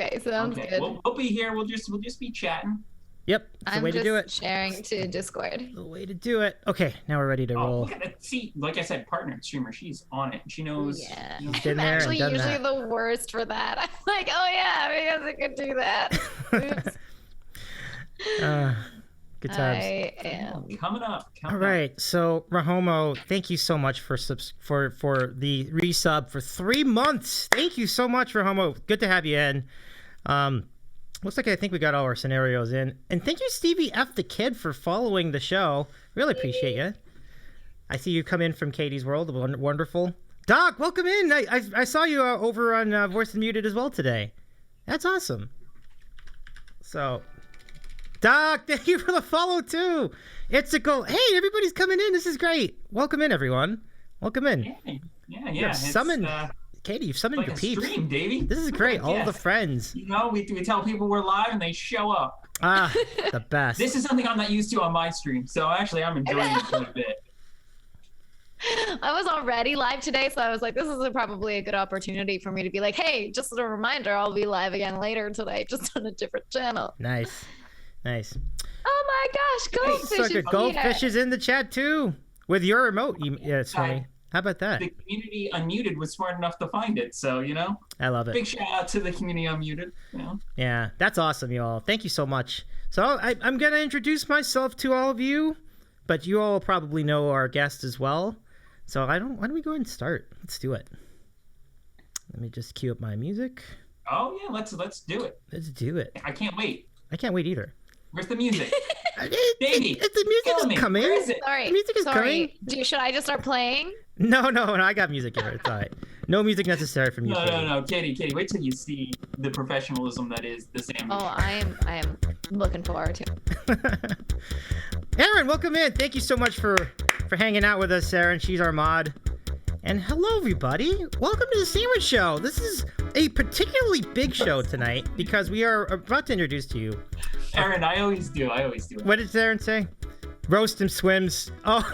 Okay, sounds good. We'll be here. We'll just be chatting. Yep, it's the way to do it. Sharing to Discord. The way to do it. Okay, now we're ready to roll. Look at that. See, like I said, partner streamer, she's on it. She knows. Yeah, been there I'm actually and done usually that. the worst for that. I'm like, oh yeah, because I could do that. Oops. Good times. I am. Coming up. All right, so Rahomo, thank you so much for the resub for 3 months. Thank you so much, Rahomo. Good to have you in. Looks like I think we got all our scenarios in. And thank you, Stevie F. the Kid, for following the show. Really appreciate you. I see you come in from Katie's World. Wonderful. Doc, welcome in. I saw you over on Voice Unmuted as well today. That's awesome. So, Doc, thank you for the follow, too. It's a go. Hey, everybody's coming in. This is great. Welcome in, everyone. Welcome in. Yeah. Summoned. Katie, you've summoned your peeps. Stream, Davey. This is great. All the friends. You know, we tell people we're live and they show up. Ah, the best. This is something I'm not used to on my stream, so actually I'm enjoying it quite a bit. I was already live today, so I was like, this is probably a good opportunity for me to be like, hey, just a reminder, I'll be live again later today, just on a different channel. Nice. Oh my gosh, Goldfish Goldfish is in the chat too with your remote. Yeah, it's funny. How about that? The community Unmuted was smart enough to find it, so I love it. Big shout out to the community Unmuted. Yeah, that's awesome, y'all. Thank you so much. So I'm gonna introduce myself to all of you, but you all probably know our guest as well. So why don't we go ahead and start? Let's do it. Let me just cue up my music. Oh yeah, let's do it. Let's do it. I can't wait. I can't wait either. Where's the music? Davey, the music is coming. Where is it? Sorry. The music is coming. Should I just start playing? No, I got music here. It's all right. No music necessary from you. No, Katie, wait till you see the professionalism that is the sandwich. Oh, I am looking forward to it. Aaron, welcome in. Thank you so much for hanging out with us, Aaron. She's our mod. And hello, everybody. Welcome to the Sandwich Show. This is a particularly big show tonight because we are about to introduce to you. Aaron, I always do. What did Aaron say? Roast and swims. Oh,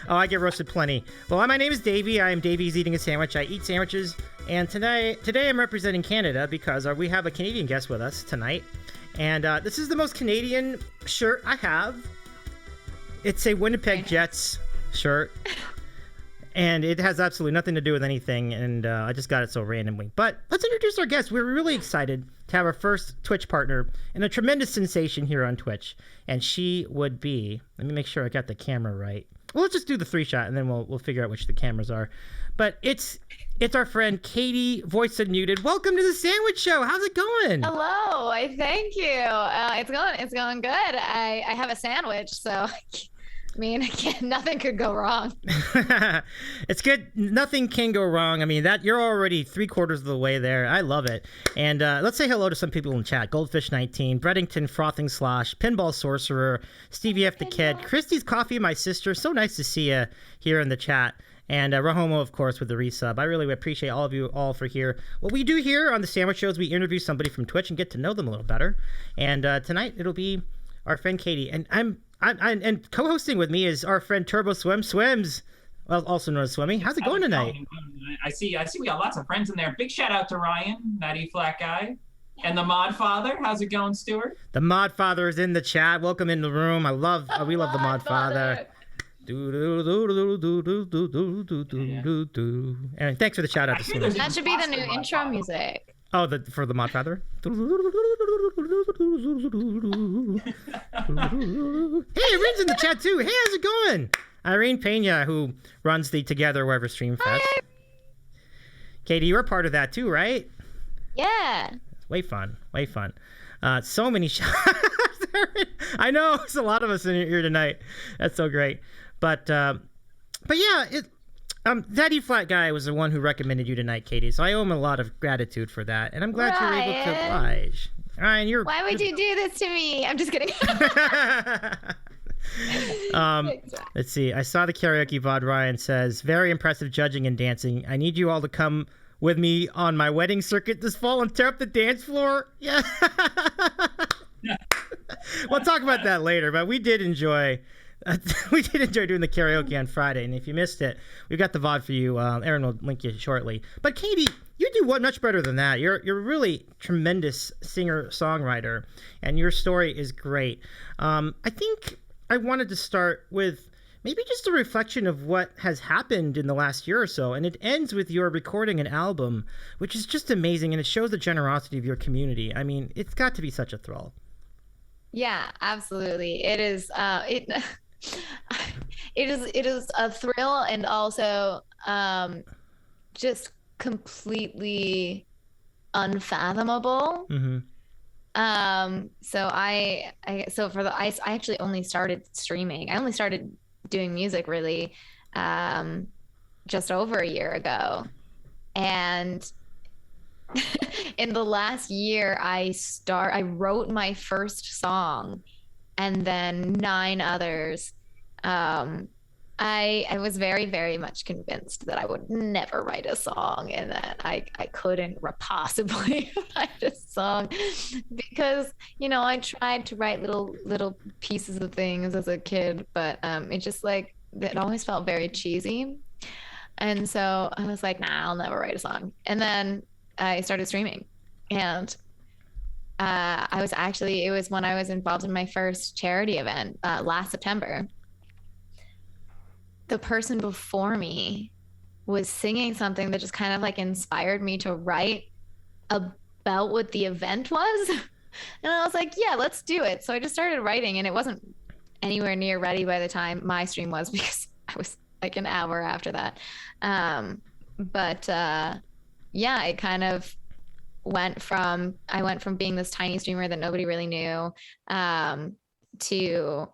I get roasted plenty. Well, my name is Davey. I am Davey's Eating a Sandwich. I eat sandwiches. And today I'm representing Canada because we have a Canadian guest with us tonight. And this is the most Canadian shirt I have. It's a Winnipeg Jets shirt. And it has absolutely nothing to do with anything, and I just got it so randomly. But let's introduce our guest. We're really excited to have our first Twitch partner and a tremendous sensation here on Twitch. And she would be, let me make sure I got the camera right. Well, let's just do the 3-shot, and then we'll figure out which the cameras are. But it's our friend Katie, Voice Unmuted. Welcome to the Sandwich Show. How's it going? Hello, thank you. It's going good. I have a sandwich, so I mean, nothing could go wrong. It's good. Nothing can go wrong. I mean, that you're already 3/4 of the way there. I love it. And let's say hello to some people in chat. Goldfish19, Breddington, Frothing Slosh, Pinball Sorcerer, Stevie F. the Kid, Christy's Coffee, my sister. So nice to see you here in the chat. And Rahomo, of course, with the resub. I really appreciate all of you all for here. What we do here on the Sandwich Show is we interview somebody from Twitch and get to know them a little better. And tonight it'll be our friend Katie. And and co-hosting with me is our friend TurboSwim, Swims, well, also known as Swimmy. How's it going tonight? I see we got lots of friends in there. Big shout out to Ryan, that E-Flat guy. And the Mod Father. How's it going, Stuart? The Mod Father is in the chat. Welcome in the room. We love the Mod Father. And thanks for the shout out to Swimmy. That should be the new intro music. Oh, for the Mod Father? Hey, Irene's in the chat too. Hey, how's it going? Irene Pena, who runs the Together Wherever Stream Fest. Hi. Katie, you were part of that too, right? Yeah. Way fun. So many shots. I know, there's a lot of us in here tonight. That's so great. But yeah, that E-Flat guy was the one who recommended you tonight, Katie. So I owe him a lot of gratitude for that, and I'm glad you were able to oblige. Ryan, Why would you do this to me? I'm just kidding. Let's see. I saw the karaoke VOD. Ryan says, very impressive judging and dancing. I need you all to come with me on my wedding circuit this fall and tear up the dance floor. Yeah. We'll talk about that later, but we did enjoy We did enjoy doing the karaoke on Friday, and if you missed it, we've got the VOD for you. Aaron will link you shortly. But Katie, you do much better than that. You're a really tremendous singer-songwriter, and your story is great. I think I wanted to start with maybe just a reflection of what has happened in the last year or so, and it ends with your recording an album, which is just amazing, and it shows the generosity of your community. I mean, it's got to be such a thrill. Yeah, absolutely. It is. It is a thrill, and also just completely unfathomable. So I actually only started streaming. I only started doing music really just over a year ago, and in the last year I wrote my first song and then 9 others. I was very, very much convinced that I would never write a song, and that I couldn't possibly write a song, because I tried to write little pieces of things as a kid, but it just it always felt very cheesy, and so I was like, nah, I'll never write a song. And then I started streaming, and it was when I was involved in my first charity event last September. The person before me was singing something that just kind of inspired me to write about what the event was. And I was like, yeah, let's do it. So I just started writing, and it wasn't anywhere near ready by the time my stream was, because I was an hour after that. Yeah, it kind of I went from being this tiny streamer that nobody really knew to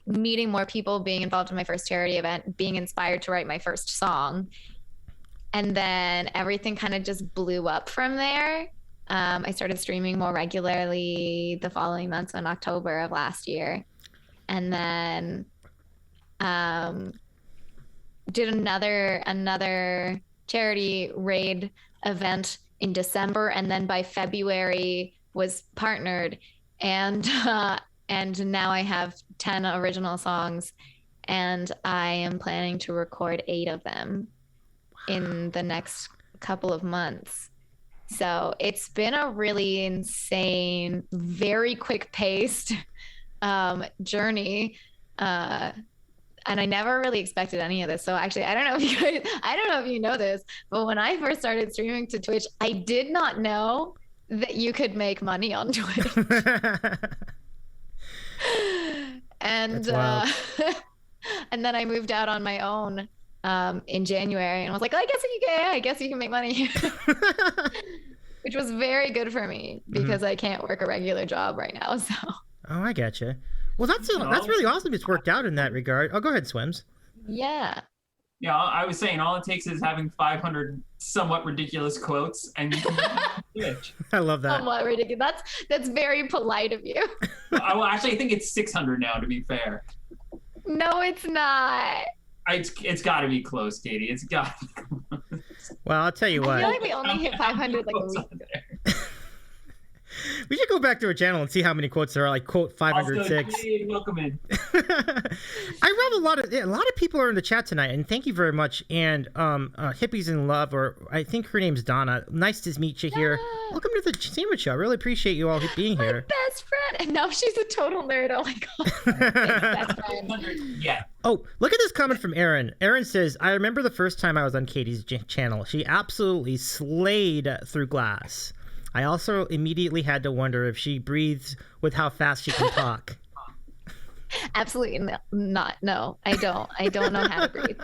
meeting more people, being involved in my first charity event, being inspired to write my first song. And then everything kind of just blew up from there. I started streaming more regularly the following month, so in October of last year. And then did another charity raid event in December, and then by February was partnered, and now I have 10 original songs, and I am planning to record 8 of them in the next couple of months. So it's been a really insane, very quick paced journey. And I never really expected any of this. So actually, I don't know if you know this, but when I first started streaming to Twitch, I did not know that you could make money on Twitch. And and then I moved out on my own in January, and I was like, I guess you can make money. Which was very good for me, because I can't work a regular job right now. So. Oh, I gotcha. Well, that's really awesome. It's worked out in that regard. Oh, go ahead, Swims. Yeah. Yeah, I was saying all it takes is having 500 somewhat ridiculous quotes, and you can Twitch. I love that. Somewhat ridiculous. That's very polite of you. Well, actually, I think it's 600 now, to be fair. No, it's not. It's got to be close, Katie. It's got to be close. Well, I'll tell you what. I feel like we only hit 500 a week ago. We should go back to our channel and see how many quotes there are, quote 506. Also, hey, welcome in. I love a lot of people are in the chat tonight, and thank you very much. And Hippies in Love, or I think her name's Donna. Nice to meet you here. Welcome to the Sandwich Show. I really appreciate you all being here. My best friend, and now she's a total nerd. Oh my god. Best friend. Yeah. Oh, look at this comment from Aaron. Aaron says, I remember the first time I was on Katie's channel. She absolutely slayed through glass. I also immediately had to wonder if she breathes with how fast she can talk. Absolutely not. No, I don't. I don't know how to breathe.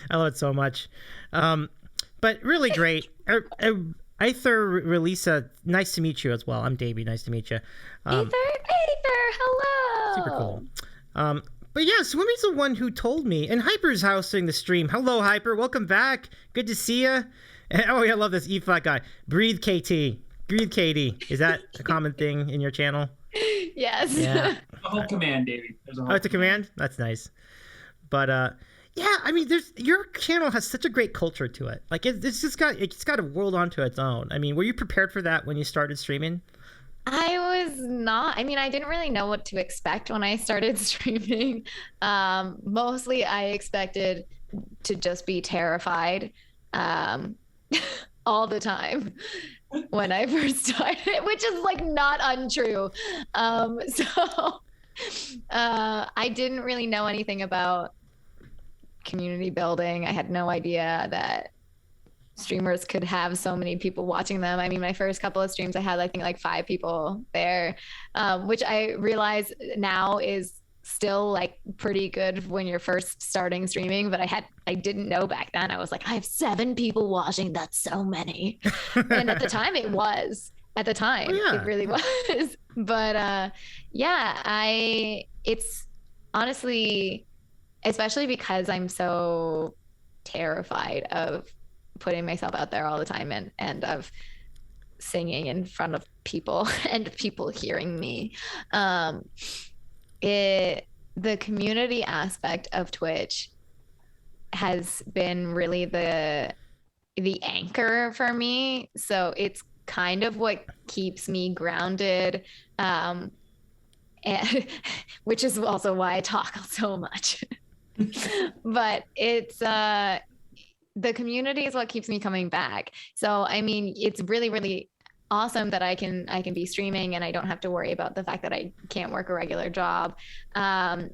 I love it so much. But really great. Aether Relisa, nice to meet you as well. I'm Davey. Nice to meet you. Aether, hello. Super cool. But yeah, Swimmy's the one who told me, and Hyper's hosting the stream. Hello, Hyper. Welcome back. Good to see you. Oh, yeah, I love this E-flat guy. Breathe KT. Breathe KD. Is that a common thing in your channel? Yes. Yeah. The whole command, Davey. Oh, it's a command? That's nice. But yeah, I mean, your channel has such a great culture to it. It's got a world onto its own. I mean, were you prepared for that when you started streaming? I was not, I mean, I didn't really know what to expect when I started streaming. Mostly I expected to just be terrified um, all the time when I first started, which is like not untrue. So I didn't really know anything about community building. I had no idea that streamers could have so many people watching them. I mean, my first couple of streams, I had, I think, like 5 people there, which I realize now is still like pretty good when you're first starting streaming. But I didn't know back then. I was like, I have 7 people watching. That's so many. And at the time, it was. At the time, it really was. But yeah, it's honestly, especially because I'm so terrified of putting myself out there all the time and of singing in front of people and people hearing me. The community aspect of Twitch has been really the anchor for me. So it's kind of what keeps me grounded. And which is also why I talk so much. But it's the community is what keeps me coming back. So I mean, it's really, really awesome that I can be streaming and I don't have to worry about the fact that I can't work a regular job. And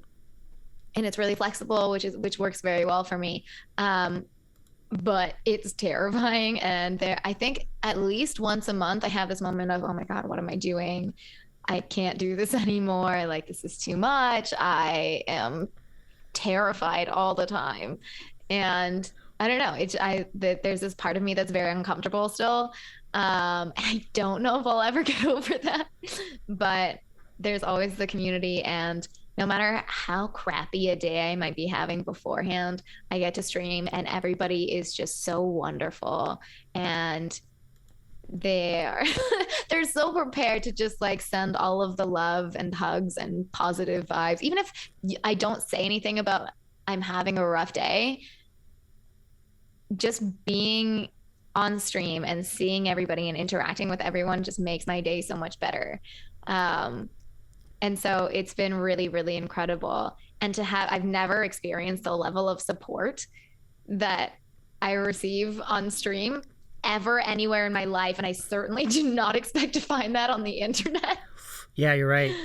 it's really flexible, which works very well for me. But it's terrifying. And I think at least once a month I have this moment of, oh my God, what am I doing? I can't do this anymore. Like, this is too much. I am terrified all the time. And I don't know. There's this part of me that's very uncomfortable still. I don't know if I'll ever get over that, but there's always the community. And no matter how crappy a day I might be having beforehand, I get to stream and everybody is just so wonderful. And they're so prepared to just like send all of the love and hugs and positive vibes. Even if I don't say anything about I'm having a rough day, just being on stream and seeing everybody and interacting with everyone just makes my day so much better. And so it's been really, really incredible. And I've never experienced the level of support that I receive on stream ever anywhere in my life. And I certainly do not expect to find that on the internet. Yeah, you're right.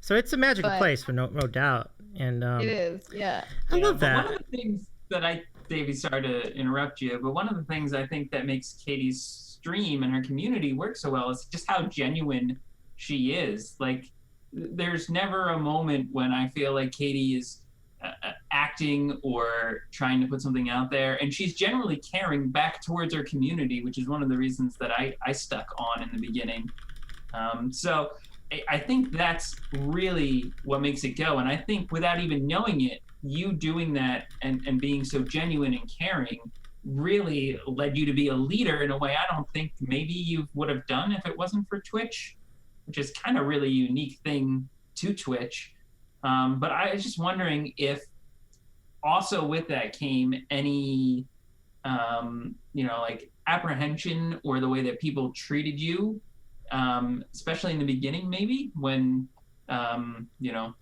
So it's a magical place, for no doubt. And it is, yeah. I love that. One of the things that Davey, sorry to interrupt you, but one of the things I think that makes Katie's stream and her community work so well is just how genuine she is. Like, there's never a moment when I feel like Katie is acting or trying to put something out there, and she's generally caring back towards her community, which is one of the reasons that I stuck on in the beginning. So I think that's really what makes it go. And I think without even knowing it, you doing that and being so genuine and caring really led you to be a leader in a way I don't think maybe you would have done if it wasn't for Twitch, which is kind of really unique thing to Twitch. But I was just wondering if also with that came any, like apprehension or the way that people treated you, especially in the beginning, maybe when, you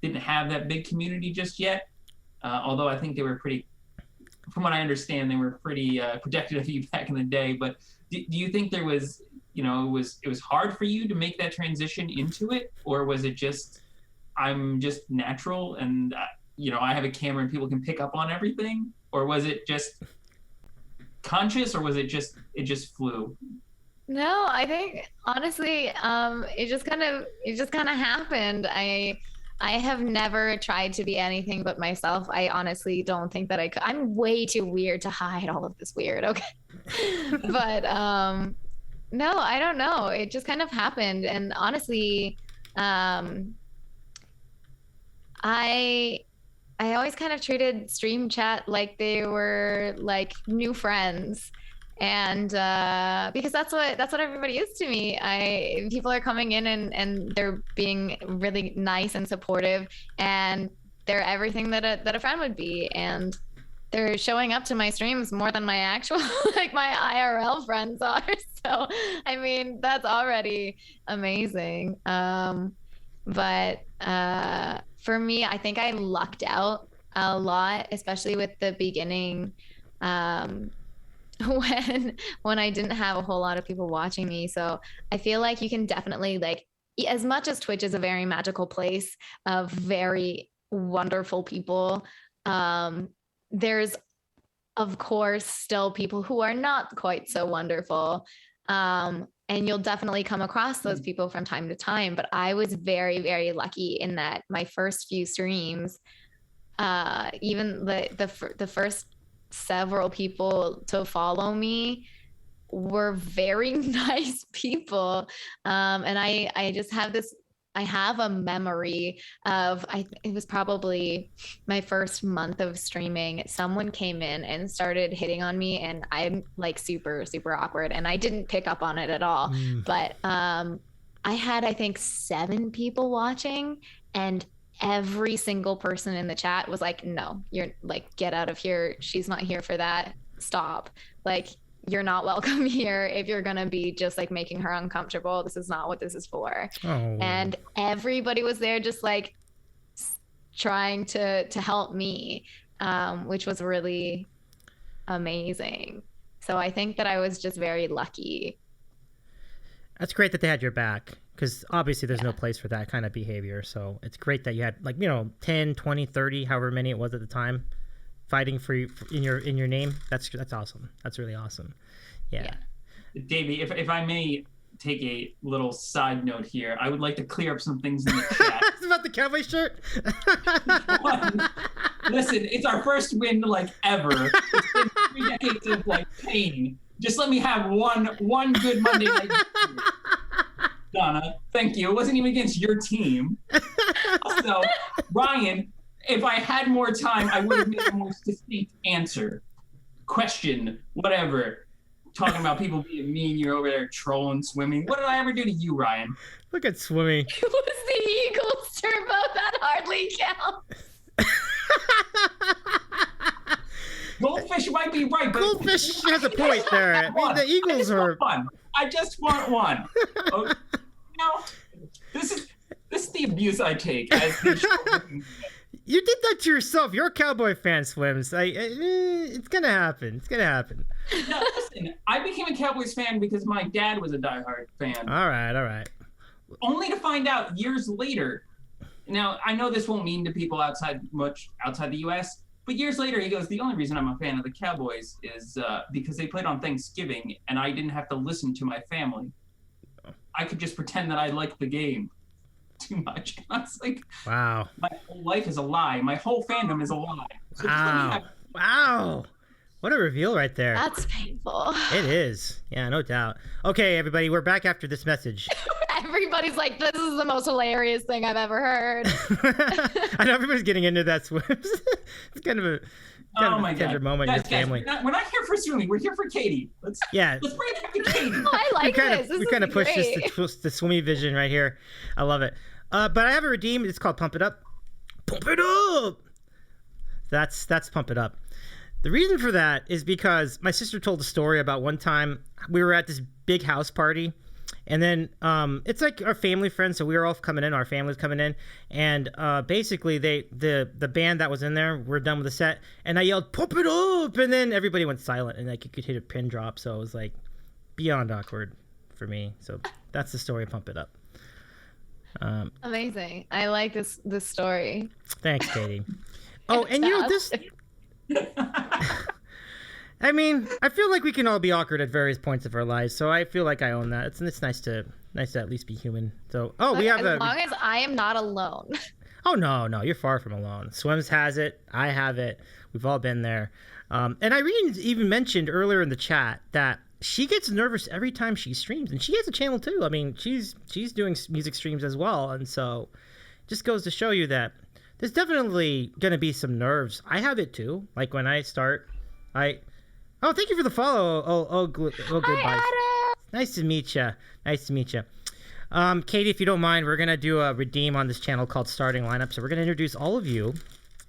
didn't have that big community just yet. Although I think they were pretty, from what I understand, they were pretty protective of you back in the day. But do you think there was, it was hard for you to make that transition into it? Or was it just, I'm just natural and, I have a camera and people can pick up on everything? Or was it just conscious, or was it just flew? No, I think honestly, it just kind of happened. I have never tried to be anything but myself. I honestly don't think that I could. I'm way too weird to hide all of this weird. Okay. But no, I don't know. It just kind of happened. And honestly, I always kind of treated stream chat like they were like new friends. And because that's what everybody is to me. People are coming in and they're being really nice and supportive, and they're everything that a friend would be. And they're showing up to my streams more than my actual like my IRL friends are. So I mean, that's already amazing. But for me, I think I lucked out a lot, especially with the beginning, when I didn't have a whole lot of people watching me. So I feel like you can definitely like, as much as Twitch is a very magical place of very wonderful people, there's of course still people who are not quite so wonderful. And you'll definitely come across those people from time to time. But I was very, very lucky in that my first few streams, even the first several people to follow me were very nice people. And I just have this, I have a memory of, it was probably my first month of streaming. Someone came in and started hitting on me, and I'm like super, super awkward, and I didn't pick up on it at all. But I had, I think, 7 people watching, and every single person in the chat was like, no, you're like, get out of here. She's not here for that. Stop. Like, you're not welcome here if you're going to be just like making her uncomfortable. This is not what this is for. And everybody was there just like trying to help me, which was really amazing. So I think that I was just very lucky. That's great that they had your back, because obviously there's no place for that kind of behavior. So it's great that you had, like, 10, 20, 30, however many it was at the time, fighting for you in your name. That's awesome. That's really awesome. Yeah. Davey, if I may take a little side note here, I would like to clear up some things in the chat. It's about the Cowboy Shirt. Listen, it's our first win like ever. It's been 3 decades of like pain. Just let me have one good Monday night. Donna, thank you. It wasn't even against your team. Also, Ryan, if I had more time, I would have made a more distinct answer. Question, whatever. Talking about people being mean, you're over there trolling, swimming. What did I ever do to you, Ryan? Look at swimming. It was the Eagles turbo. That hardly counts. Goldfish might be right, but Goldfish has a point there. I mean, the Eagles are fun. I just want one. Okay. This is the abuse I take as the You did that to yourself. You're a Cowboy fan, Swims. It's gonna happen. It's gonna happen. No, listen. I became a Cowboys fan because my dad was a diehard fan. All right. Only to find out years later. Now, I know this won't mean to people outside the U.S., but years later, he goes, the only reason I'm a fan of the Cowboys is because they played on Thanksgiving, and I didn't have to listen to my family. I could just pretend that I liked the game too much. And I was like, wow. My whole life is a lie. My whole fandom is a lie. So wow. What a reveal right there. That's painful. It is. Yeah, no doubt. Okay, everybody, we're back after this message. Everybody's like, this is the most hilarious thing I've ever heard. I know everybody's getting into that, Swims. It's kind of a tender moment in your family. We're not here for swimming. We're here for Katie. Let's bring it back to Katie. I like this. We kind of push the swimmy vision right here. I love it. But I have a redeem. It's called Pump It Up. Pump it up. That's Pump It Up. The reason for that is because my sister told a story about one time we were at this big house party, and then it's like our family friends, so we were all coming in, our family's coming in, and basically the band that was in there were done with the set, and I yelled "Pump it up," and then everybody went silent, and like you could hit a pin drop, so it was like beyond awkward for me. So that's the story of Pump It Up. Amazing. I like this story. Thanks, Katie. Oh, and this. I mean, I feel like we can all be awkward at various points of our lives, so I feel like I own that. It's nice to at least be human. So, we have as long as I am not alone. Oh no, you're far from alone. Swims has it. I have it. We've all been there. And Irene even mentioned earlier in the chat that she gets nervous every time she streams, and she has a channel too. I mean, she's doing music streams as well, and so it just goes to show you that there's definitely going to be some nerves. I have it too. Like when I start, oh, thank you for the follow. Goodbye. Nice to meet you. Katie, if you don't mind, we're going to do a redeem on this channel called Starting Lineup. So we're going to introduce all of you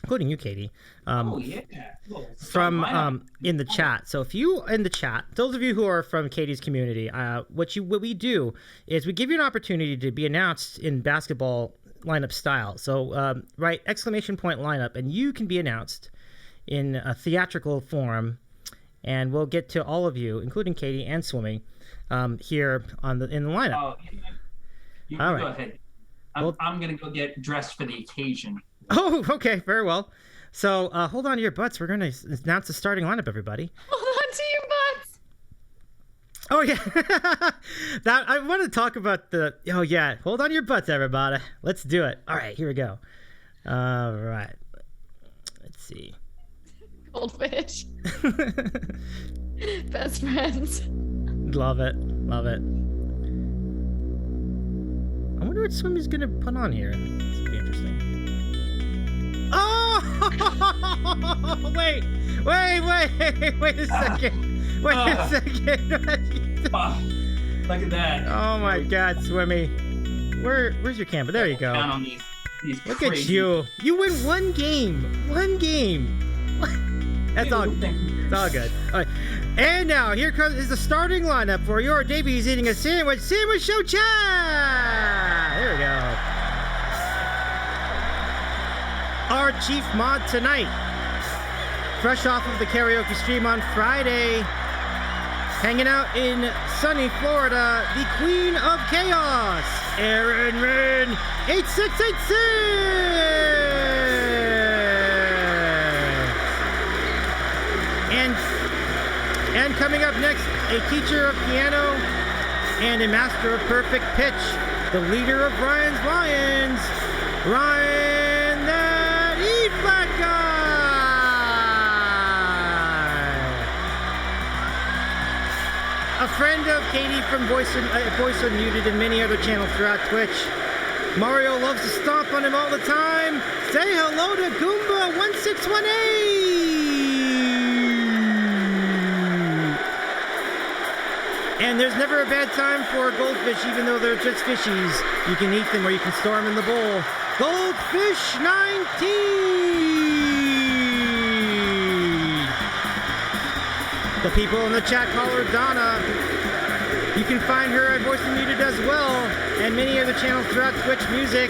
including you, Katie. Oh, yeah. Well, From in the chat. So if you in the chat, those of you who are from Katie's community, what we do is we give you an opportunity to be announced in basketball lineup style. So write exclamation point lineup, and you can be announced in a theatrical form, and we'll get to all of you, including Katie and Swimming, here in the lineup. Oh, you all go right. ahead. I'm gonna go get dressed for the occasion. Oh, okay, very well. So hold on to your butts. We're going to announce the starting lineup, everybody. Hold on to your butts. Oh, yeah. That I want to talk about the... Oh, yeah. Hold on to your butts, everybody. Let's do it. All right, here we go. All right. Let's see. Goldfish. Best friends. Love it. Love it. I wonder what Swim is going to put on here. This will be interesting. Oh! Wait a second. Wait a second. Oh, look at that. Oh my God, Swimmy. Where's your camera? There you go. Down on these Look crazy... at you. You win one game. One game. That's all. It's all good. All right. And now here is the starting lineup for your Davy's Eating a Sandwich Show chat. There we go. Our chief mod tonight, fresh off of the karaoke stream on Friday, hanging out in sunny Florida, the Queen of Chaos, Erin Rin 8686. And coming up next, a teacher of piano and a master of perfect pitch, the leader of Ryan's Lions, Ryan that Eat Black Guy. A friend of Katie from Voice Unmuted and many other channels throughout Twitch. Mario loves to stomp on him all the time. Say hello to Goomba1618. And there's never a bad time for a goldfish, even though they're just fishies. You can eat them or you can store them in the bowl. Goldfish 19! The people in the chat call her Donna. You can find her at Voice Unmuted as well, and many other channels throughout Twitch Music.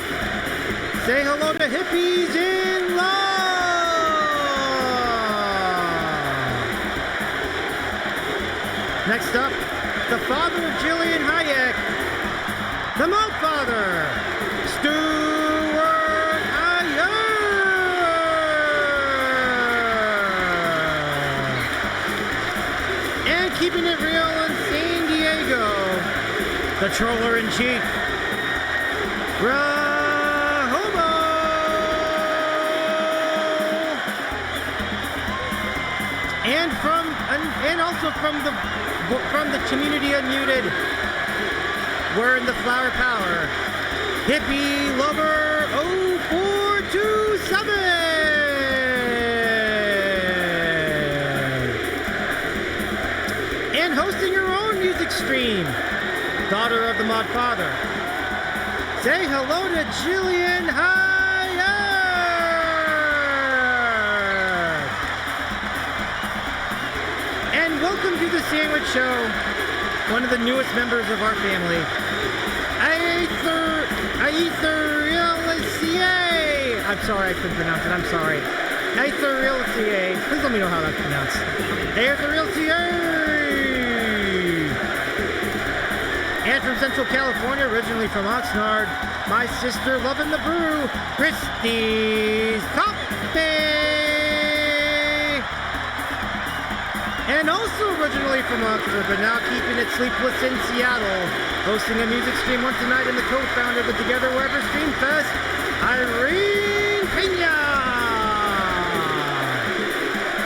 Say hello to Hippies in Love! Next up, the father of Jillian Hayek, the Mouth Father, Stuart Ayer. And keeping it real in San Diego, the Troller in Chief, Rahobo. And also from the community Unmuted, we're in the Flower Power, Hippie Lover 0427. And hosting her own music stream, daughter of the Mod Father. Say hello to Jillian Hayek. And welcome to the Sandwich Show, one of the newest members of our family, Aetherilicia. I'm sorry I couldn't pronounce it. I'm sorry. Aetherilicia. Please let me know how that's pronounced. Aetherilicia. And from Central California, originally from Oxnard, my sister loving the brew, Christie's Coffee. And also originally from Oxford, but now keeping it sleepless in Seattle, hosting a music stream once a night and the co-founder of the Together Wherever Stream Fest, Irene Pena.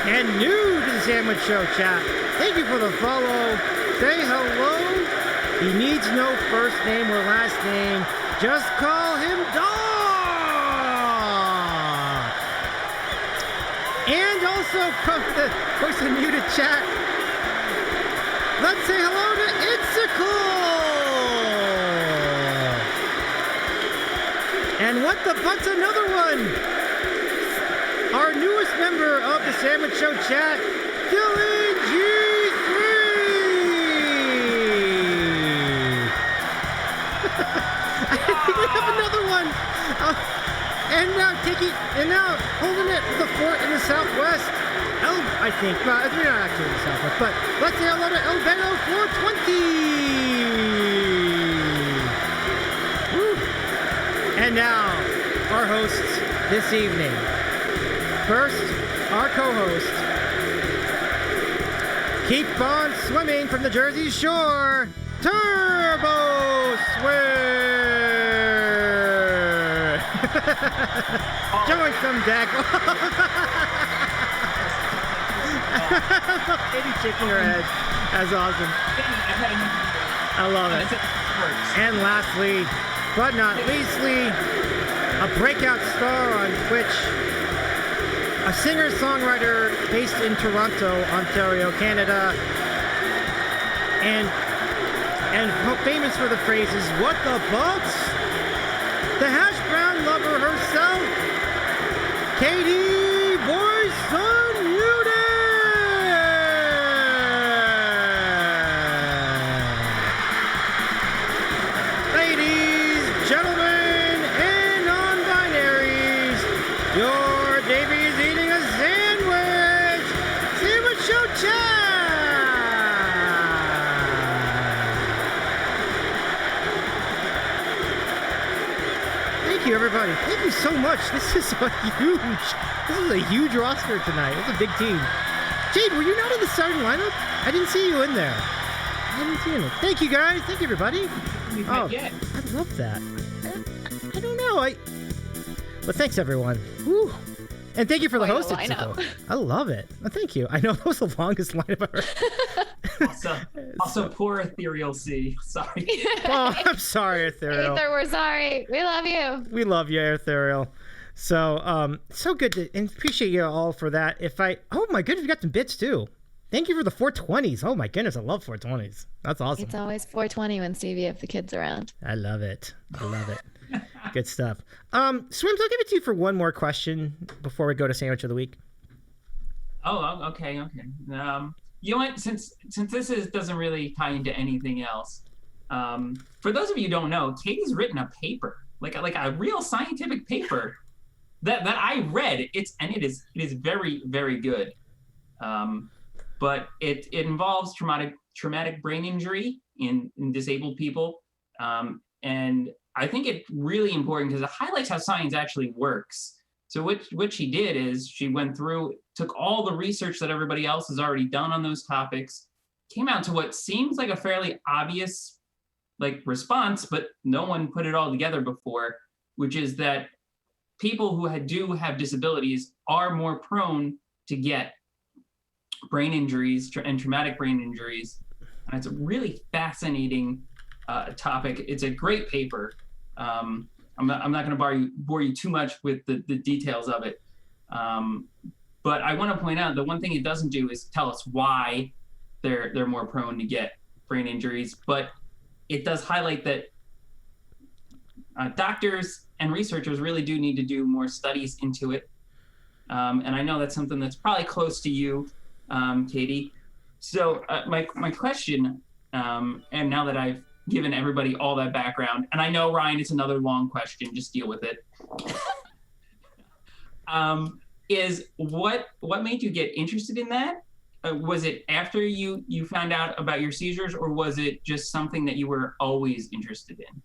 And new to the Sandwich Show chat, thank you for the follow. Say hello. He needs no first name or last name. Just call him Dog. And also from the Voice Unmuted chat, let's say hello to Itzical. And what the butt's another one? our newest member of the Sandwich Show chat, Dylan G3. I think we have another one. And now holding it the fort in the Southwest. I think, we're not actually in the Southwest, but let's say hello to El Bello 420. Woo. And now, our hosts this evening. First, our co-host. Keep on swimming from the Jersey Shore, TurboSwim. Showing some deck. Katie's shaking her head. That's awesome. I love it. And lastly, but not leastly, a breakout star on Twitch, a singer-songwriter based in Toronto, Ontario, Canada, and famous for the phrases, "What the bucks?" The hash brown lover herself, Katie voiceunmuted. Ladies, gentlemen, and non-binaries, your Davy's eating a sandwich. Sandwich Show chat. Thank you, everybody. Thank you so much. This is a huge roster tonight. It's a big team. Jade, were you not in the starting lineup? I didn't see you in there. I didn't see you. Thank you, guys. Thank you, everybody. Oh, I love that. I don't know. But thanks, everyone. Woo. And thank you for the hosting support. I love it. Well, thank you. I know that was the longest lineup ever. Also, poor Ethereal C. Sorry. Oh, I'm sorry, Ethereal. Ether, we're sorry. We love you. We love you, Ethereal. So, so good to and appreciate you all for that. Oh my goodness, we got some bits too. Thank you for the 420s. Oh my goodness, I love 420s. That's awesome. It's always 420 when Stevie have the kids around. I love it. Good stuff. Swims, I'll give it to you for one more question before we go to Sandwich of the Week. Oh, okay. You know what? Since this doesn't really tie into anything else, for those of you who don't know, Katie's written a paper, like a real scientific paper that I read. It is very, very good. But it involves traumatic brain injury in disabled people, and I think it's really important because it highlights how science actually works. So what she did is she went through, took all the research that everybody else has already done on those topics, came out to what seems like a fairly obvious response, but no one put it all together before, which is that people who do have disabilities are more prone to get brain injuries and traumatic brain injuries. And it's a really fascinating topic. It's a great paper. I'm not going to bore you too much with the details of it. But I want to point out that one thing it doesn't do is tell us why they're more prone to get brain injuries, but it does highlight that doctors and researchers really do need to do more studies into it. And I know that's something that's probably close to you, Katie. So my question, and now that I've given everybody all that background, and I know, Ryan, it's another long question, just deal with it, is what made you get interested in that? Was it after you found out about your seizures, or was it just something that you were always interested in?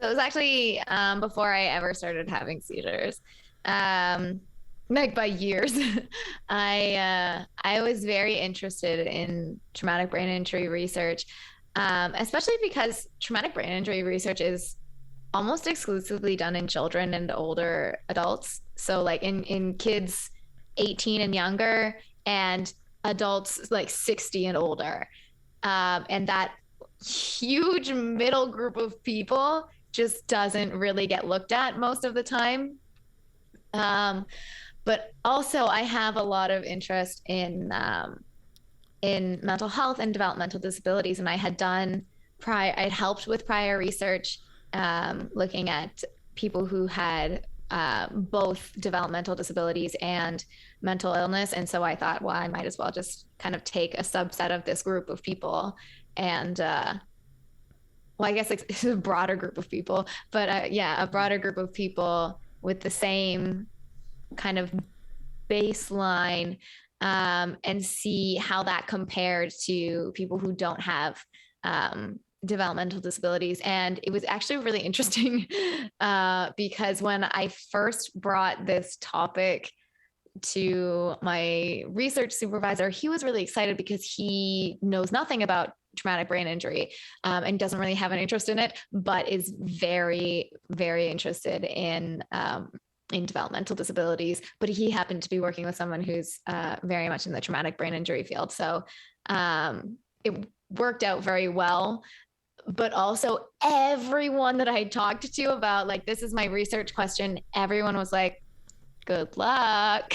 So it was actually before I ever started having seizures. By years. I was very interested in traumatic brain injury research, especially because traumatic brain injury research is almost exclusively done in children and older adults. So in kids 18 and younger, and adults 60 and older. And that huge middle group of people just doesn't really get looked at most of the time. But also I have a lot of interest in mental health and developmental disabilities. And I had I'd helped with prior research, looking at people who had both developmental disabilities and mental illness. And so I thought, well, I might as well just kind of take a subset of this group of people and, well, I guess it's a broader group of people, but yeah, a broader group of people with the same kind of baseline, and see how that compared to people who don't have developmental disabilities. And it was actually really interesting because when I first brought this topic to my research supervisor, he was really excited because he knows nothing about traumatic brain injury, and doesn't really have an interest in it, but is very, very interested in developmental disabilities. But he happened to be working with someone who's very much in the traumatic brain injury field. So it worked out very well. But also everyone that I talked to about, like, this is my research question, everyone was like, good luck.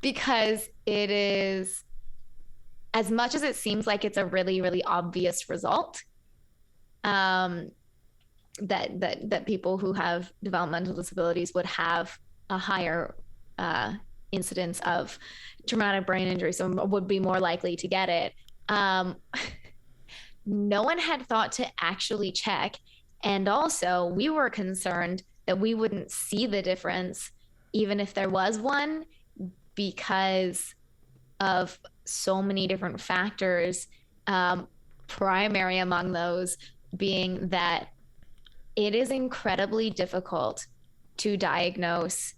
Because it is, as much as it seems like it's a really, really obvious result, that people who have developmental disabilities would have a higher incidence of traumatic brain injury, so would be more likely to get it. No one had thought to actually check. And also, we were concerned that we wouldn't see the difference, even if there was one, because of so many different factors, primary among those being that it is incredibly difficult to diagnose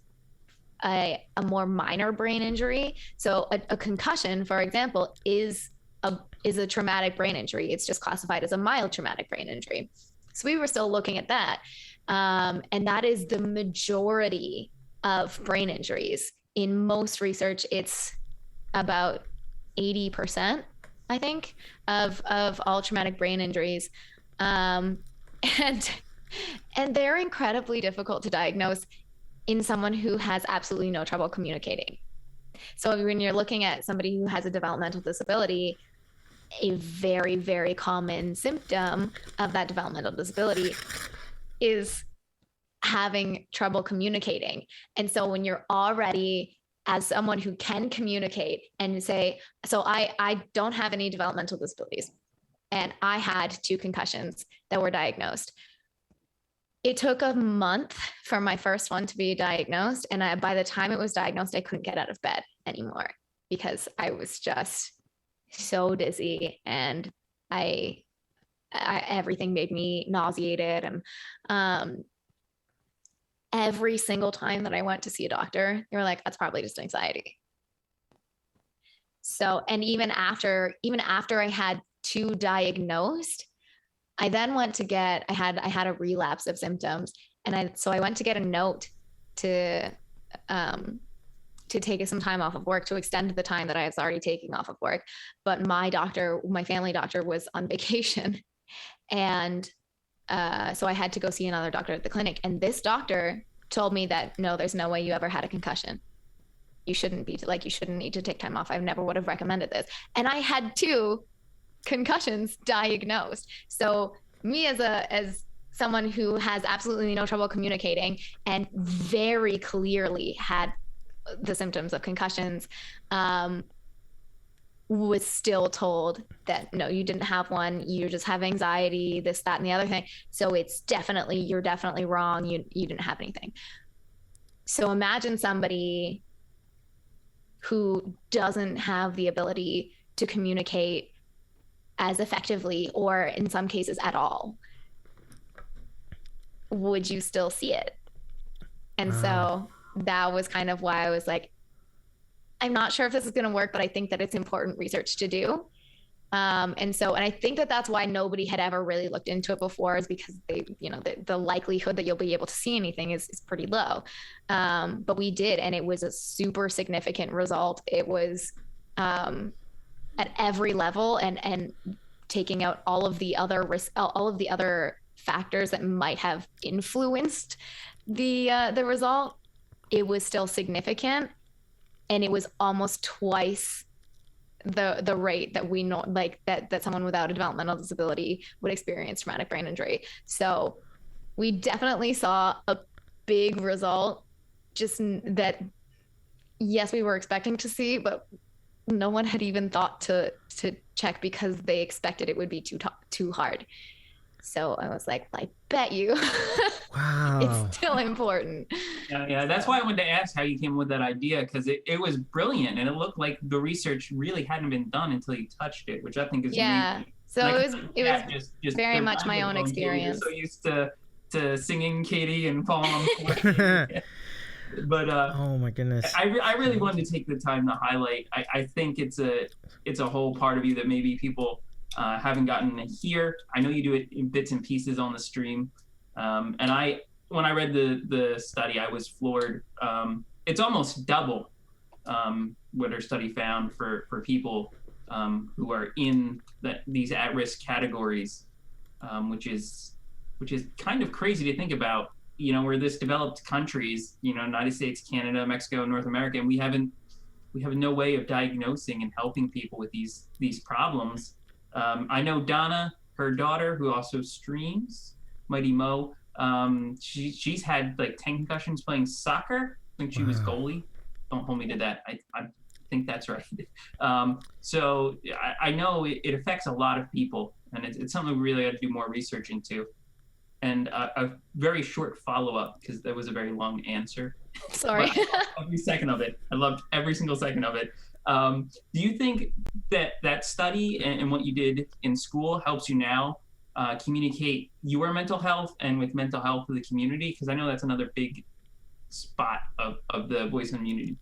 a more minor brain injury. So a concussion, for example, is a traumatic brain injury. It's just classified as a mild traumatic brain injury. So we were still looking at that. And that is the majority of brain injuries. In most research, it's about 80%, I think, of all traumatic brain injuries. And they're incredibly difficult to diagnose in someone who has absolutely no trouble communicating. So when you're looking at somebody who has a developmental disability, a very, very common symptom of that developmental disability is having trouble communicating. And so when you're already, as someone who can communicate, and you say, so I don't have any developmental disabilities, and I had 2 concussions that were diagnosed. It took a month for my first one to be diagnosed. And by the time it was diagnosed, I couldn't get out of bed anymore because I was just so dizzy, and I everything made me nauseated. And every single time that I went to see a doctor, they were like, that's probably just anxiety. So, and even after I had 2 diagnosed, I then went to get, I had a relapse of symptoms. And I went to get a note to take some time off of work, to extend the time that I was already taking off of work. But my family doctor was on vacation. And so I had to go see another doctor at the clinic. And this doctor told me that, no, there's no way you ever had a concussion. You shouldn't need to take time off. I never would have recommended this. And I had 2 concussions diagnosed. So me as someone who has absolutely no trouble communicating and very clearly had the symptoms of concussions, was still told that, no, you didn't have one. You just have anxiety, this, that, and the other thing. So you're definitely wrong. You didn't have anything. So imagine somebody who doesn't have the ability to communicate as effectively, or in some cases at all. Would you still see it? And so that was kind of why I was like, I'm not sure if this is going to work, but I think that it's important research to do. And I think that that's why nobody had ever really looked into it before, is because the likelihood that you'll be able to see anything is pretty low. But we did, and it was a super significant result. It was at every level, and taking out all of the other factors that might have influenced the result, it was still significant. And it was almost twice the rate that we know, like that someone without a developmental disability would experience traumatic brain injury. So we definitely saw a big result, just that, yes, we were expecting to see, but no one had even thought to check because they expected it would be too hard. So I was like, I bet you. Wow. It's still important. Yeah. That's why I wanted to ask how you came up with that idea, because it was brilliant and it looked like the research really hadn't been done until you touched it, which I think is amazing. So it was just very much my own experience. You're so used to singing, Katie, and falling on the floor. But oh my goodness, I really wanted to take the time to highlight. I think it's a whole part of you that maybe people haven't gotten to hear. I know you do it in bits and pieces on the stream, and when I read the study, I was floored. It's almost double what our study found for people who are in these at-risk categories, which is kind of crazy to think about. We're this developed countries, United States, Canada, Mexico, North America, and we have no way of diagnosing and helping people with these problems. I know Donna, her daughter, who also streams, Mighty Mo, she's had like 10 concussions playing soccer. I think she was goalie. Don't hold me to that. I think that's right. So I know it affects a lot of people, and it's something we really got to do more research into. And a very short follow-up, because that was a very long answer. Sorry. Every second of it. I loved every single second of it. Do you think that study and what you did in school helps you now communicate your mental health and with mental health of the community? Because I know that's another big spot of the voice immunity.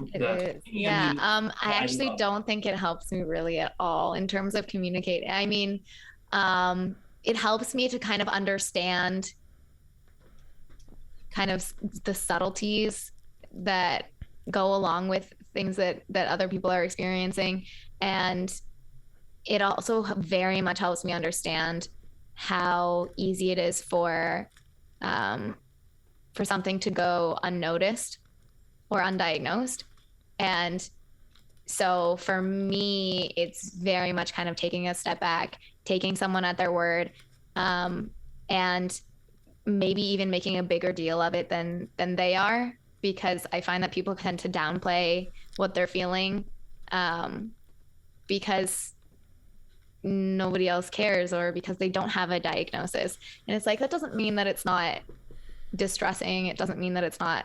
Yeah. I actually don't think it helps me really at all in terms of communicating. I mean, it helps me to kind of understand kind of the subtleties that go along with things that other people are experiencing. And it also very much helps me understand how easy it is for something to go unnoticed or undiagnosed. And so for me, it's very much kind of taking a step back, taking someone at their word, and maybe even making a bigger deal of it than they are, because I find that people tend to downplay what they're feeling because nobody else cares or because they don't have a diagnosis. And it's like, that doesn't mean that it's not distressing. It doesn't mean that it's not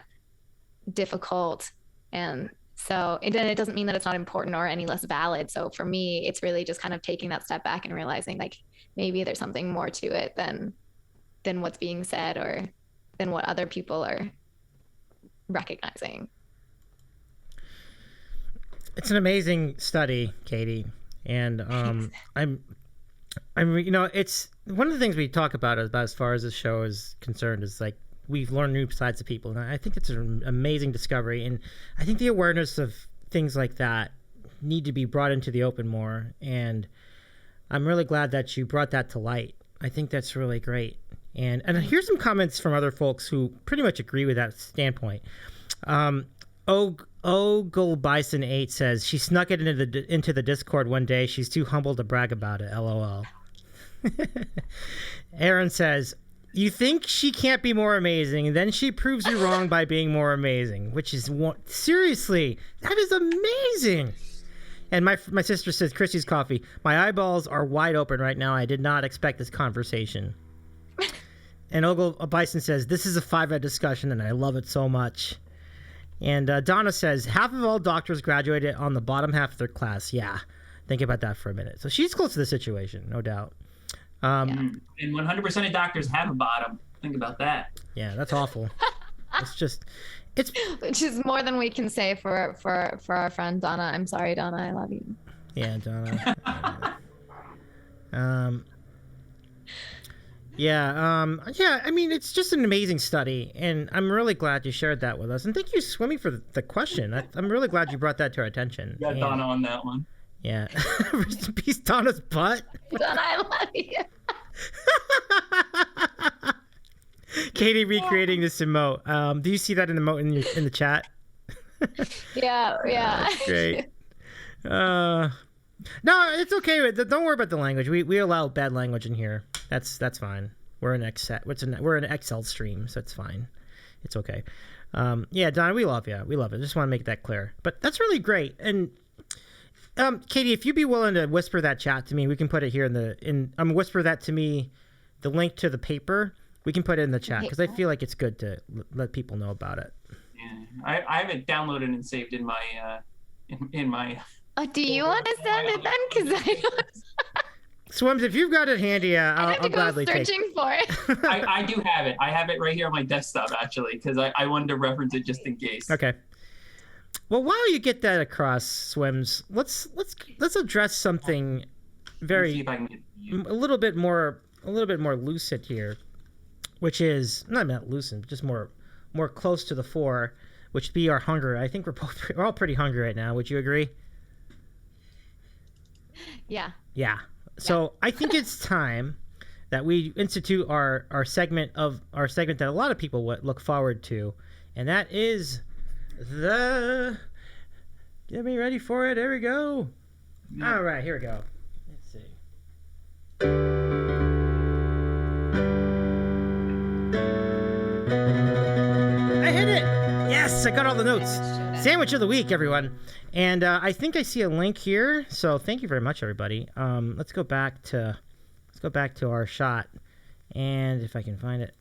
difficult. And so it doesn't mean that it's not important or any less valid. So for me, it's really just kind of taking that step back and realizing like maybe there's something more to it than what's being said or than what other people are recognizing. It's an amazing study, Katie. And I'm it's one of the things we talk about as far as this show is concerned is like we've learned new sides of people, and I think it's an amazing discovery. And I think the awareness of things like that need to be brought into the open more. And I'm really glad that you brought that to light. I think that's really great. And here's some comments from other folks who pretty much agree with that standpoint. Ogle Bison 8 says she snuck it into the Discord one day. She's too humble to brag about it. LOL. Aaron says, you think she can't be more amazing, and then she proves you wrong by being more amazing, which is seriously, that is amazing. And my sister says, Chrissy's coffee, my eyeballs are wide open right now. I did not expect this conversation. And Ogle Bison says, this is a 5-ed discussion, and I love it so much. And Donna says, half of all doctors graduated on the bottom half of their class. Yeah, think about that for a minute. So she's close to the situation, no doubt. And 100% of doctors have a bottom. Think about that. Yeah, that's awful. Which is more than we can say for our friend Donna. I'm sorry, Donna. I love you. Yeah, Donna. Yeah, I mean, it's just an amazing study, and I'm really glad you shared that with us. And thank you, Swimmy, for the question. I'm really glad you brought that to our attention. You got Donna on that one. Yeah. Rest in peace, Donna's butt. Donna, I love you. Katie recreating this emote. Do you see that in the emote in the chat? Yeah. Great. No, it's okay. Don't worry about the language. We allow bad language in here. That's fine. We're an Excel stream, so it's fine. It's okay. Yeah, Donna, we love you. We love it. Just want to make that clear. But that's really great. And Katie, if you'd be willing to whisper that chat to me, we can put it here whisper that to me, the link to the paper. We can put it in the chat because I feel like it's good to let people know about it. Yeah, I have it downloaded and saved in my in my. Do you want to send it then? Because I don't. Swims, if you've got it handy, I'll gladly take it. Searching for it. I do have it. I have it right here on my desktop actually because I wanted to reference it just in case. Okay. Well, while you get that across, Swims, let's address something very a little bit more lucid here, which is not lucid, just more close to the fore, which would be our hunger. I think we're all pretty hungry right now. Would you agree? Yeah. Yeah. So I think it's time that we institute our segment that a lot of people would look forward to, and that is get me ready for it. There we go. Yeah. All right, here we go. Let's see. I hit it. Yes, I got all the notes. Sandwich of the week, everyone. And I think I see a link here. So thank you very much, everybody. Let's go back to our shot, and if I can find it.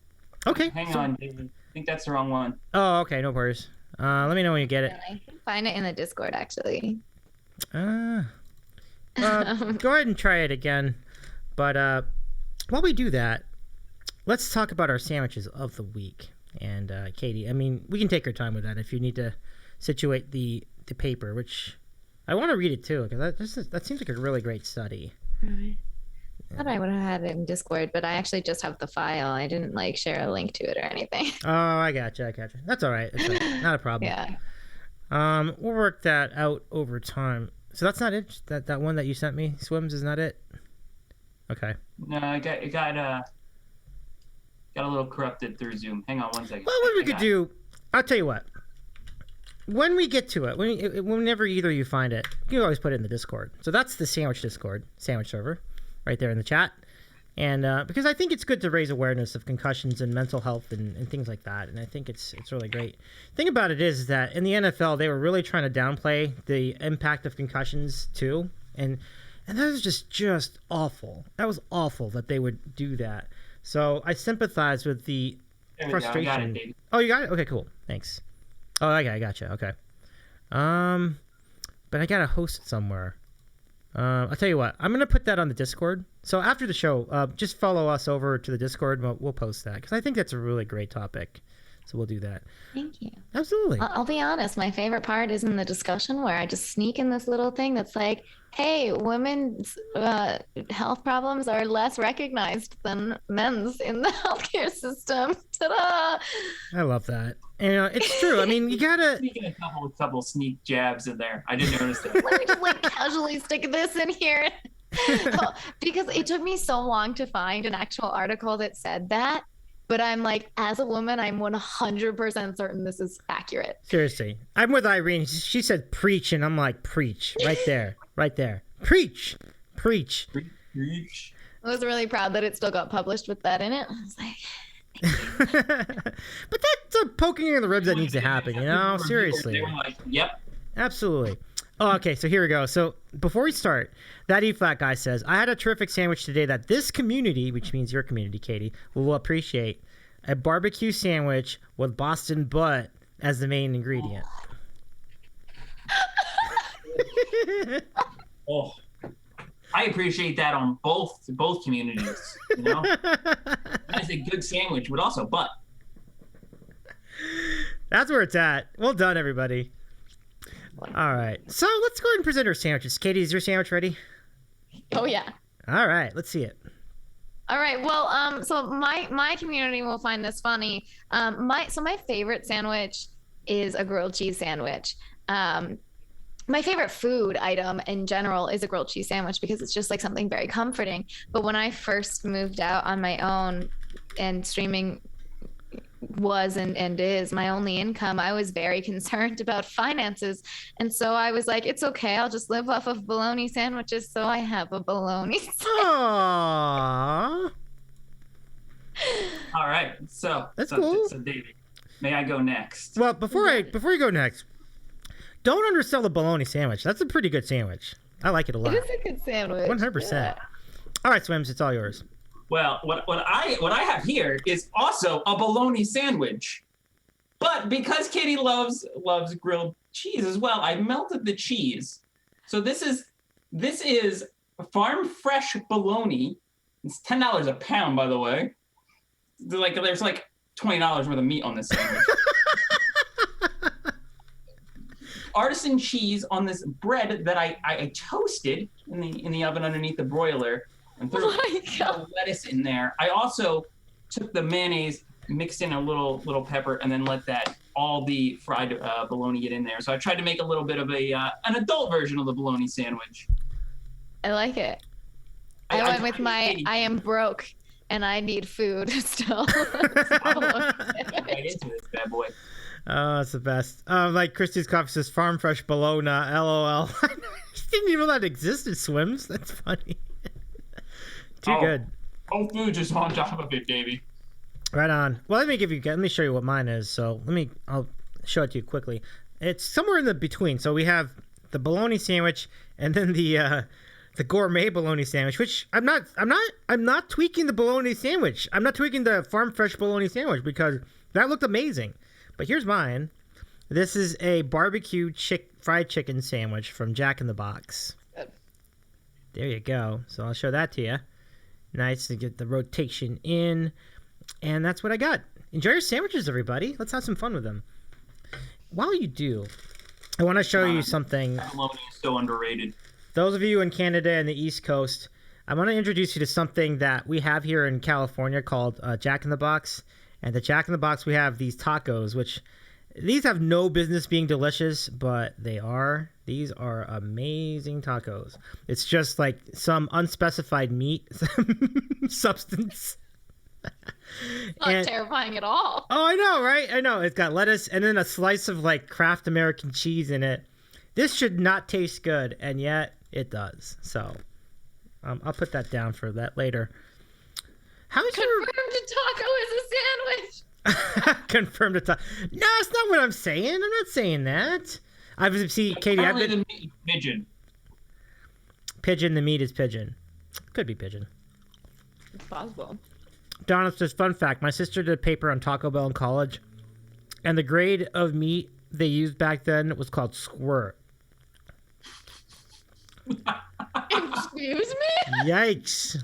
Okay. Hang on, David. I think that's the wrong one. Oh, okay. No worries. Let me know when you get it. I can find it in the Discord, actually. Go ahead and try it again. But while we do that, let's talk about our sandwiches of the week. And Katie, I mean, we can take our time with that if you need to situate the paper, which I want to read it too, because that seems like a really great study. Right. I thought I would have had it in Discord, but I actually just have the file. I didn't share a link to it or anything. Oh, I gotcha. That's all right. It's all right. Not a problem. Yeah. We'll work that out over time. So that's not it. That one that you sent me, Swims, is not it. Okay. No, it got a little corrupted through Zoom. Hang on one second. Well, what we could do, I'll tell you what. When we get to it, whenever either you find it, you can always put it in the Discord. So that's the sandwich Discord, sandwich server, right there in the chat. And because I think it's good to raise awareness of concussions and mental health and things like that. And I think it's really great. The thing about it is that in the NFL, they were really trying to downplay the impact of concussions too. And that was just awful. That was awful that they would do that. So I sympathize with the frustration. I got it, David. Oh, you got it? Okay, cool. Thanks. Oh, okay, I gotcha. Okay. But I gotta host it somewhere. I'll tell you what. I'm gonna put that on the Discord. So after the show, just follow us over to the Discord. And we'll post that because I think that's a really great topic. So we'll do that. Thank you. Absolutely. I'll be honest. My favorite part is in the discussion where I just sneak in this little thing that's like, hey, women's health problems are less recognized than men's in the healthcare system. Ta-da! I love that. And it's true. I mean, you gotta sneaking a couple sneak jabs in there. I didn't notice that. Let me just casually stick this in here. Because it took me so long to find an actual article that said that. But I'm as a woman, I'm 100% certain this is accurate. Seriously. I'm with Irene. She said preach, and I'm like, preach. Right there. Right there. Preach. Preach. Preach. I was really proud that it still got published with that in it. I was like, but that's a poking in the ribs that needs to happen, Seriously. They were like, yep. Absolutely. Oh, okay, so here we go. So before we start, that E-Flat guy says, I had a terrific sandwich today that this community, which means your community, Katie, will appreciate. A barbecue sandwich with Boston butt as the main ingredient. Oh, I appreciate that on both communities. That's a good sandwich, but also butt. That's where it's at. Well done, everybody. All right, so let's go ahead and present our sandwiches. Katie, is your sandwich ready? Oh yeah. All right, let's see it. All right. Well, so my community will find this funny. My favorite sandwich is a grilled cheese sandwich. My favorite food item in general is a grilled cheese sandwich because it's just something very comforting. But when I first moved out on my own and streaming was and is my only income, I was very concerned about finances. And so I was like, it's okay. I'll just live off of bologna sandwiches. So I have a bologna sandwich. Aww. All right. So that's cool. So David, May I go next? Well, before you go next, don't undersell the bologna sandwich. That's a pretty good sandwich. I like it a lot. It is a good sandwich. 100%. Yeah. All right, Swims, it's all yours. Well, what I have here is also a bologna sandwich. But because Katie loves grilled cheese as well, I melted the cheese. So this is farm fresh bologna. It's $10 a pound, by the way. There's like $20 worth of meat on this sandwich. Artisan cheese on this bread that I toasted in the oven underneath the broiler and threw the lettuce in there. I also took the mayonnaise, mixed in a little pepper, and then let all the fried bologna get in there. So I tried to make a little bit of an adult version of the bologna sandwich. I like it. I went with I am broke and I need food still. Right into this bad boy. Oh, it's the best. Like Christy's Coffee says, farm fresh bologna, LOL. I didn't even know that existed, Swims. That's funny. Too good. Whole Foods is on top of it, Davey. Right on. Well, let me show you what mine is. So I'll show it to you quickly. It's somewhere in the between. So we have the bologna sandwich and then the gourmet bologna sandwich, which I'm not tweaking the bologna sandwich. I'm not tweaking the farm fresh bologna sandwich because that looked amazing. But here's mine. This is a barbecue fried chicken sandwich from Jack in the Box. Good. There you go. So I'll show that to you. Nice to get the rotation in. And that's what I got. Enjoy your sandwiches, everybody. Let's have some fun with them. While you do, I want to show you something. Bologna is so underrated. Those of you in Canada and the East Coast, I want to introduce you to something that we have here in California called Jack in the Box. And the Jack in the Box, we have these tacos, which these have no business being delicious, but they are. These are amazing tacos. It's just like some unspecified meat substance. Not terrifying at all. Oh, I know, right? I know. It's got lettuce and then a slice of like Kraft American cheese in it. This should not taste good, and yet it does. So I'll put that down for that later. Confirmed a taco is a sandwich. Confirmed a taco. No, that's not what I'm saying. I'm not saying that. Katie, I've been... The meat is pigeon. Pigeon, the meat is pigeon. Could be pigeon. It's possible. Donna says, fun fact, my sister did a paper on Taco Bell in college, and the grade of meat they used back then was called squirt. Excuse me? Yikes.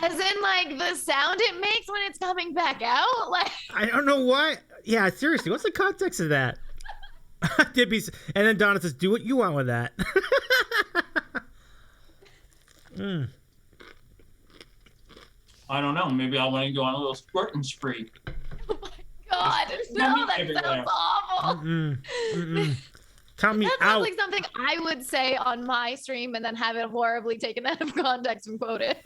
As in, like, the sound it makes when it's coming back out? Like, I don't know why. Yeah, seriously, what's the context of that? And then Donna says, do what you want with that. I don't know. Maybe I want to go on a little squirting spree. oh my God. No, that sounds awful. Count me That out. sounds like something I would say on my stream and then have it horribly taken out of context and quoted.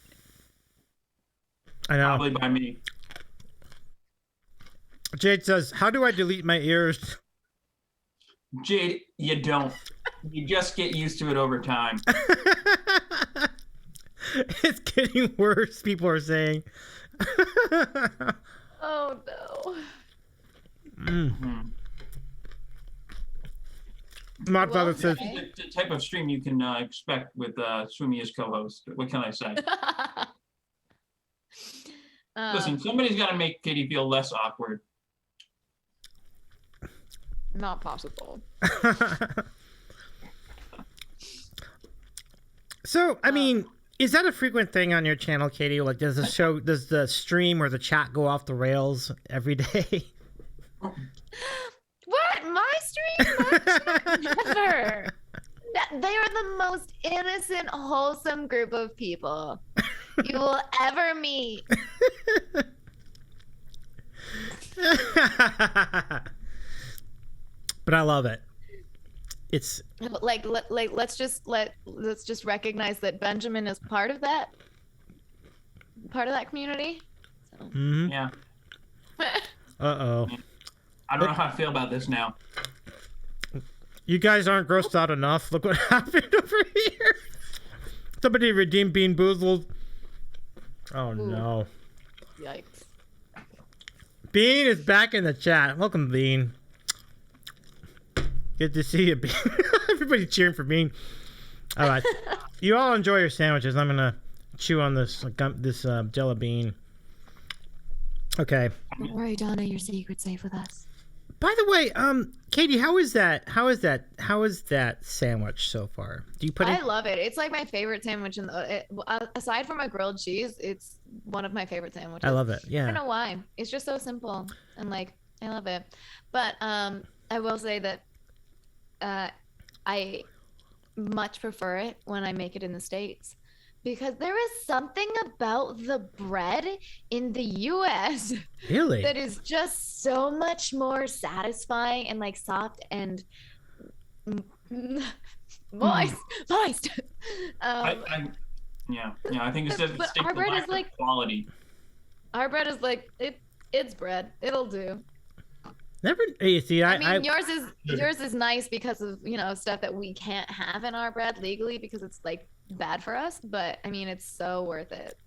I know. Probably by me. Jade says, how do I delete my ears? Jade, you don't. You just get used to it over time. It's getting worse, people are saying. Oh, no. Modfather says, The type of stream you can expect with Swimmy as co-host. What can I say? Listen, somebody's got to make Katie feel less awkward. Not possible. So, I mean, is that a frequent thing on your channel, Katie? Like, does the stream or the chat go off the rails every day? What? My stream? My chat? Never. They are the most innocent, wholesome group of people you will ever meet. But I love it. It's like let's just recognize that Benjamin is part of that community. So. Mm-hmm. Yeah. Uh-oh. I don't know how I feel about this now. You guys aren't grossed out enough. Look what happened over here. Somebody redeemed Bean Boozled. Oh, Ooh. no. Yikes. Bean is back in the chat. Welcome, Bean. Good to see you, Bean. Everybody cheering for Bean. All right. You all enjoy your sandwiches. I'm going to chew on this Jello bean. Okay. Don't worry, Donna. Your secret's safe with us. By the way, Katie, how is that sandwich so far? Do you put I love it. It's like my favorite sandwich aside from a grilled cheese, it's one of my favorite sandwiches. I love it. Yeah. I don't know why. It's just so simple and like I love it. But I will say that I much prefer it when I make it in the States. Because there is something about the bread in the U.S. Really? that is just so much more satisfying and like soft and moist. I think it's just But stick our to bread lack is like- of quality. Our bread is like it's bread. It'll do. Never. You see, I mean, yours is nice because of stuff that we can't have in our bread legally because it's like bad for us. But I mean, it's so worth it.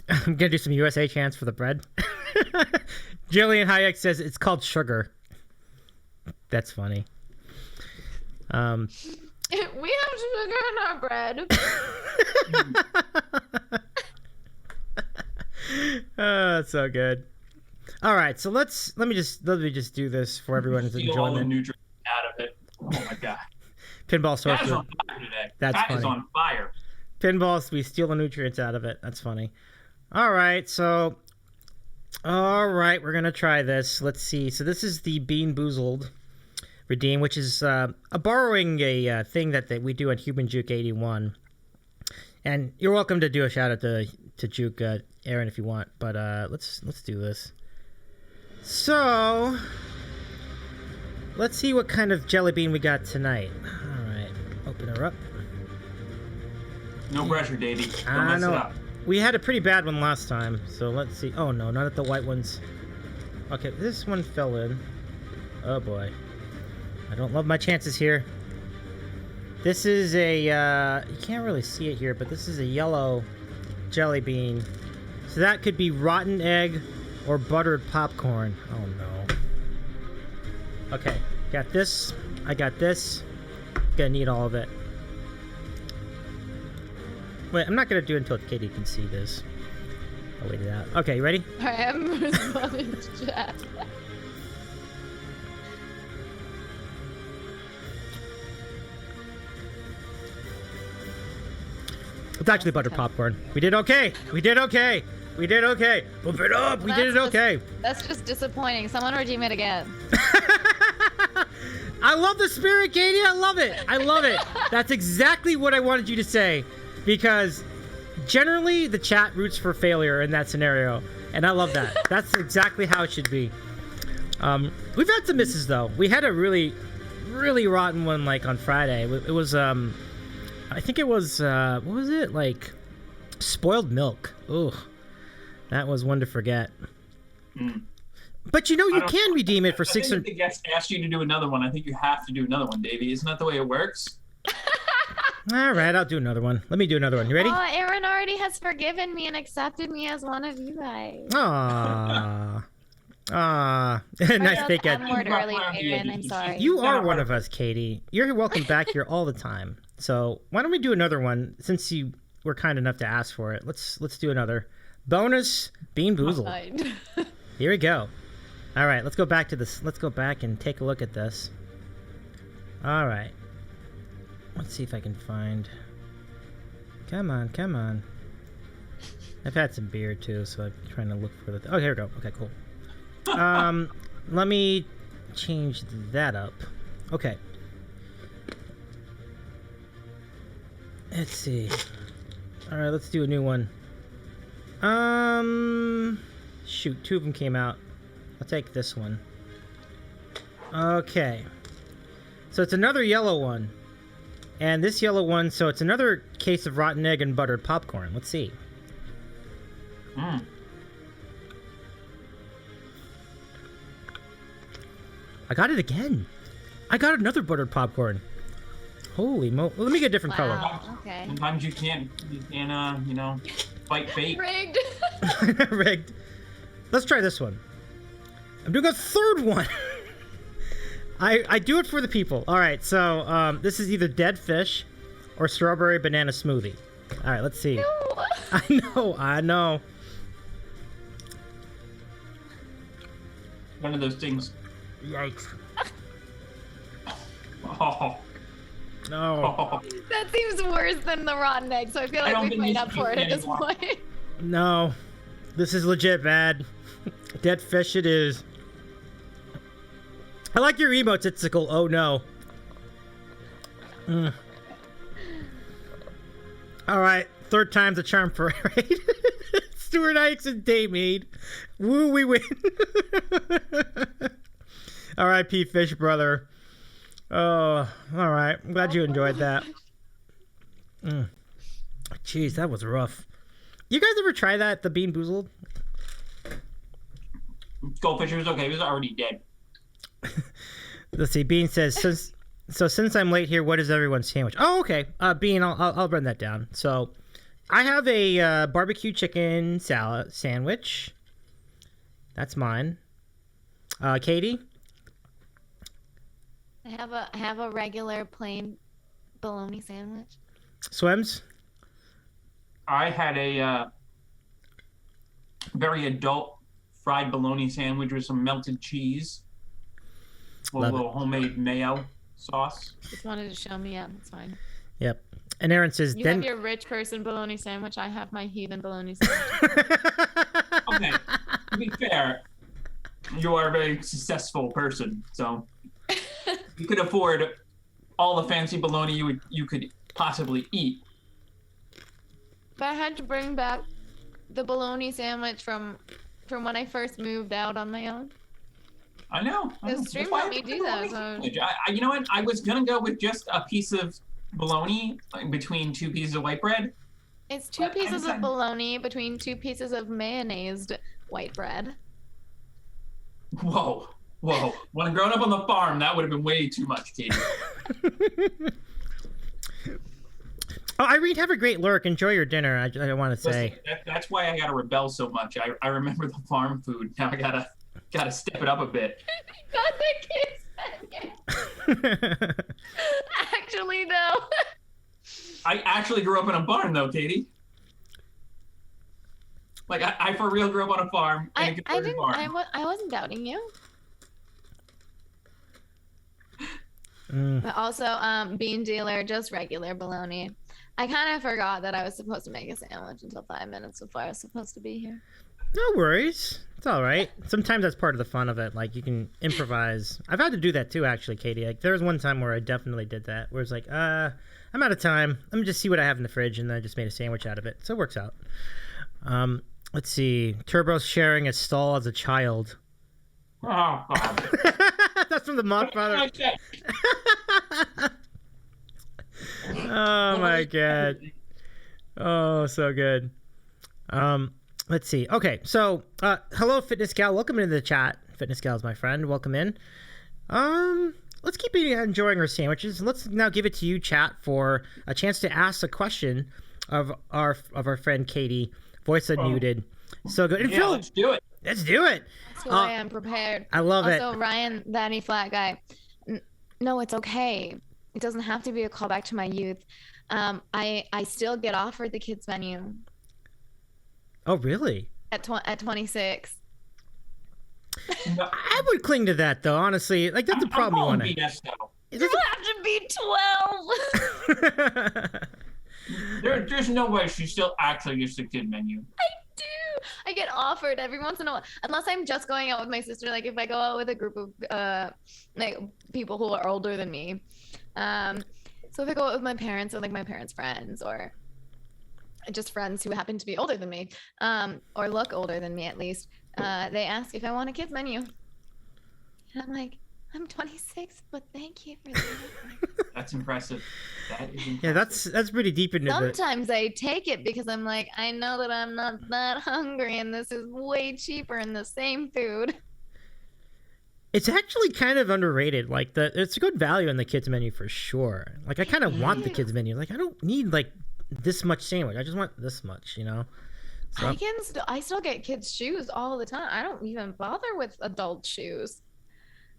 I'm gonna do some USA chants for the bread. Jillian Hayek says it's called sugar. That's funny. We have sugar in our bread. Oh, that's so good. All right, so let me just do this for everyone's Steal all the enjoyment. nutrients out of it. Oh my god. Pinball Pat is sorcerer. on fire today. That's Pat is funny. on fire. Pinballs, we steal the nutrients out of it. That's funny. All right, we're gonna try this. Let's see. So this is the Bean Boozled Redeem, which is borrowing a thing that we do on Human Juke 81. And you're welcome to do a shout out to Juke Aaron if you want, but let's do this. So let's see what kind of jelly bean we got tonight. All right, open her up. No pressure, Davey. Don't I mess know. it up. We had a pretty bad one last time, so let's see. Oh no, not at the white ones. Okay, this one fell in. Oh boy. I don't love my chances here. This is a, you can't really see it here, but this is a yellow jelly bean. So that could be rotten egg or buttered popcorn. Oh no. Okay, got this. I got this. Gonna need all of it. Wait, I'm not gonna do it until Katie can see this. I'll wait it out. Okay, you ready? I am responding to chat. It's actually buttered popcorn. We did okay. We did okay. We did okay. Bump it up. We did it okay. That's just disappointing. Someone redeem it again. I love the spirit, Katie. I love it. I love it. That's exactly what I wanted you to say. Because generally the chat roots for failure in that scenario. And I love that. That's exactly how it should be. We've had some misses, though. We had a really, really rotten one, like, on Friday. It was, I think it was, what was it? Like, spoiled milk. Ugh. That was one to forget. Mm. But you can redeem it for 600. I think the guest asked you to do another one. I think you have to do another one, Davey. Isn't that the way it works? All right, I'll do another one. Let me do another one. You ready? Oh, Aaron already has forgiven me and accepted me as one of you guys. Aww. Nice fake I'm Ed. word early, Aaron. I'm sorry. You are one of us, Katie. You're welcome back here all the time. So why don't we do another one since you were kind enough to ask for it? Let's do another bonus Bean Boozled. Here we go. All right, let's go back to this. Let's go back and take a look at this. All right. Let's see if I can find. Come on, come on. I've had some beer too, so I'm trying to look for the. Oh, here we go. Okay, cool. Let me change that up. Okay. Let's see. All right, let's do a new one. Shoot, two of them came out. I'll take this one. Okay. So it's another yellow one. And this yellow one, so it's another case of rotten egg and buttered popcorn. Let's see. Mm. I got it again. I got another buttered popcorn. Holy mo! Let me get a different color. Okay. Sometimes you can't fight fate. Rigged. Rigged. Let's try this one. I'm doing a third one. I do it for the people. All right, so this is either dead fish or strawberry banana smoothie. All right, let's see. No. I know. One of those things. Yikes. Oh. No. That seems worse than the rotten egg, so I feel like we've made up for it at this point. No. This is legit bad. Dead fish it is. I like your emotes, Itsicle. Oh no. All right, third time's a charm for it, right? Stuart Ikes and Daymade. Woo, we win. R.I.P. Fish Brother. Oh, all right. I'm glad you enjoyed that. Jeez, that was rough. You guys ever try that, the Bean Boozled? Goldfish was okay. He was already dead. Let's see. Bean says, since I'm late here, what is everyone's sandwich? Oh, okay. Bean, I'll run that down. So, I have a barbecue chicken salad sandwich. That's mine. Katie? I have a regular plain bologna sandwich. Swims? I had a very adult fried bologna sandwich with some melted cheese, with a little homemade mayo sauce. Just wanted to show me up. It's fine. Yep. And Aaron says, You have your rich person bologna sandwich. I have my heathen bologna sandwich. Okay, to be fair, you are a very successful person, so you could afford all the fancy bologna you could possibly eat. But I had to bring back the bologna sandwich from when I first moved out on my own. I know. The stream let me do that. So. You know what? I was gonna go with just a piece of bologna between two pieces of white bread. It's two pieces of bologna between two pieces of mayonnaised white bread. Whoa. When I growing up on the farm, that would have been way too much, Katie. Oh, Irene, have a great lurk. Enjoy your dinner. I want to say. Listen, that's why I gotta rebel so much. I remember the farm food. Now I gotta step it up a bit. Got the kids menu. Actually, no. I actually grew up in a barn, though, Katie. Like I for real grew up on a farm. I wasn't doubting you. But also, bean dealer, just regular bologna. I kind of forgot that I was supposed to make a sandwich until 5 minutes before I was supposed to be here. No worries. It's all right. Sometimes that's part of the fun of it. Like, you can improvise. I've had to do that too, actually, Katie. Like, there was one time where I definitely did that, where it's like, I'm out of time. Let me just see what I have in the fridge, and then I just made a sandwich out of it. So it works out. Let's see. Turbo's sharing a stall as a child. Oh, God. That's from the Mockfather. Oh my god. Oh, so good. Let's see. Okay, so hello Fitness Gal, welcome into the chat. Fitness Gal is my friend. Welcome in. Let's keep enjoying our sandwiches. Let's now give it to you, chat, for a chance to ask a question of our friend Katie, voice unmuted. So good. Yeah, let's do it. Let's do it. That's why I'm prepared. I love it. Also, Ryan, Danny Flat Guy. No, it's okay. It doesn't have to be a callback to my youth. I still get offered the kids menu. Oh, really? At 26. No. I would cling to that, though, honestly. Like, that's the problem you want to... You have to be 12! There's no way she still actually gets the kid menu. I do. I get offered every once in a while. Unless I'm just going out with my sister. Like, if I go out with a group of like people who are older than me. So if I go out with my parents or, like, my parents' friends or... just friends who happen to be older than me, or look older than me at least, they ask if I want a kids menu. And I'm like, I'm 26, but thank you for that. That's impressive. That is impressive. Yeah, that's pretty deep into it. Sometimes I take it because I'm like, I know that I'm not that hungry and this is way cheaper and the same food. It's actually kind of underrated. Like, it's a good value in the kids menu for sure. Like, I kind of want the kids menu. Like, I don't need, like, this much sandwich. I just want this much, you know? So, I still get kids' shoes all the time. I don't even bother with adult shoes.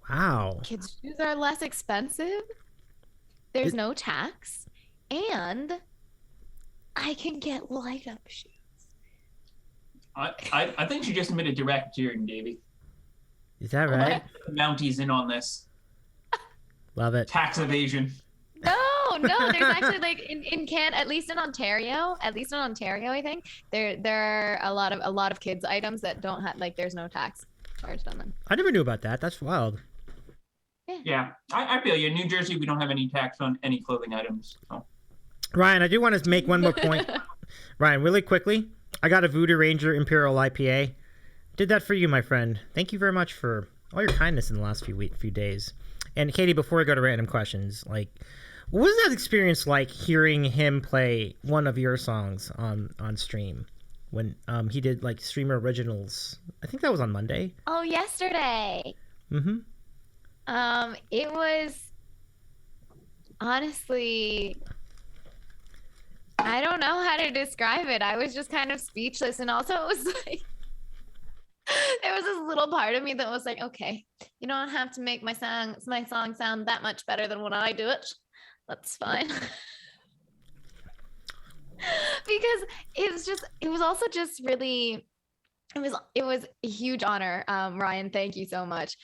wow. Kids' shoes are less expensive. There's no tax, and I can get light up shoes. I think she just admitted direct here, Davy. Is that right? Mounties in on this. Love it. Tax evasion. No, there's actually like in at least in Ontario, I think there are a lot of kids items that don't have like there's no tax charged on them. I never knew about that. That's wild. Yeah, I feel you. In New Jersey, we don't have any tax on any clothing items. So. Ryan, I do want to make one more point. Ryan, really quickly, I got a Voodoo Ranger Imperial IPA. Did that for you, my friend. Thank you very much for all your kindness in the last few days. And Katie, before we go to random questions, like, what was that experience like hearing him play one of your songs on stream when he did like streamer originals? I think that was on Monday. Oh, yesterday. Mm-hmm. It was honestly, I don't know how to describe it. I was just kind of speechless, and also it was like there was this little part of me that was like, okay, you don't have to make my song sound that much better than when I do it. That's fine. Because it was also just really, it was a huge honor. Ryan, thank you so much.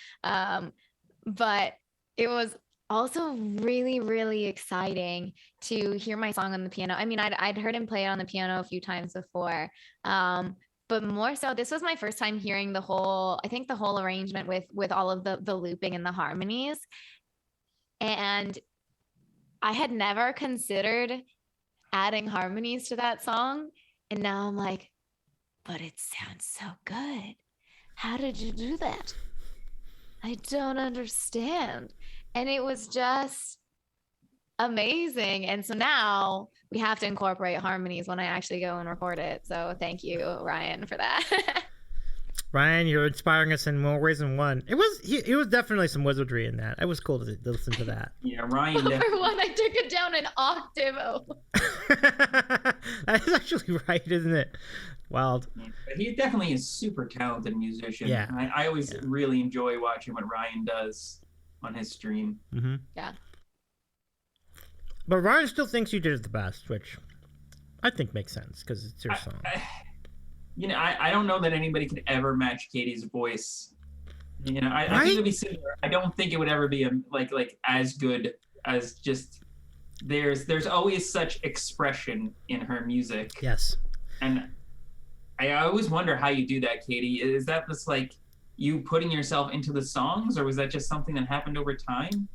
But it was also really, really exciting to hear my song on the piano. I mean, I'd heard him play it on the piano a few times before. But more so, this was my first time hearing the whole arrangement with all of the looping and the harmonies. And I had never considered adding harmonies to that song. And now I'm like, but it sounds so good. How did you do that? I don't understand. And it was just amazing. And so now we have to incorporate harmonies when I actually go and record it. So thank you, Ryan, for that. Ryan, you're inspiring us in more ways than one. It was definitely some wizardry in that. It was cool to listen to that. Yeah, Ryan. For one, I took it down an octave. That is actually right, isn't it? Wild. But he definitely is super talented musician. Yeah. I always really enjoy watching what Ryan does on his stream. Mm-hmm. Yeah. But Ryan still thinks you did it the best, which I think makes sense because it's your song. I don't know that anybody could ever match Katie's voice. I think it would be similar. I don't think it would ever be like as good as just there's always such expression in her music. Yes. And I always wonder how you do that, Katie. Is that just like you putting yourself into the songs, or was that just something that happened over time?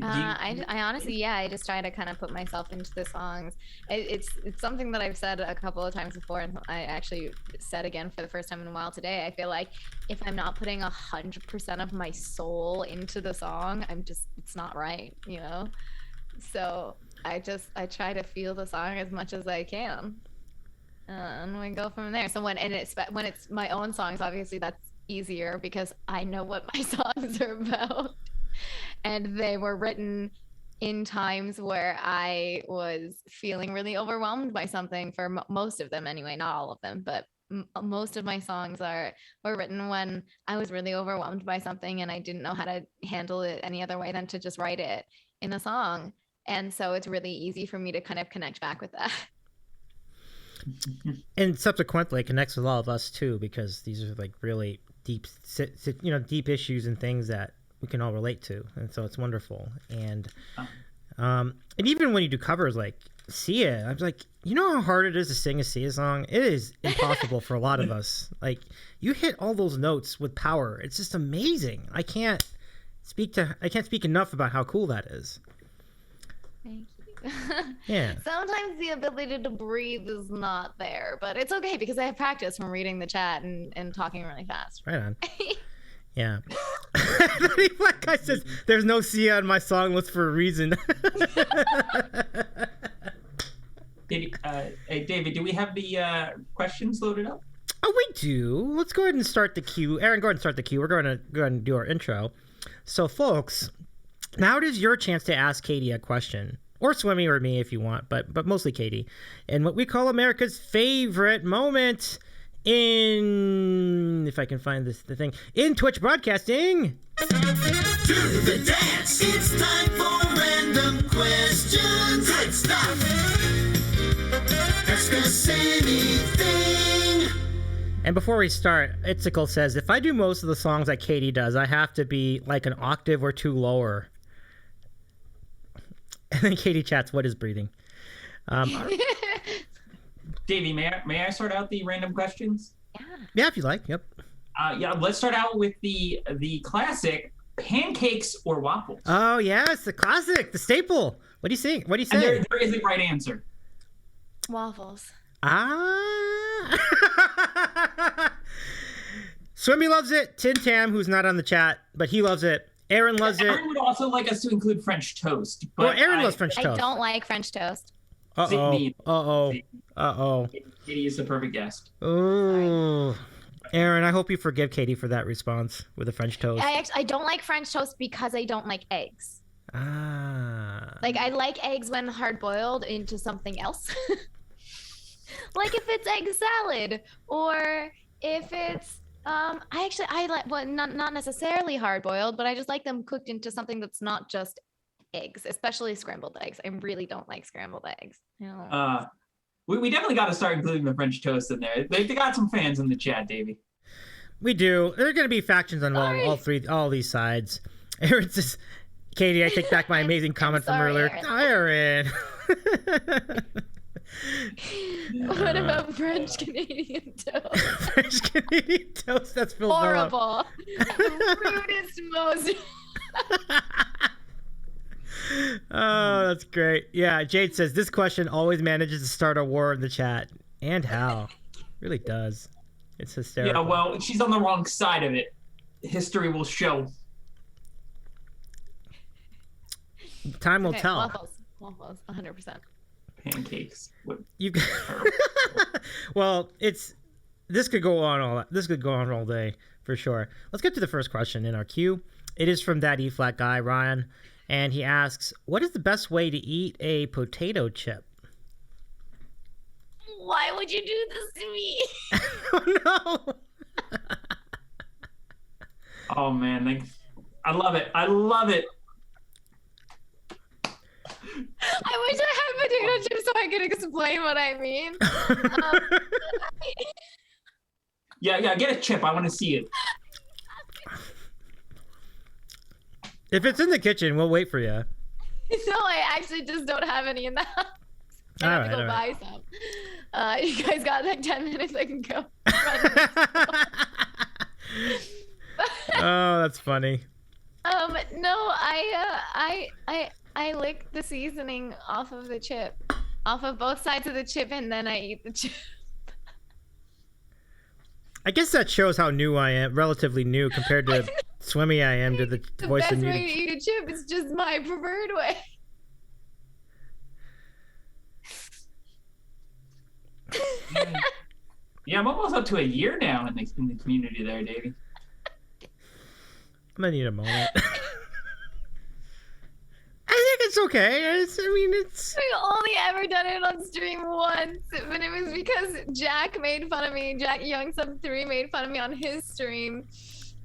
I honestly, I just try to kind of put myself into the songs. It's something that I've said a couple of times before, and I actually said again for the first time in a while today. I feel like if I'm not putting 100% of my soul into the song, it's not right, So I try to feel the song as much as I can, and we go from there. So when it's my own songs, obviously that's easier because I know what my songs are about. And they were written in times where I was feeling really overwhelmed by something, for most of them anyway, not all of them, but most of my songs were written when I was really overwhelmed by something and I didn't know how to handle it any other way than to just write it in a song. And so it's really easy for me to kind of connect back with that. And subsequently it connects with all of us too, because these are like really deep issues and things that we can all relate to, and so it's wonderful. And even when you do covers like Sia, I was like, you know how hard it is to sing a Sia song? It is impossible for a lot of us. Like, you hit all those notes with power. It's just amazing. I can't speak enough about how cool that is. Thank you. Yeah. Sometimes the ability to breathe is not there, but it's okay because I have practice from reading the chat and talking really fast. Right on. Yeah. Black guy says, "There's no Sia on my song list for a reason." Hey, David, do we have the questions loaded up? Oh, we do. Let's go ahead and start the queue. Aaron, go ahead and start the queue. We're going to go ahead and do our intro. So, folks, now it is your chance to ask Katie a question. or Swimmy or me if you want, but mostly Katie. And what we call America's favorite moment in, if I can find the thing, in Twitch broadcasting. Do the dance. It's time for random questions. Good stuff. Ask us anything. And before we start, Itzical says, if I do most of the songs that Katie does, I have to be like an octave or two lower. And then Katie chats, what is breathing? Davey, may I sort out the random questions? Yeah, if you like. Yep. Yeah, let's start out with the classic pancakes or waffles. Oh yes, the classic, the staple. What do you say? What do you And say? there is a right answer. Waffles. Swimmy loves it. Tin Tam, who's not on the chat, but he loves it. Aaron loves it. Aaron would also like us to include French toast. But Well, Aaron loves French toast. I don't like French toast. Uh-oh. Katie is the perfect guest. Oh. Aaron, I hope you forgive Katie for that response with the French toast. I don't like French toast because I don't like eggs. Like, I like eggs when hard boiled into something else. Like if it's egg salad, or if it's I like, well, not necessarily hard boiled, but I just like them cooked into something that's not just eggs, especially scrambled eggs. I really don't like scrambled eggs. No. We definitely got to start including the French toast in there. They got some fans in the chat, Davey. We do. There are going to be factions on all these sides. Aaron says, Katie, I take back my amazing comment from earlier. Aaron. What about French Canadian toast? French Canadian toast? That's Phil Phillip. Horrible. The rudest, most... Oh, that's great. Yeah, Jade says, this question always manages to start a war in the chat. And how? Really does. It's hysterical. Yeah, well, she's on the wrong side of it. History will show. Time will tell. Waffles, 100%. Pancakes. You Well, this could go on all day for sure. Let's get to the first question in our queue. It is from that E-flat guy, Ryan, and he asks, what is the best way to eat a potato chip? Why would you do this to me? Oh no. Oh man, I love it. I love it. I wish I had potato chips so I could explain what I mean. Yeah, get a chip. I want to see it. If it's in the kitchen, we'll wait for you. No, I actually just don't have any in the house. I have to go buy some. You guys got like 10 minutes, I can go. Oh, that's funny. No, I lick the seasoning off of the chip, off of both sides of the chip, and then I eat the chip. I guess that shows how new I am, relatively new compared to Swimmy I am to the voice best and way to eat a chip is just my preferred way. Yeah, I'm almost up to a year now in the community there, Davey. I'm gonna need a moment. I think it's okay. It's. We only ever done it on stream once, but it was because Jack made fun of me. Jack Young Sub 3 made fun of me on his stream,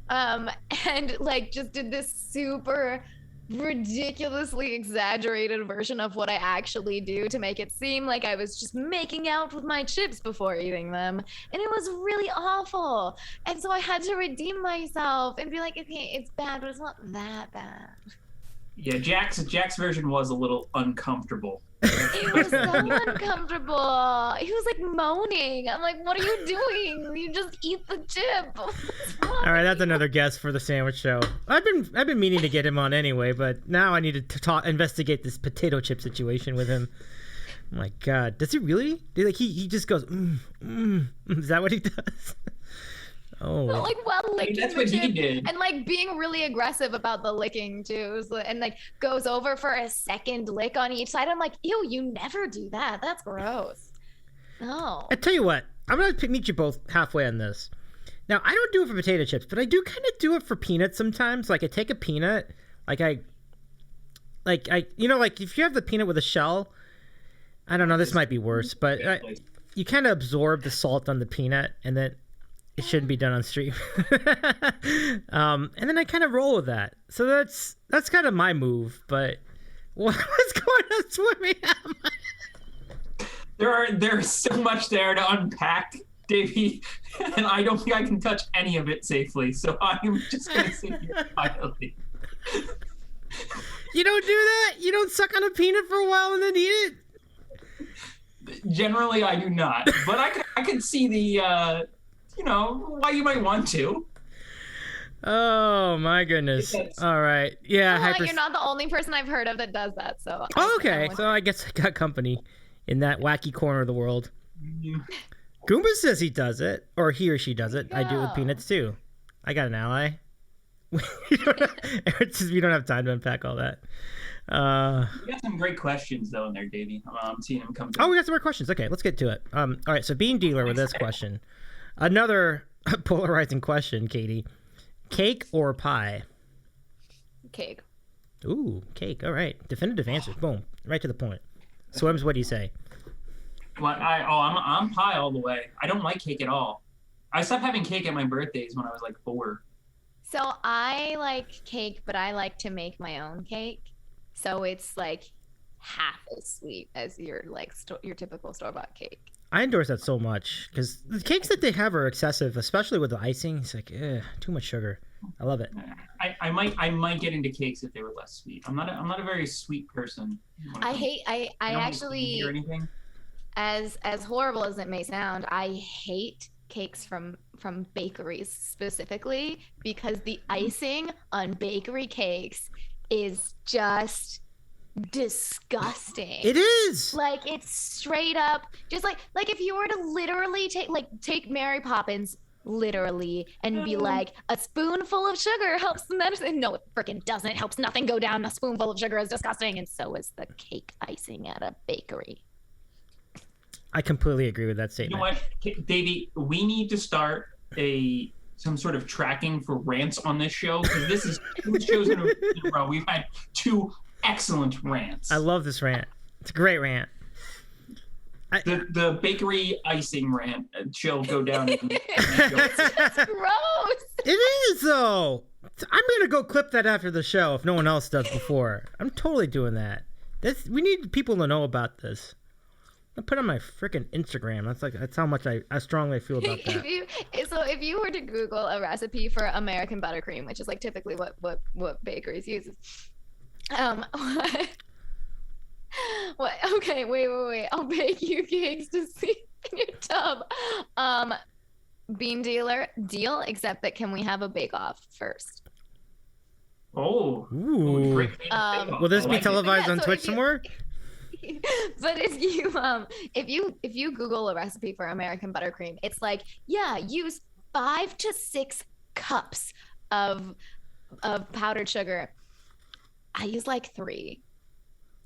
and like just did this super ridiculously exaggerated version of what I actually do to make it seem like I was just making out with my chips before eating them, and it was really awful. And so I had to redeem myself and be like, okay, it's bad, but it's not that bad. Yeah, Jack's version was a little uncomfortable. It was so uncomfortable. He was like moaning. I'm like, what are you doing? You just eat the chip. All right, that's another guest for the sandwich show. I've been meaning to get him on anyway, but now I need to investigate this potato chip situation with him. Oh my God, does he really? He just goes, Is that what he does? Oh, but like while licking that's the what he chip did. and like being really aggressive about the licking too, and like goes over for a second lick on each side. I'm like, ew, you never do that. That's gross. No. I tell you what, I'm gonna meet you both halfway on this. Now, I don't do it for potato chips, but I do kind of do it for peanuts sometimes. Like I take a peanut, like I like if you have the peanut with a shell, I don't know, this might be worse, but you kind of absorb the salt on the peanut, and then it shouldn't be done on stream. And then I kind of roll with that. So that's kind of my move. But what's going on swimming? There's so much there to unpack, Davey, and I don't think I can touch any of it safely. So I'm just gonna sit here quietly. You don't do that? You don't suck on a peanut for a while and then eat it? Generally, I do not. But I can see the why you might want to. Oh my goodness! All right, yeah. You're not the only person I've heard of that does that. So. Okay, so I guess I got company in that wacky corner of the world. Mm-hmm. Goomba says he does it, or he or she does it. I do it with peanuts too. I got an ally. We don't have time to unpack all that. We got some great questions though in there, Davey. I'm seeing them come through. Oh, we got some more questions. Okay, let's get to it. All right, so being dealer with this question. Another polarizing question, Katie. Cake or pie? Cake. Ooh, cake. All right. Definitive answers. Boom. Right to the point. Swims, what do you say? Well, I'm pie all the way. I don't like cake at all. I stopped having cake at my birthdays when I was like 4. So I like cake, but I like to make my own cake. So it's like half as sweet as your your typical store-bought cake. I endorse that so much because the cakes that they have are excessive, especially with the icing. It's like, too much sugar. I love it. I might get into cakes if they were less sweet. I'm not a very sweet person. I actually, or anything. As horrible as it may sound, I hate cakes from bakeries specifically because the icing on bakery cakes is just disgusting. It is. Like, it's straight up just like if you were to literally take Mary Poppins literally and be like, a spoonful of sugar helps the medicine. No, it freaking doesn't. It helps nothing go down. A spoonful of sugar is disgusting, and so is the cake icing at a bakery. I completely agree with that statement. You know what, Davey? We need to start some sort of tracking for rants on this show, because this is 2 shows in a row. We've had 2 excellent rants. I love this rant. It's a great rant. The bakery icing rant shall go down. It's gross. It is, though. I'm gonna go clip that after the show if no one else does before. I'm totally doing that. We need people to know about this. I put it on my freaking Instagram. That's how much I strongly feel about that. If you were to Google a recipe for American buttercream, which is like typically what bakeries use. What? Okay, wait. I'll bake you cakes to see in your tub. Bean dealer, deal, except that can we have a bake-off first? Oh. Ooh. Will this be televised on Twitch somewhere? But if you Google a recipe for American buttercream, it's like, use 5 to 6 cups of powdered sugar. I use like 3.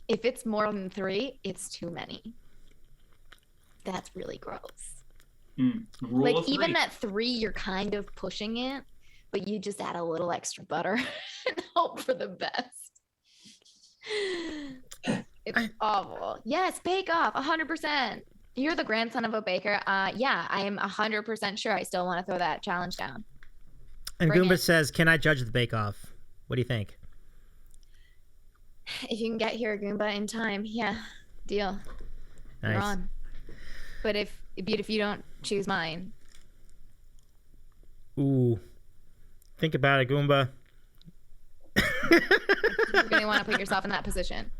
If it's more than 3, it's too many. That's really gross. Like, even at 3, you're kind of pushing it, but you just add a little extra butter and hope for the best. It's awful. Yes, Bake Off, 100%. You're the grandson of a baker. Yeah, I am 100% sure I still want to throw that challenge down. And Goomba says, can I judge the Bake Off? What do you think? If you can get here, Goomba, in time, yeah, deal. Nice. You're on. But if you don't choose mine. Ooh. Think about it, Goomba. You're going to want to put yourself in that position.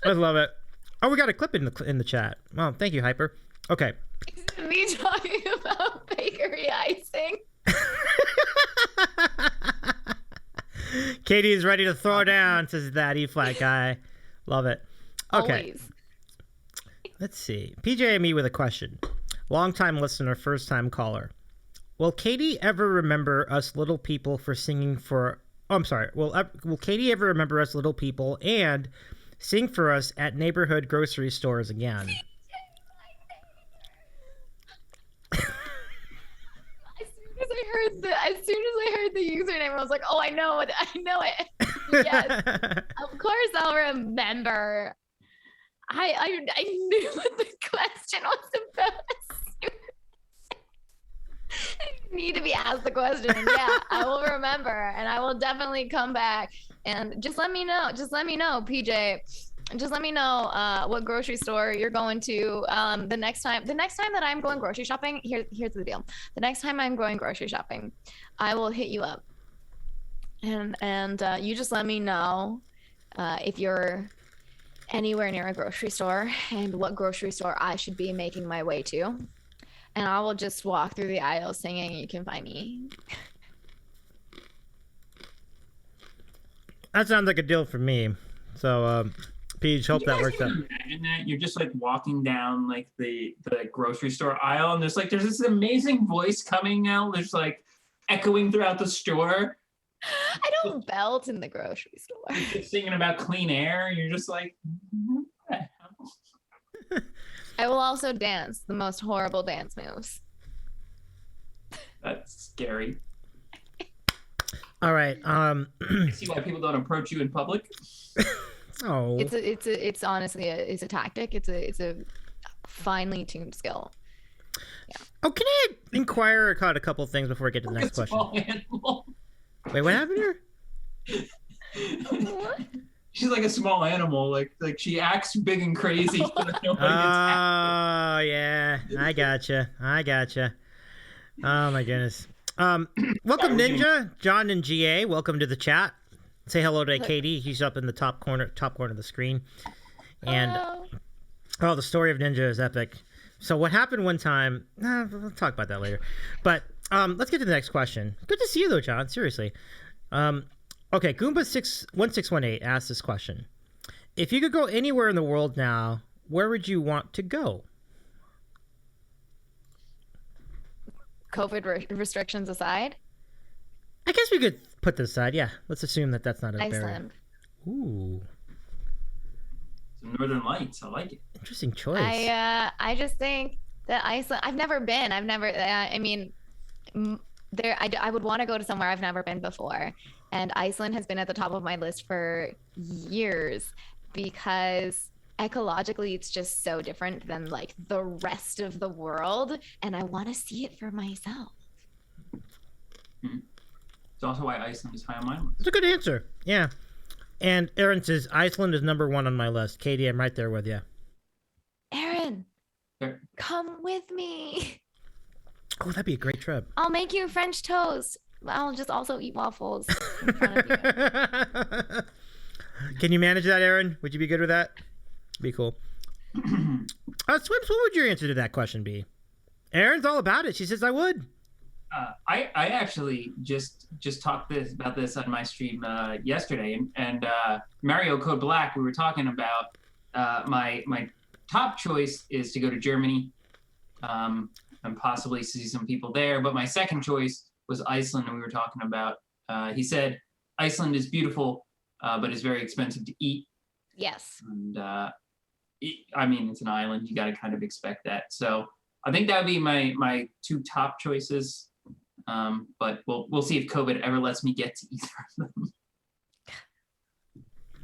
I love it. Oh, we got a clip in the chat. Well, thank you, Hyper. Okay. Me talking about bakery icing. Katie is ready to throw down, says that E-flat guy. Love it. Okay. Always. Let's see. PJ and me with a question. Long-time listener, first-time caller. Will Katie ever remember us little people for singing for... Oh, I'm sorry. Will Katie ever remember us little people and sing for us at neighborhood grocery stores again? As soon as I heard the username, I was like, oh, I know it. Yes, of course I'll remember. I knew what the question was about. I need to be asked the question. Yeah, I will remember, and I will definitely come back. And just let me know. Just let me know, PJ. Just let me know what grocery store you're going to the next time. The next time that I'm going grocery shopping, here's the deal. The next time I'm going grocery shopping, I will hit you up, and you just let me know if you're anywhere near a grocery store and what grocery store I should be making my way to. And I will just walk through the aisles singing, "You can find me." That sounds like a deal for me. So, Peach, hope that works out. Imagine that you're just like walking down like the grocery store aisle, and there's this amazing voice coming out, there's like echoing throughout the store. I don't belt in the grocery store. You're singing about clean air. You're just like, what the hell? I will also dance the most horrible dance moves. That's scary. All right. I see why people don't approach you in public. Oh. It's honestly a tactic. It's a finely tuned skill. Yeah. Oh, can I inquire about a couple of things before I get to the next question? Wait, what happened here? What? She's like a small animal. Like she acts big and crazy. So that nobody Oh, yeah. I gotcha. Oh, my goodness. Welcome, Ninja, John, and GA. Welcome to the chat. Say hello to Katie. He's up in the top corner of the screen. And oh, the story of Ninja is epic. So what happened one time? We'll talk about that later. But let's get to the next question. Good to see you, though, John. Seriously. Okay, Goomba1618 asked this question. If you could go anywhere in the world now, where would you want to go? COVID restrictions aside? I guess we could put this aside. Yeah, let's assume that that's not a barrier. Iceland. Ooh, Some Northern Lights. I like it. interesting choice. I just think that Iceland. I've never been. I mean, I would want to go to somewhere I've never been before, and Iceland has been at the top of my list for years because ecologically it's just so different than like the rest of the world, and I want to see it for myself. It's also why Iceland is high on my list. It's a good answer. Yeah. And Aaron says Iceland is number 1 on my list. Katie, I'm right there with you. Aaron, Sure. come with me. Oh, that'd be a great trip. I'll make you French toast. I'll just also eat waffles in front of you. Can you manage that, Aaron? Would you be good with that? Be cool. Swims, what would your answer to that question be? Aaron's all about it. She says I would. I actually just talked about this on my stream yesterday, and Mario Code Black. We were talking about my top choice is to go to Germany, and possibly see some people there. But my second choice was Iceland, and we were talking about. He said Iceland is beautiful, but it's very expensive to eat. Yes. And I mean, it's an island. You got to kind of expect that. So I think that would be my 2 top choices. But we'll see if COVID ever lets me get to either of them.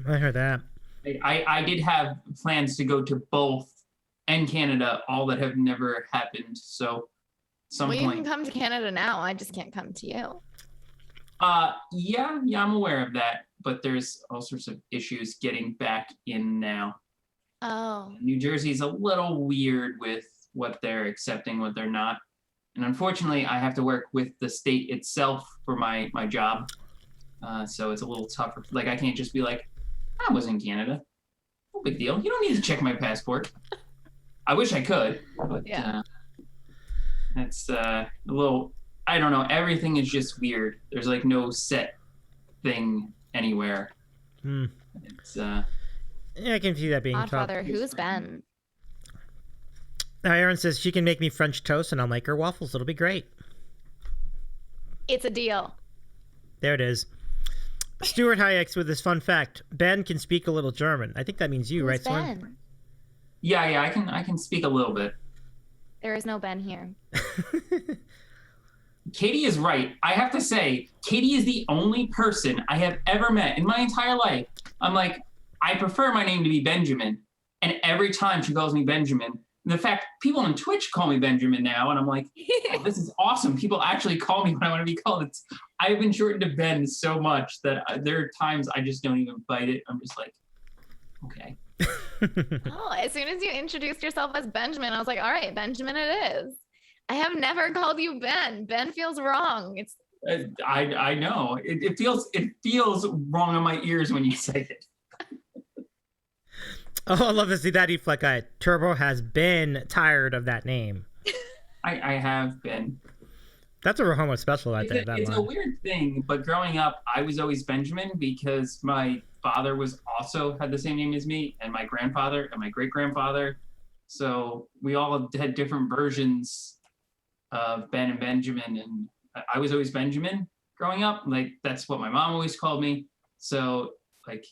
I heard that. I did have plans to go to both and Canada, all that have never happened. So some Well, you point. can come to Canada now. I just can't come to you. Yeah, I'm aware of that. But there's all sorts of issues getting back in now. Oh. New Jersey's a little weird with what they're accepting, what they're not. And unfortunately, I have to work with the state itself for my job. So it's a little tougher. Like, I can't just be like, I was in Canada. No big deal. You don't need to check my passport. I wish I could, but Yeah. it's a little, I don't know. Everything is just weird. There's like no set thing anywhere. It's Yeah, I can see that being tough. Godfather, who's Ben? Now, Aaron says she can make me French toast and I'll make her waffles. It'll be great. It's a deal. There it is. Stuart Hayeks with this fun fact. Ben can speak a little German. I think that means you, Who's right, Swim? Ben? Yeah, I can speak a little bit. There is no Ben here. Katie is right. I have to say, Katie is the only person I have ever met in my entire life. I'm like, I prefer my name to be Benjamin. And every time she calls me Benjamin, and in fact, people on Twitch call me Benjamin now, and I'm like, oh, this is awesome. People actually call me what I want to be called. I've been shortened to Ben so much that there are times I just don't even bite it. I'm just like, okay. Oh, as soon as you introduced yourself as Benjamin, I was like, all right, Benjamin it is. I have never called you Ben. Ben feels wrong. It's I know. It feels wrong on my ears when you say it. Oh, I love to see that E-Fleck guy. Turbo has been tired of that name. I have been. That's a Rahoma special right there. It's a weird thing, but growing up, I was always Benjamin because my father had the same name as me, and my grandfather and my great-grandfather. So we all had different versions of Ben and Benjamin, and I was always Benjamin growing up. Like, that's what my mom always called me. So, like,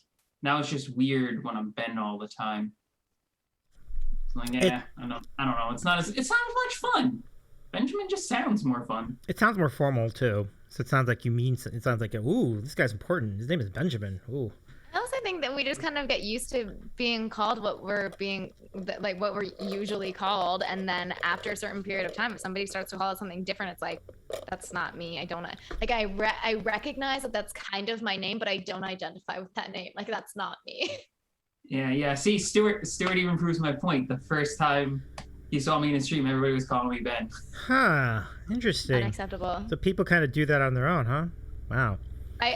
now it's just weird when I'm Ben all the time. It's like, I don't know. It's not as much fun. Benjamin just sounds more fun. It sounds more formal too. So it sounds like it sounds like, ooh, this guy's important. His name is Benjamin. Ooh. I also think that we just kind of get used to being called what we're usually called, and then after a certain period of time, if somebody starts to call it something different, it's like, that's not me. I don't like. I recognize that that's kind of my name, but I don't identify with that name. Like, that's not me. Yeah. See, Stuart even proves my point. The first time he saw me in a stream, everybody was calling me Ben. Huh. Interesting. Unacceptable. So people kind of do that on their own, huh? Wow.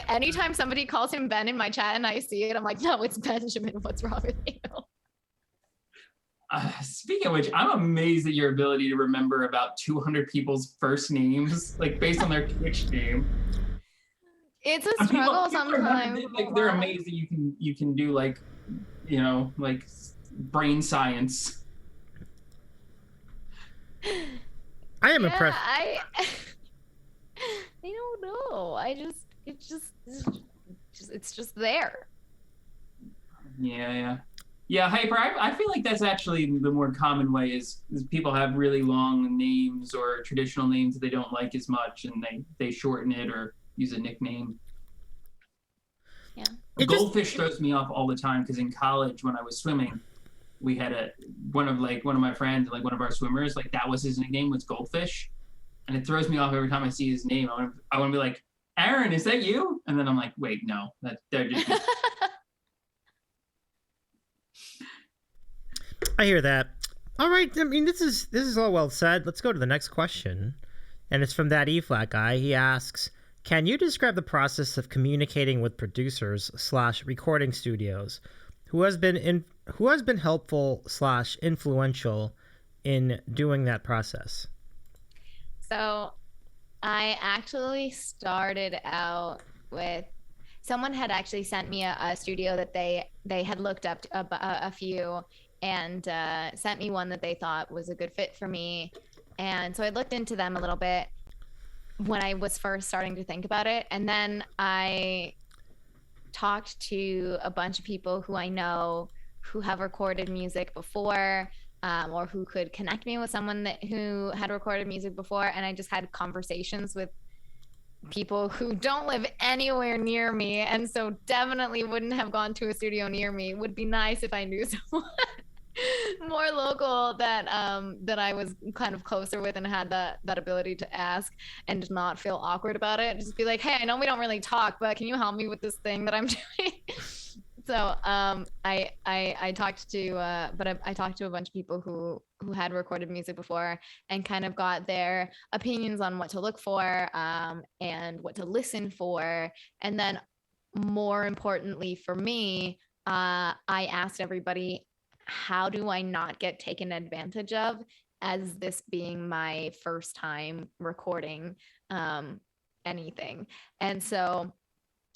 Anytime somebody calls him Ben in my chat and I see it, I'm like, no, it's Benjamin. What's wrong with you? Speaking of which, I'm amazed at your ability to remember about 200 people's first names, like based on their Twitch name. It's a struggle people sometimes. Like, they're amazed that you can do like brain science. I am impressed. I don't know. It's just there. Yeah, Hyper. I feel like that's actually the more common way is people have really long names or traditional names that they don't like as much, and they shorten it or use a nickname. Yeah. Goldfish throws me off all the time because in college when I was swimming, we had one of my friends, like one of our swimmers, like that was his nickname was Goldfish, and it throws me off every time I see his name. I want to be like, Aaron, is that you? And then I'm like, wait, no, they're just. I hear that. All right. I mean, this is all well said. Let's go to the next question, and it's from that E-Flat guy. He asks, "Can you describe the process of communicating with producers / recording studios? Who has been helpful / influential in doing that process?" So I actually started out with someone had actually sent me a studio that they had looked up a few and sent me one that they thought was a good fit for me. And so I looked into them a little bit when I was first starting to think about it. And then I talked to a bunch of people who I know who have recorded music before, or who could connect me with someone who had recorded music before. And I just had conversations with people who don't live anywhere near me, and so definitely wouldn't have gone to a studio near me. Would be nice if I knew someone more local that I was kind of closer with and had that ability to ask and not feel awkward about it. Just be like, hey, I know we don't really talk, but can you help me with this thing that I'm doing? So I talked to I talked to a bunch of people who had recorded music before and kind of got their opinions on what to look for and what to listen for. And then more importantly for me, I asked everybody, how do I not get taken advantage of, as this being my first time recording anything? And so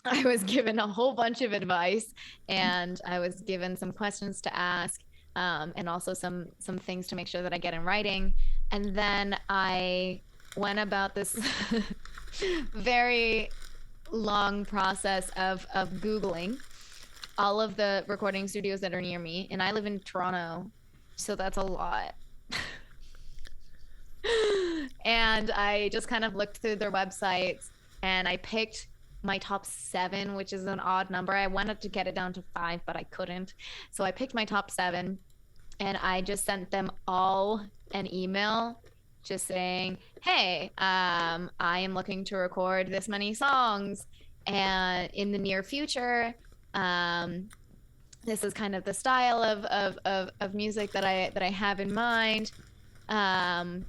I was given a whole bunch of advice, and I was given some questions to ask, and also some things to make sure that I get in writing. And then I went about this very long process of Googling all of the recording studios that are near me. And I live in Toronto, so that's a lot. And I just kind of looked through their websites and I picked my top 7, which is an odd number. I wanted to get it down to 5, but I couldn't. So I picked my top 7 and I just sent them all an email just saying, hey, I am looking to record this many songs and in the near future. This is kind of the style of music that I have in mind. I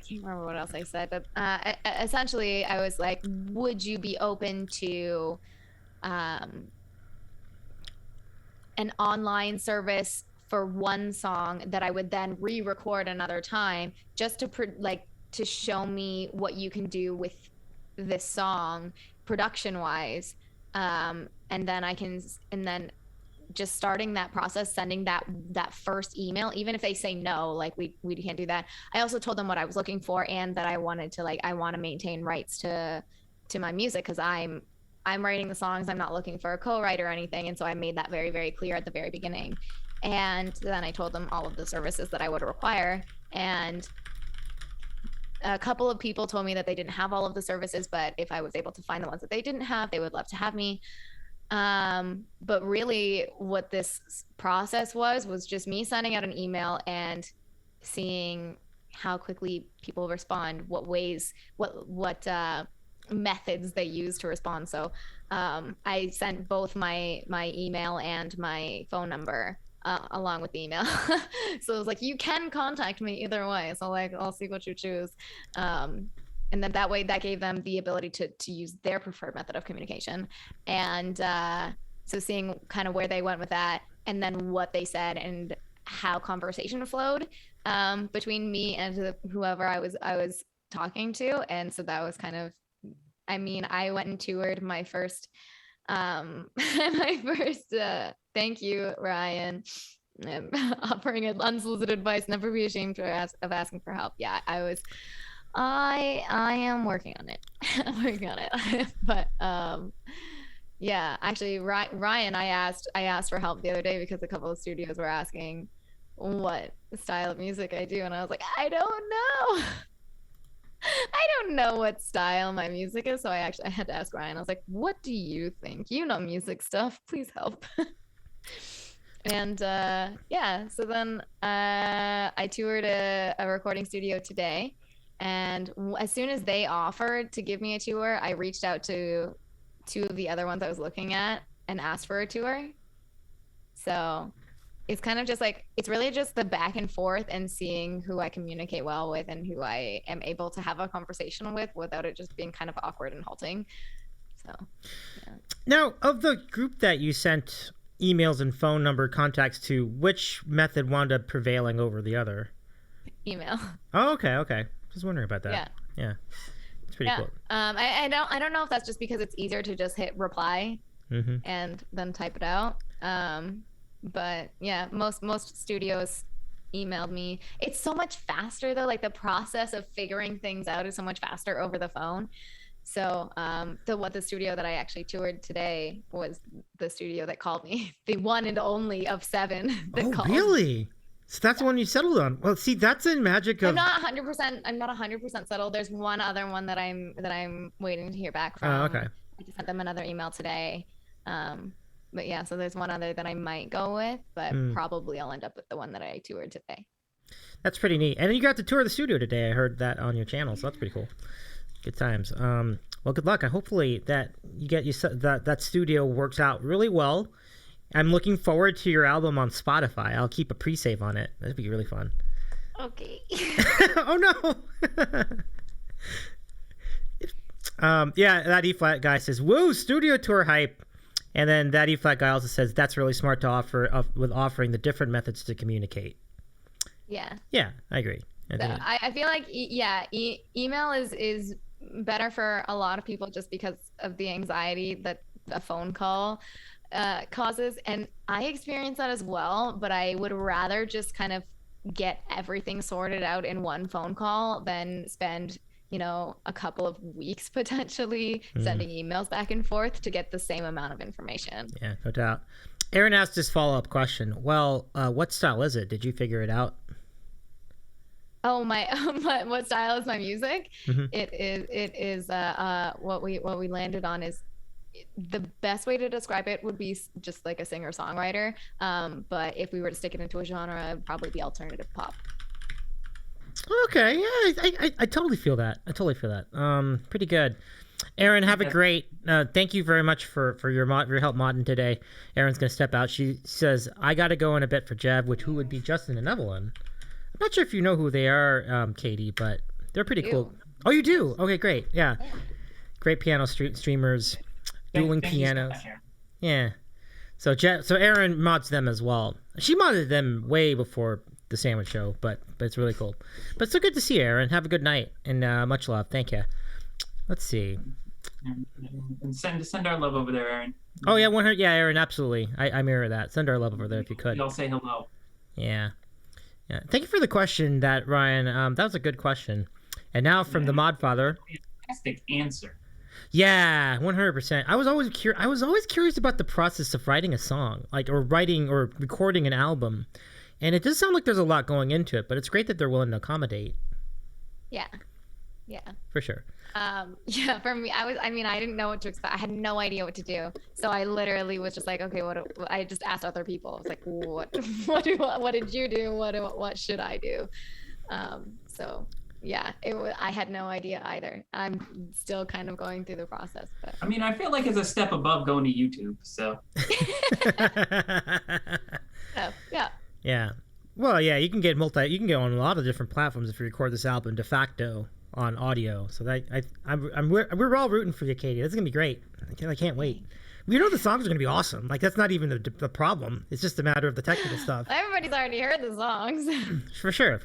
can't remember what else I said, but essentially I was like, would you be open to an online service for one song that I would then re-record another time just to to show me what you can do with this song production wise, and then just starting that process, sending that first email, even if they say no, like we can't do that. I also told them what I was looking for and that I wanted to I want to maintain rights to my music because I'm writing the songs. I'm not looking for a co-writer or anything, and so I made that very, very clear at the very beginning. And then I told them all of the services that I would require, and a couple of people told me that they didn't have all of the services, but if I was able to find the ones that they didn't have, they would love to have me. But really what this process was just me sending out an email and seeing how quickly people respond, what ways, what methods they use to respond. So I sent both my email and my phone number along with the email. So it was like, you can contact me either way. So I'll see what you choose. And then that way that gave them the ability to use their preferred method of communication. And so seeing kind of where they went with that and then what they said and how conversation flowed between me and whoever I was talking to. And so that was kind of, I went and toured my first thank you, Ryan. Offering unsolicited advice, never be ashamed of asking for help. Yeah, I am working on it. I'm working on it. But yeah, actually Ryan, I asked for help the other day because a couple of studios were asking what style of music I do, and I was like, I don't know. I don't know what style my music is, so I had to ask Ryan. I was like, what do you think? You know music stuff, please help. And yeah, so then I toured a recording studio today, and as soon as they offered to give me a tour, I reached out to 2 of the other ones I was looking at and asked for a tour. So it's kind of just it's really just the back and forth and seeing who I communicate well with and who I am able to have a conversation with without it just being kind of awkward and halting. So, yeah. Now, of the group that you sent emails and phone number contacts to, which method wound up prevailing over the other? Email. Oh, okay. Just wondering about that. Yeah. It's pretty cool. I don't know if that's just because it's easier to just hit reply and then type it out. But yeah, most studios emailed me. It's so much faster though. The process of figuring things out is so much faster over the phone. So the studio that I actually toured today was the studio that called me, the one and only of 7 that called. Oh, really? So that's the one you settled on. Well, see, that's the magic of. I'm not 100% settled. There's one other one that I'm waiting to hear back from. Oh, okay. I just sent them another email today. But yeah, so there's one other that I might go with, but probably I'll end up with the one that I toured today. That's pretty neat. And then you got to tour the studio today. I heard that on your channel, so that's pretty cool. Good times. Well, good luck. Hopefully that that studio works out really well. I'm looking forward to your album on Spotify. I'll keep a pre-save on it. That'd be really fun. Okay. Oh no. Yeah, that E-flat guy says, "Woo, studio tour hype." And then that E-flat guy also says that's really smart to offer with offering the different methods to communicate. Yeah. Yeah, I agree. I feel like email is better for a lot of people just because of the anxiety that a phone call causes, and I experience that as well. But I would rather just kind of get everything sorted out in one phone call than spend a couple of weeks potentially sending emails back and forth to get the same amount of information. Yeah, no doubt. Aaron asked this follow-up question. Well, what style is it? Did you figure it out? Oh my, what style is my music? Mhm. It is what we landed on is the best way to describe it would be just like a singer-songwriter. But if we were to stick it into a genre, it'd probably be alternative pop. Okay, yeah, I totally feel that. I totally feel that. Pretty good. Aaron, have a great. Thank you very much for your help modding today. Aaron's gonna step out. She says I got to go in a bit for Jeb, who would be Justin and Evelyn. I'm not sure if you know who they are, Katie, but they're pretty cool. Oh, you do? Okay, great. Yeah, great piano streamers, dueling pianos. Yeah. So Aaron mods them as well. She modded them way before the sandwich show, but it's really cool. But so good to see you, Aaron. Have a good night and much love. Thank you. Let's see. And send our love over there, Aaron. Oh yeah, yeah, Aaron, absolutely. I mirror that. Send our love over there if you could. I'll say hello. Yeah. Thank you for the question, Ryan. That was a good question. And now from the Mod Father. Fantastic answer. Yeah, 100%. I was always curious about the process of writing a song, or writing or recording an album. And it does sound like there's a lot going into it, but it's great that they're willing to accommodate. Yeah. For sure. Yeah, for me, I didn't know what to expect. I had no idea what to do. So I literally was just like, okay, I just asked other people. I was like, what did you do? What should I do? So yeah, I had no idea either. I'm still kind of going through the process, but I mean, I feel like it's a step above going to YouTube, so. Yeah. Yeah. Well, yeah, you can get on a lot of different platforms if you record this album de facto on audio. So we're all rooting for you, Katie. That's gonna be great. I can't wait. We know the songs are gonna be awesome. Like that's not even the problem. It's just a matter of the technical stuff. Everybody's already heard the songs. For sure.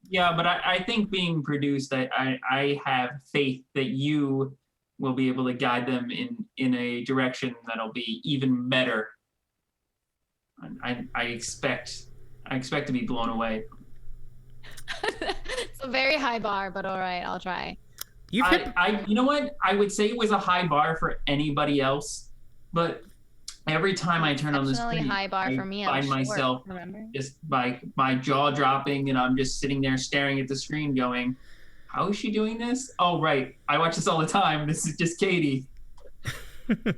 Yeah, but I think being produced, I have faith that you will be able to guide them in a direction that'll be even better. I expect to be blown away. It's a very high bar, but all right, I'll try. You know what? I would say it was a high bar for anybody else, but every time I turn on the screen, high bar I for me, find myself just my jaw dropping, and I'm just sitting there staring at the screen, going, "How is she doing this? Oh, right, I watch this all the time. This is just Katie."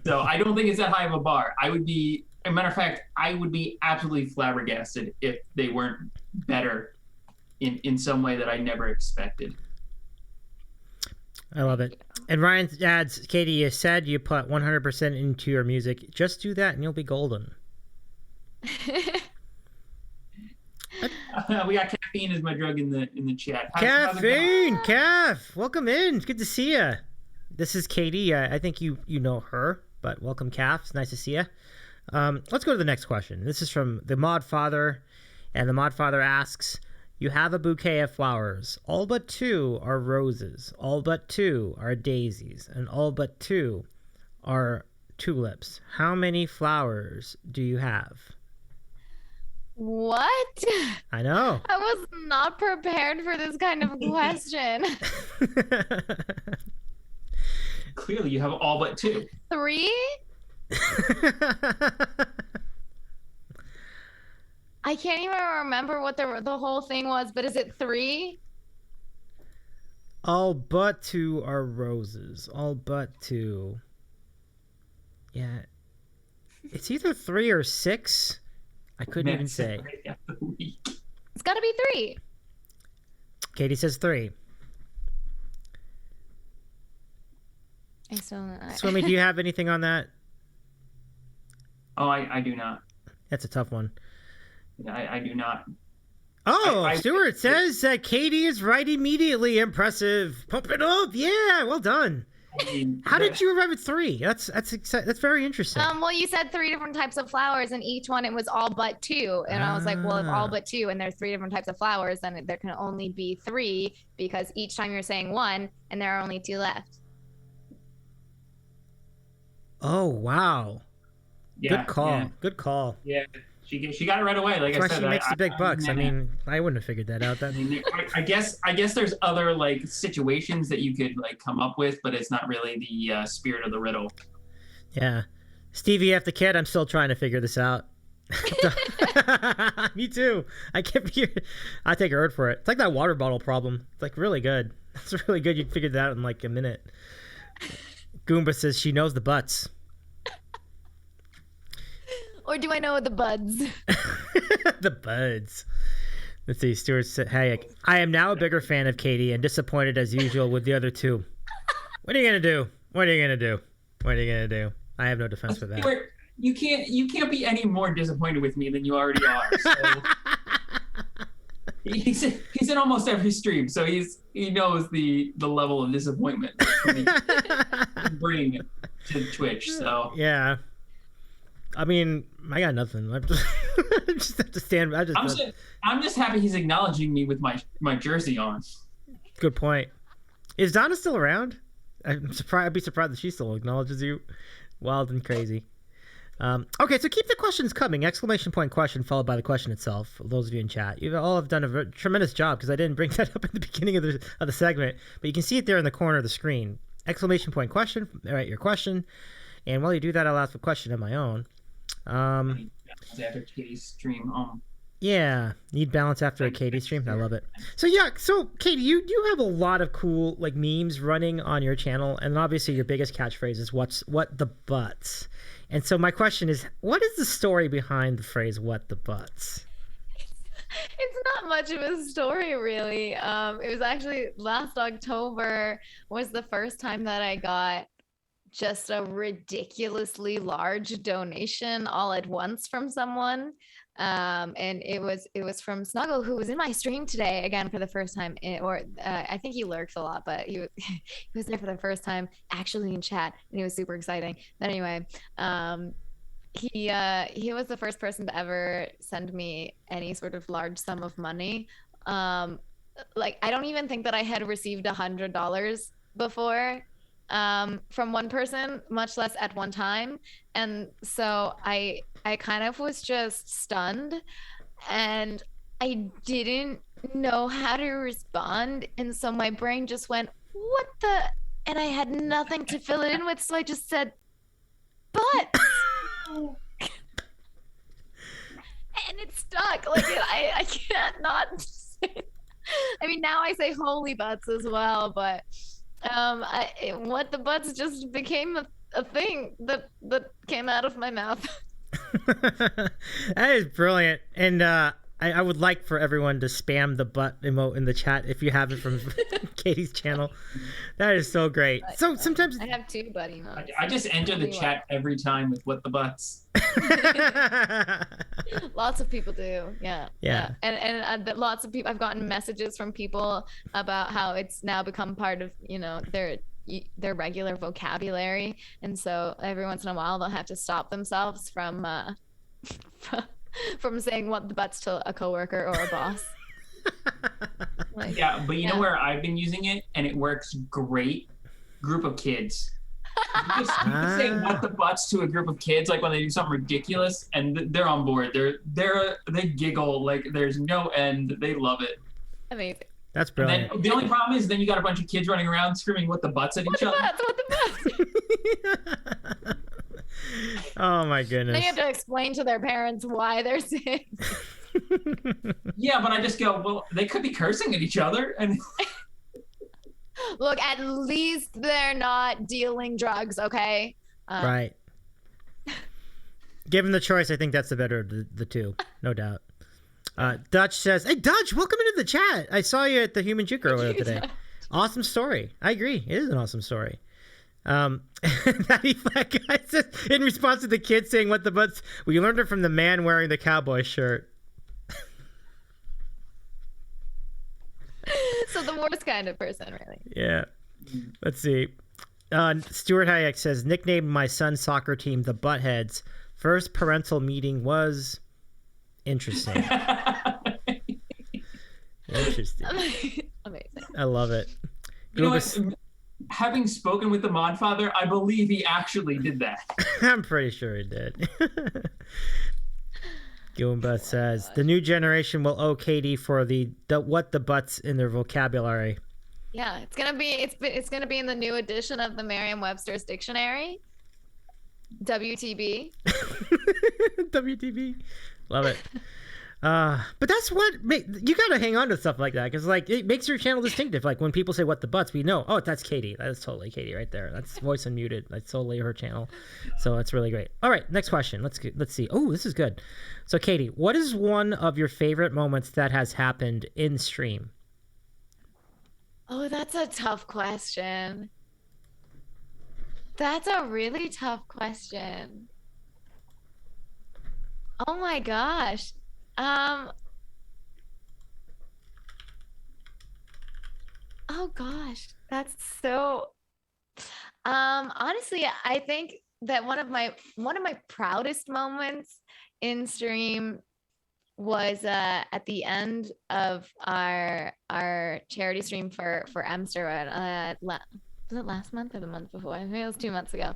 So I don't think it's that high of a bar. As a matter of fact, I would be absolutely flabbergasted if they weren't better in some way that I never expected. I love it. And Ryan adds, Katie, you said you put 100% into your music. Just do that and you'll be golden. We got caffeine as my drug in the chat. Caffeine, Caff, welcome in. It's good to see you. This is Katie. I think you know her, but welcome, Caff. It's nice to see you. Let's go to the next question. This is from the Mod Father, and the Mod Father asks, you have a bouquet of flowers. All but 2 are roses. All but 2 are daisies. And all but 2 are tulips. How many flowers do you have? What? I know. I was not prepared for this kind of question. Clearly, you have all but 2. 3? I can't even remember what the whole thing was, but is it 3? All but 2 are roses. All but 2. Yeah. It's either 3 or 6. I couldn't even say. It's got to be 3. Katie says 3. Swimmy, do you have anything on that? Oh, I do not. That's a tough one. I do not. Oh, Stuart says that Katie is right immediately. Impressive. Pump it up. Yeah, well done. How did you arrive at 3? That's very interesting. Well, you said 3 different types of flowers, and each one it was all but 2. And I was like, well, if all but 2, and there's 3 different types of flowers, then there can only be 3 because each time you're saying 1, and there are only 2 left. Oh wow. Yeah, good call. Yeah. Good call. Yeah, she got it right away. Like That's I said, why she makes the big bucks. I mean, I wouldn't have figured that out. I guess there's other like situations that you could like come up with, but it's not really the spirit of the riddle. Yeah, Stevie F the Kid. I'm still trying to figure this out. Me too. I can't figure. I take her word for it. It's like that water bottle problem. It's like really good. It's really good. You figured that out in like a minute. Goomba says she knows the butts. Or do I know the buds? The buds. Let's see. Stuart said, "Hey, I am now a bigger fan of Katie and disappointed as usual with the other two. What are you gonna do? What are you gonna do? What are you gonna do? I have no defense for that." You can't be any more disappointed with me than you already are. So. He's in almost every stream, so he knows the level of disappointment that he bring to Twitch. So yeah, I mean, I got nothing. I just have to stand. I'm just happy he's acknowledging me with my jersey on. Good point. Is Donna still around? I'm surprised. I'd be surprised if she still acknowledges you. Wild and crazy. Okay, so keep the questions coming. Exclamation point question followed by the question itself. For those of you in chat, you all have done a tremendous job because I didn't bring that up at the beginning of the segment, but you can see it there in the corner of the screen. Exclamation point question. Write your question, and while you do that, I'll ask a question of my own. After Katie's stream. Yeah, need balance after a Katie stream. I love it. So Katie, you have a lot of cool like memes running on your channel, and obviously your biggest catchphrase is what the butts. And so my question is, what is the story behind the phrase "what the butts"? It's not much of a story, really. It was actually last October was the first time that I got just a ridiculously large donation all at once from someone. And it was from Snuggle, who was in my stream today again for the first time. I think he lurks a lot, but he was there for the first time actually in chat, and it was super exciting. But anyway, he was the first person to ever send me any sort of large sum of money. Like I don't even think that I had received $100 before from one person, much less at one time. And so I kind of was just stunned, and I didn't know how to respond. And so my brain just went, what the? And I had nothing to fill it in with. So I just said, but. And it stuck. Like I can't not say it. I mean, now I say holy butts as well, but what the butts just became a thing that came out of my mouth. That is brilliant. And I would like for everyone to spam the butt emote in the chat if you have it from Katie's channel. That is so great. So sometimes I have two butt emotes. I just enter the chat every time with "what the butts." Lots of people do. Yeah. And lots of people, I've gotten messages from people about how it's now become part of, their regular vocabulary. And so every once in a while they'll have to stop themselves from saying "what the butts" to a coworker or a boss. Yeah, but you know where I've been using it and it works great? Group of kids. You can say "what the butts" to a group of kids, like when they do something ridiculous, and they're on board. They giggle like there's no end. They love it. Amazing. That's brilliant. And then, the only problem is then you got a bunch of kids running around screaming "what the butts" at each other. What the butts? Oh my goodness. They have to explain to their parents why they're saying. Yeah, but I just go, well, they could be cursing at each other, and look, at least they're not dealing drugs, okay? Right. Given the choice, I think that's the better of the two, no doubt. Dutch says, "Hey, Dutch, welcome into the chat. I saw you at the Human Juke earlier today. Awesome story. I agree. It is an awesome story." Natty Flat Guy says, in response to the kid saying "what the butts," we learned it from the man wearing the cowboy shirt. So the worst kind of person, really. Yeah. Let's see. Stuart Hayek says, "Nicknamed my son's soccer team the Buttheads. First parental meeting was interesting." Interesting. Amazing. I love it. You know what? Having spoken with the Modfather, I believe he actually did that. I'm pretty sure he did. Goomba says, "The new generation will owe Katie for the what the butts in their vocabulary." Yeah, it's gonna be in the new edition of the Merriam-Webster's dictionary. WTB. WTB. Love it. But that's what you gotta hang on to stuff like that, because like it makes your channel distinctive. Like when people say "what the butts," we know, oh, that's Katie. That's totally Katie right there. That's voice unmuted. That's totally her channel. So it's really great. All right, next question. Let's see. Oh, this is good. So Katie, what is one of your favorite moments that has happened in stream? Oh, that's a tough question. That's a really tough question. Oh my gosh. Um, oh gosh, that's so honestly, I think that one of my proudest moments in stream was at the end of our charity stream for Emster was it last month or the month before? I think it was 2 months ago.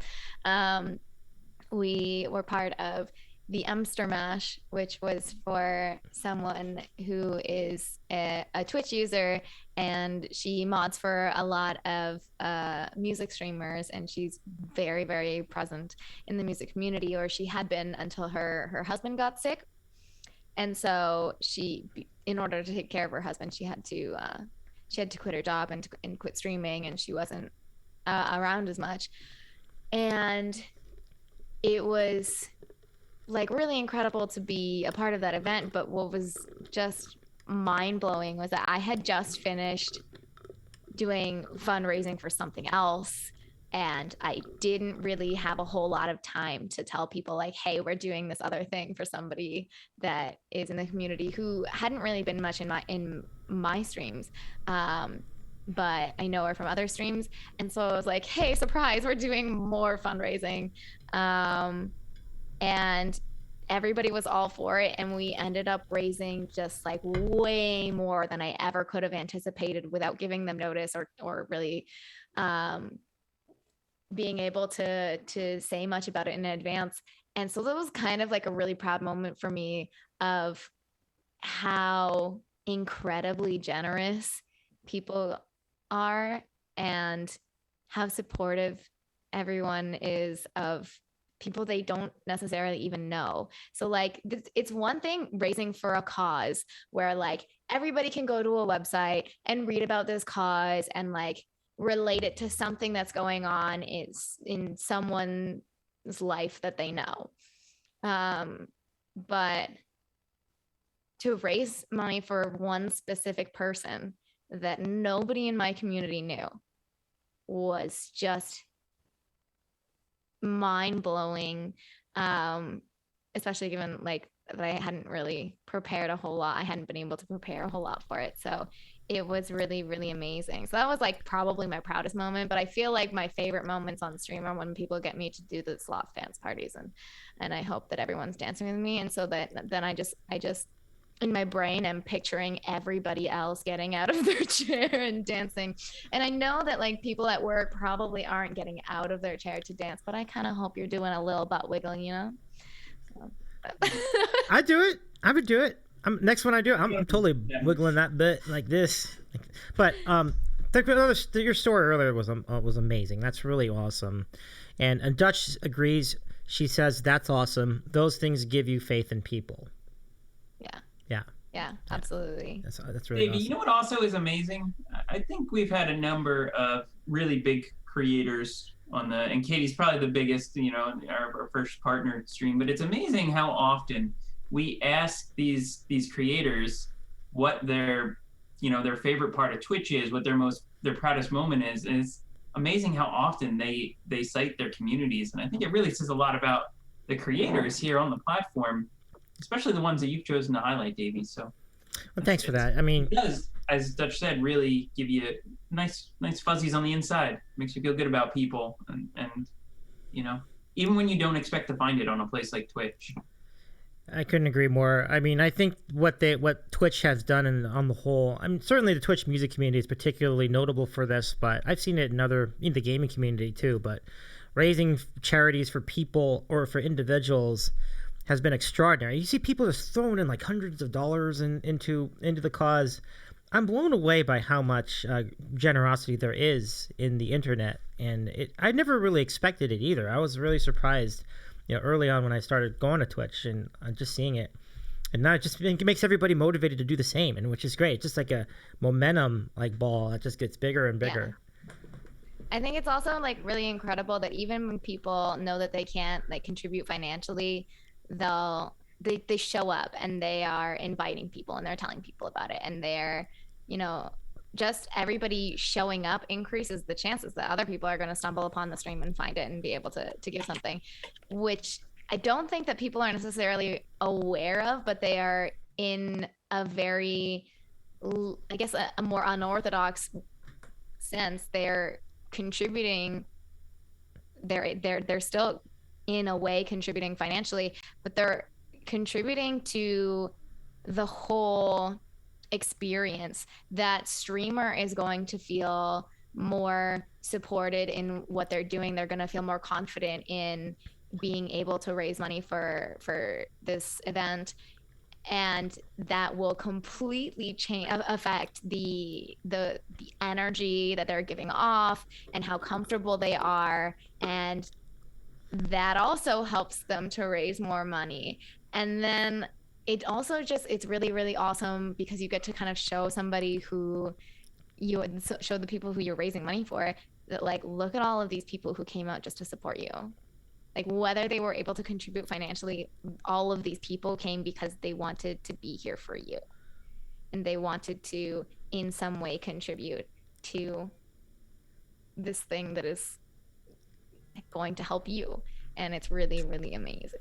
We were part of the Emster Mash, which was for someone who is a Twitch user, and she mods for a lot of music streamers, and she's very, very present in the music community, or she had been until her husband got sick. And so she, in order to take care of her husband, she had to quit her job and quit streaming, and she wasn't around as much. And it was like really incredible to be a part of that event. But what was just mind blowing was that I had just finished doing fundraising for something else, and I didn't really have a whole lot of time to tell people like, hey, we're doing this other thing for somebody that is in the community who hadn't really been much in my streams. But I know her from other streams. And so I was like, hey, surprise, we're doing more fundraising. And everybody was all for it. And we ended up raising just like way more than I ever could have anticipated without giving them notice or really being able to say much about it in advance. And so that was kind of like a really proud moment for me of how incredibly generous people are and how supportive everyone is of people they don't necessarily even know. So like it's one thing raising for a cause where like everybody can go to a website and read about this cause and like relate it to something that's going on is in someone's life that they know. But to raise money for one specific person that nobody in my community knew was just mind-blowing, especially given like that I hadn't really prepared a whole lot. I hadn't been able to prepare a whole lot for it. So it was really, really amazing. So that was like probably my proudest moment, but I feel like my favorite moments on stream are when people get me to do the slot dance parties, and I hope that everyone's dancing with me. And so that then I just in my brain I'm picturing everybody else getting out of their chair and dancing. And I know that like people at work probably aren't getting out of their chair to dance, but I kind of hope you're doing a little butt wiggling, you know? So. I do it. I would do it. Next one I do, I'm totally wiggling that bit like this. But your story earlier was amazing. That's really awesome. And Dutch agrees. She says that's awesome. Those things give you faith in people. Yeah, absolutely. That's really Davey, awesome. you know what also is amazing? I think we've had a number of really big creators on and Katie's probably the biggest, our first partner stream, but it's amazing how often we ask these creators what their favorite part of Twitch is, what their proudest moment is. And it's amazing how often they cite their communities. And I think it really says a lot about the creators here on the platform, especially the ones that you've chosen to highlight, Davey. So, well, thanks for that. I mean, it does, as Dutch said, really give you nice fuzzies on the inside. Makes you feel good about people, and even when you don't expect to find it on a place like Twitch. I couldn't agree more. I mean, I think what Twitch has done on the whole, I mean, certainly the Twitch music community is particularly notable for this, but I've seen it in the gaming community too. But raising charities for people or for individuals has been extraordinary. You see people just throwing in like hundreds of dollars into the cause. I'm blown away by how much generosity there is in the internet, and I never really expected it either. I was really surprised, early on when I started going to Twitch and just seeing it. And now it makes everybody motivated to do the same, and which is great. It's just like a momentum like ball that just gets bigger and bigger. Yeah. I think it's also like really incredible that even when people know that they can't like contribute financially, they show up and they are inviting people and they're telling people about it, and they're, you know, just everybody showing up increases the chances that other people are going to stumble upon the stream and find it and be able to give something, which I don't think that people are necessarily aware of, but they are in a very, I guess, a more unorthodox sense. They're contributing. They're still in a way contributing financially, but they're contributing to the whole experience. That streamer is going to feel more supported in what they're doing. They're going to feel more confident in being able to raise money for this event, and that will completely affect the energy that they're giving off and how comfortable they are, and that also helps them to raise more money. And then it also it's really, really awesome because you get to kind of show somebody who show the people who you're raising money for that, like, look at all of these people who came out just to support you. Like, whether they were able to contribute financially, all of these people came because they wanted to be here for you. And they wanted to, in some way, contribute to this thing that is going to help you. And it's really, really amazing.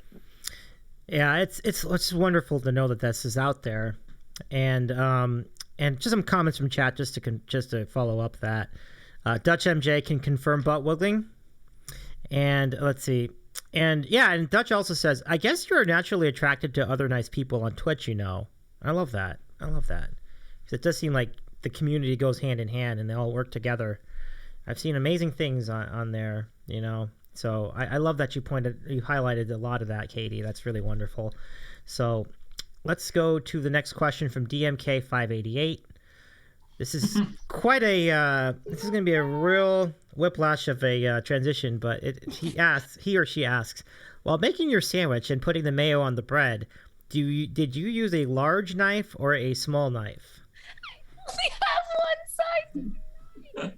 Yeah, it's wonderful to know that this is out there. And just some comments from chat just to follow up that. Dutch MJ can confirm butt wiggling. And let's see. And yeah, and Dutch also says, I guess you're naturally attracted to other nice people on Twitch, you know. I love that. Because it does seem like the community goes hand in hand and they all work together. I've seen amazing things on there, you know. So I love that you highlighted a lot of that, Katie. That's really wonderful. So let's go to the next question from DMK588. This is this is going to be a real whiplash of a transition, but he or she asks, while making your sandwich and putting the mayo on the bread, did you use a large knife or a small knife? I only have one size.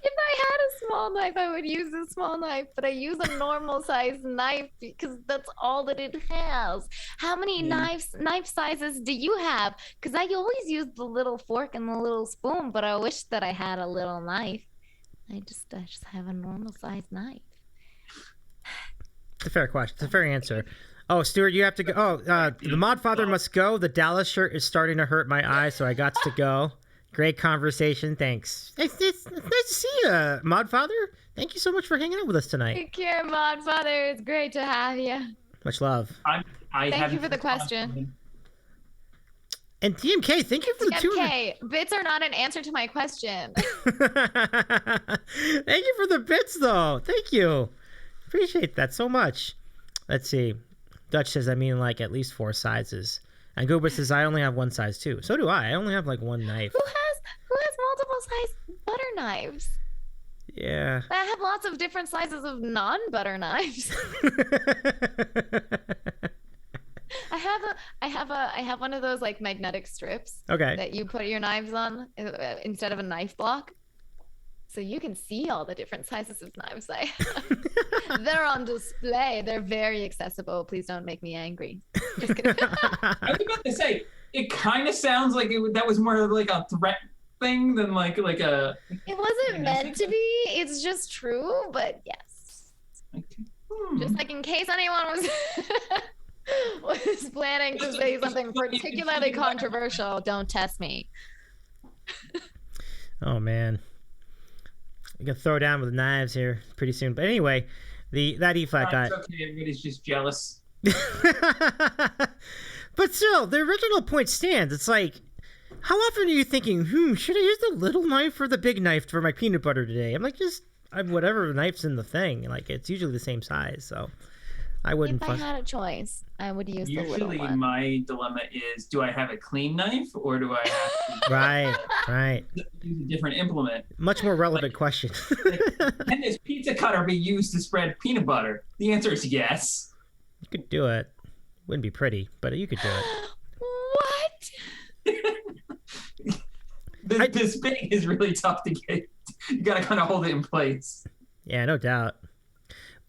If I had a small knife, I would use a small knife, but I use a normal size knife because that's all that it has. How many knife sizes do you have? Because I always use the little fork and the little spoon, but I wish that I had a little knife. I just have a normal size knife. It's a fair question. It's a fair answer. Oh, Stuart, you have to go. Oh, the mod father must go. The Dallas shirt is starting to hurt my eye, so I got to go. Great conversation. Thanks. It's nice to see you, Mod Father. Thank you so much for hanging out with us tonight. Take care, Mod Father. It's great to have you. Much love. Thank you for the question. And TMK, thank you for the TMK, bits are not an answer to my question. Thank you for the bits, though. Thank you. Appreciate that so much. Let's see. Dutch says, I mean, like, at least 4 sizes. And Goober says, I only have one size, too. So do I. I only have, like, one knife. Who has multiple size butter knives? Yeah. I have lots of different sizes of non-butter knives. I have one of those, like, magnetic strips. Okay. That you put your knives on instead of a knife block. So you can see all the different sizes of knives I have. They're on display. They're very accessible. Please don't make me angry. Just kidding. I was about to say, it kind of sounds like that was more of like a threat thing than like a... It wasn't meant to be. It's just true, but yes. Okay. Just like in case anyone was planning to say something particularly controversial, don't test me. Oh, man. We can throw down with knives here pretty soon. But anyway, that E-Flat guy. It's okay, everybody's just jealous. But still, the original point stands. It's like, how often are you thinking, should I use the little knife or the big knife for my peanut butter today? I'm like, whatever knife's in the thing. Like, it's usually the same size, so I wouldn't. If I had a choice, I would use the little one. Usually my dilemma is, do I have a clean knife or do I have to right. use a different implement? Much more relevant question. Can this pizza cutter be used to spread peanut butter? The answer is yes. You could do it. Wouldn't be pretty, but you could do it. This big is really tough to get. You got to kind of hold it in place. Yeah, no doubt.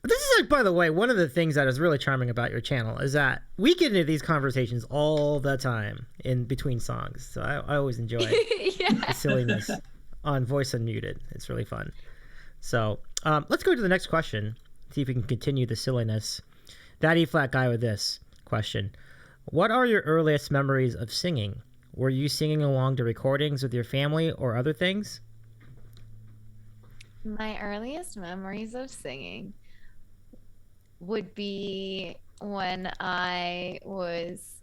This is like, by the way, one of the things that is really charming about your channel is that we get into these conversations all the time in between songs. So I always enjoy the silliness on Voice Unmuted. It's really fun. So let's go to the next question. See if we can continue the silliness. That E-flat guy with this question. What are your earliest memories of singing? Were you singing along to recordings with your family or other things? My earliest memories of singing would be when I was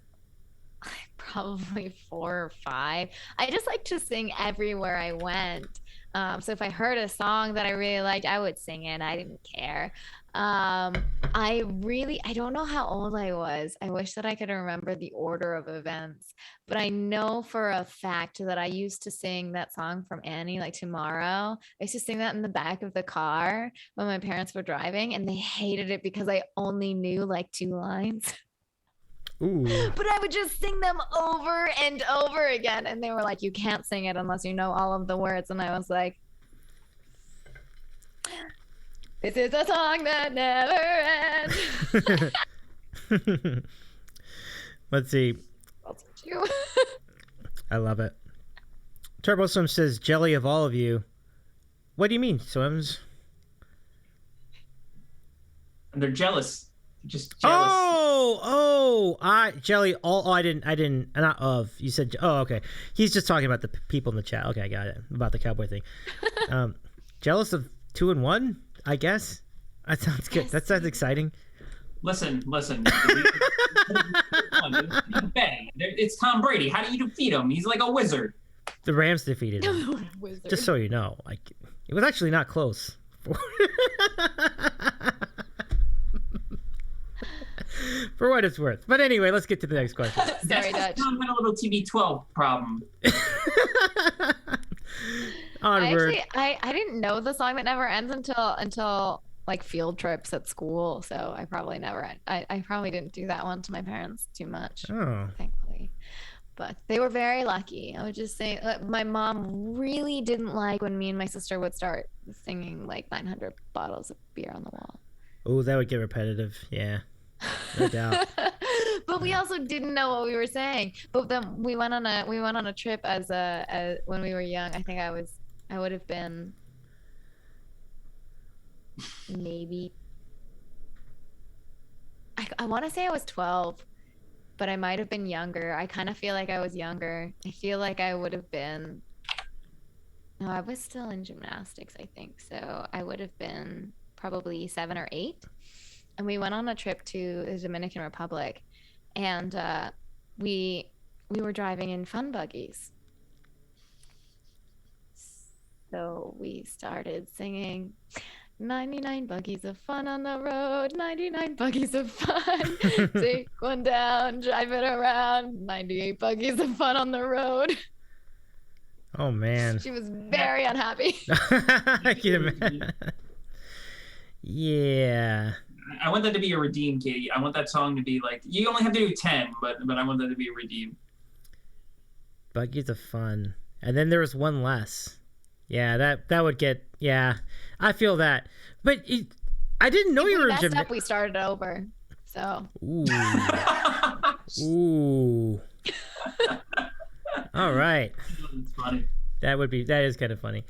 probably 4 or 5. I just like to sing everywhere I went. So if I heard a song that I really liked, I would sing it. I didn't care. I don't know how old I was. I wish that I could remember the order of events, but I know for a fact that I used to sing that song from Annie, like Tomorrow. I used to sing that in the back of the car when my parents were driving, and they hated it because I only knew like 2 lines. Ooh. But I would just sing them over and over again. And they were like, you can't sing it unless you know all of the words. And I was like, this is a song that never ends. Let's see. I'll teach you. I love it. TurboSwim says, jelly of all of you. What do you mean, Swims? And they're jealous. Just jealous. Jelly. I didn't. Not of. You said. Oh, okay. He's just talking about the people in the chat. Okay, I got it. About the cowboy thing. Jealous of 2 and 1. I guess that sounds good. Yes. That sounds exciting. Listen. It's Tom Brady. How do you defeat him? He's like a wizard. The Rams defeated him. Just so you know, like it was actually not close. For what it's worth. But anyway, let's get to the next question. Sorry, Dutch. Tom had a little TB12 problem. Onward. I didn't know the song that never ends until like field trips at school. So I probably didn't do that one to my parents too much. Oh. Thankfully. But they were very lucky. I would just say my mom really didn't like when me and my sister would start singing like 900 bottles of beer on the wall. Oh, that would get repetitive. Yeah. No doubt. But we also didn't know what we were saying. But then we went on a trip as when we were young. I think I would have been maybe I want to say I was 12, but I might have been younger. I kind of feel like I was younger. I feel like I would have been no, I was still in gymnastics, I think. So I would have been probably 7 or 8. And we went on a trip to the Dominican Republic, and we were driving in fun buggies. So we started singing 99 buggies of fun on the road, 99 buggies of fun. Take one down, drive it around, 98 buggies of fun on the road. Oh, man. She was very unhappy. I can imagine. Yeah. I want that to be a redeem, Katie. I want that song to be like, you only have to do 10, but I want that to be a redeem. Buggies of fun. And then there was one less. Yeah, that would get, yeah. I feel that. But I didn't know you were in Jamaica. We started over, so. Ooh. Ooh. All right. That's funny. That is kind of funny.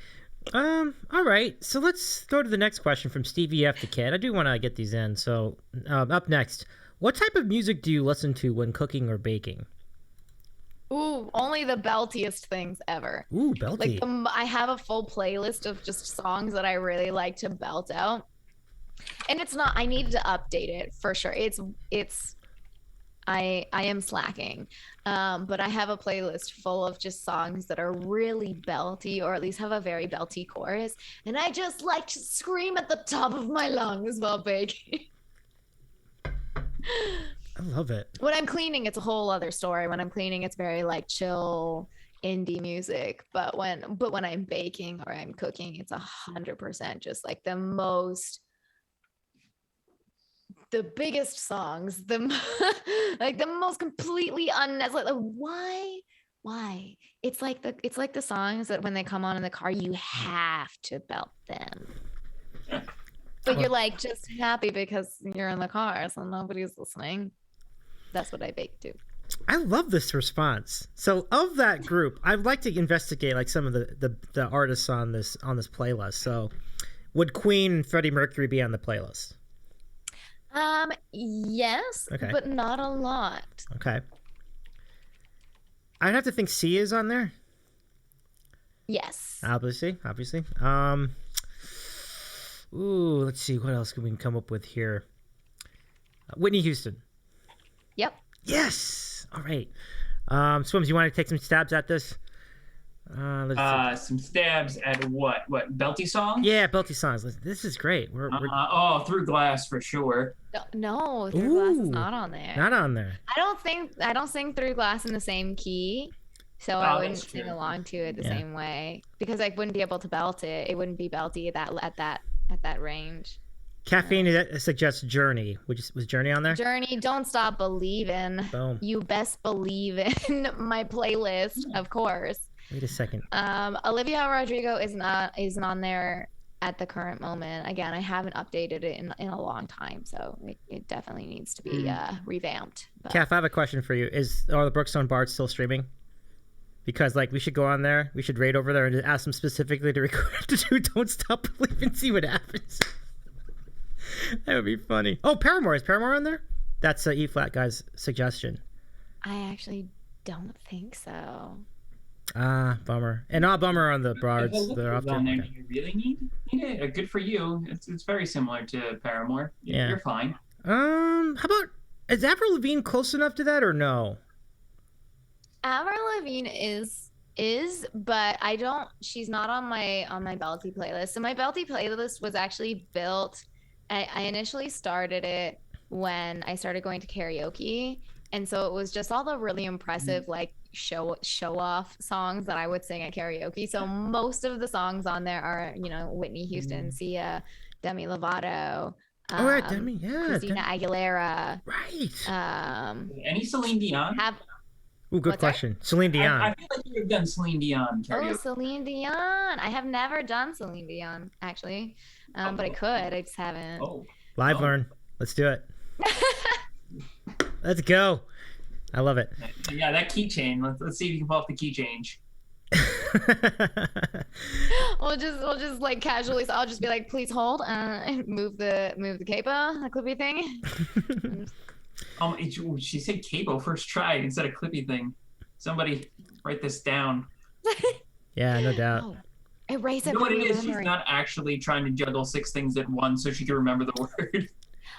All right, so let's go to the next question from Stevie F. the Kid. I do want to get these in. So, up next, what type of music do you listen to when cooking or baking? Ooh, only the beltiest things ever. Ooh, belty. Like I have a full playlist of just songs that I really like to belt out. And it's not, I need to update it for sure. I am slacking. But I have a playlist full of just songs that are really belty, or at least have a very belty chorus. And I just like to scream at the top of my lungs while baking. I love it. When I'm cleaning, it's a whole other story. When I'm cleaning, it's very like chill indie music. But when I'm baking or I'm cooking, it's 100% just like the the biggest songs, like the most completely unnecessary. Like, why? It's like the songs that when they come on in the car, you have to belt them. But you're like just happy because you're in the car, so nobody's listening. That's what I bake to. I love this response. So of that group, I'd like to investigate like some of the artists on this playlist. So would Queen and Freddie Mercury be on the playlist? Yes, Okay. but not a lot. Okay. I'd have to think Sia is on there. Yes. Obviously. Ooh, let's see what else we can come up with here. Whitney Houston. Yep. Yes. All right. Swims, you want to take some stabs at this? Some stabs at what? What, belty songs? Yeah, belty songs. This is great. We're Through Glass for sure. No, Through Glass is not on there. Not on there. I don't sing Through Glass in the same key, so I wouldn't sing along to it the same way because I wouldn't be able to belt it. It wouldn't be belty at that range. Caffeine suggests Journey. Was Journey on there? Journey, Don't Stop Believin'. Boom. You best believe in my playlist, of course. Wait a second. Olivia Rodrigo isn't on there at the current moment. Again, I haven't updated it in a long time, so it definitely needs to be revamped. Kath, I have a question for you. Are the Brookstone Bards still streaming? Because we should go on there. We should raid over there and ask them specifically to record to do Don't Stop Believing and see what happens. That would be funny. Oh, Paramore. Is Paramore on there? That's E Flat guy's suggestion. I actually don't think so. Bummer. And not bummer on the Bards. They're off on there. Do you really need it? Good for you. It's very similar to Paramore. Yeah. You're fine. How about, is Avril Lavigne close enough to that or no? Avril Lavigne is, but she's not on my Belty playlist. So my Belty playlist was actually built. I initially started it when I started going to karaoke, and so it was just all the really impressive show off songs that I would sing at karaoke. So most of the songs on there are Whitney Houston, Sia, Demi Lovato, Demi, Christina Aguilera, right? Any Celine Dion? Ooh, good question. Celine Dion. I feel like you've done Celine Dion karaoke. Oh, Celine Dion. I have never done Celine Dion, actually. But I could. I just haven't. Live learn. Let's do it. Let's go. I love it. Yeah, that keychain. Let's see if you can pull off the key change. We'll just casually. So I'll just be like, please hold, and move the capo, the clippy thing. She said capo first try instead of clippy thing. Somebody write this down. Yeah, no doubt. Oh, erase it. You know what it is? She's not actually trying to juggle 6 things at once so she can remember the word.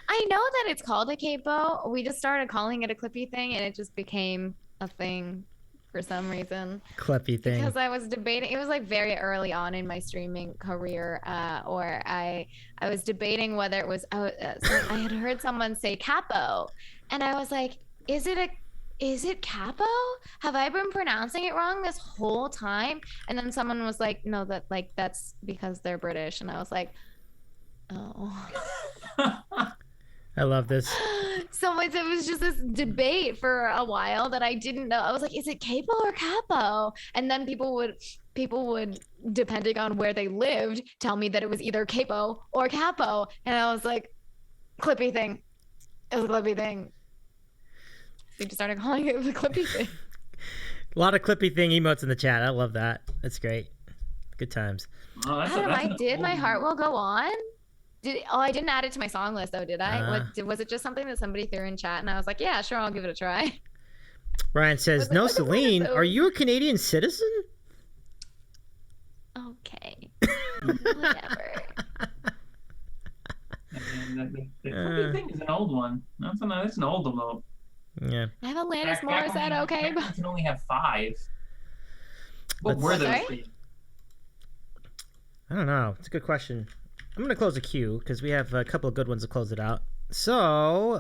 I know that it's called a capo. We just started calling it a clippy thing, and it just became a thing for some reason. Clippy thing. Because I was debating. It was very early on in my streaming career, or I was debating whether it was. I had heard someone say capo, and I was like, is it capo? Have I been pronouncing it wrong this whole time? And then someone was like, no, that's because they're British, and I was like, oh. I love this. So it was just this debate for a while that I didn't know. I was like, is it capo or capo? And then people would, depending on where they lived, tell me that it was either capo or capo. And I was like, clippy thing. It was a clippy thing. So we just started calling it the clippy thing. A lot of clippy thing emotes in the chat. I love that. That's great. Good times. Oh, My Heart Will Go On. I didn't add it to my song list though, did I? Was it just something that somebody threw in chat and I was like, yeah, sure, I'll give it a try. Ryan says, no, Celine, are you a Canadian citizen? Okay. Whatever. The clippy thing is an old one. That's an old emote. Yeah. I have Alanis Morissette, okay? You can only have 5. What were those? I don't know. It's a good question. I'm going to close the queue because we have a couple of good ones to close it out. So,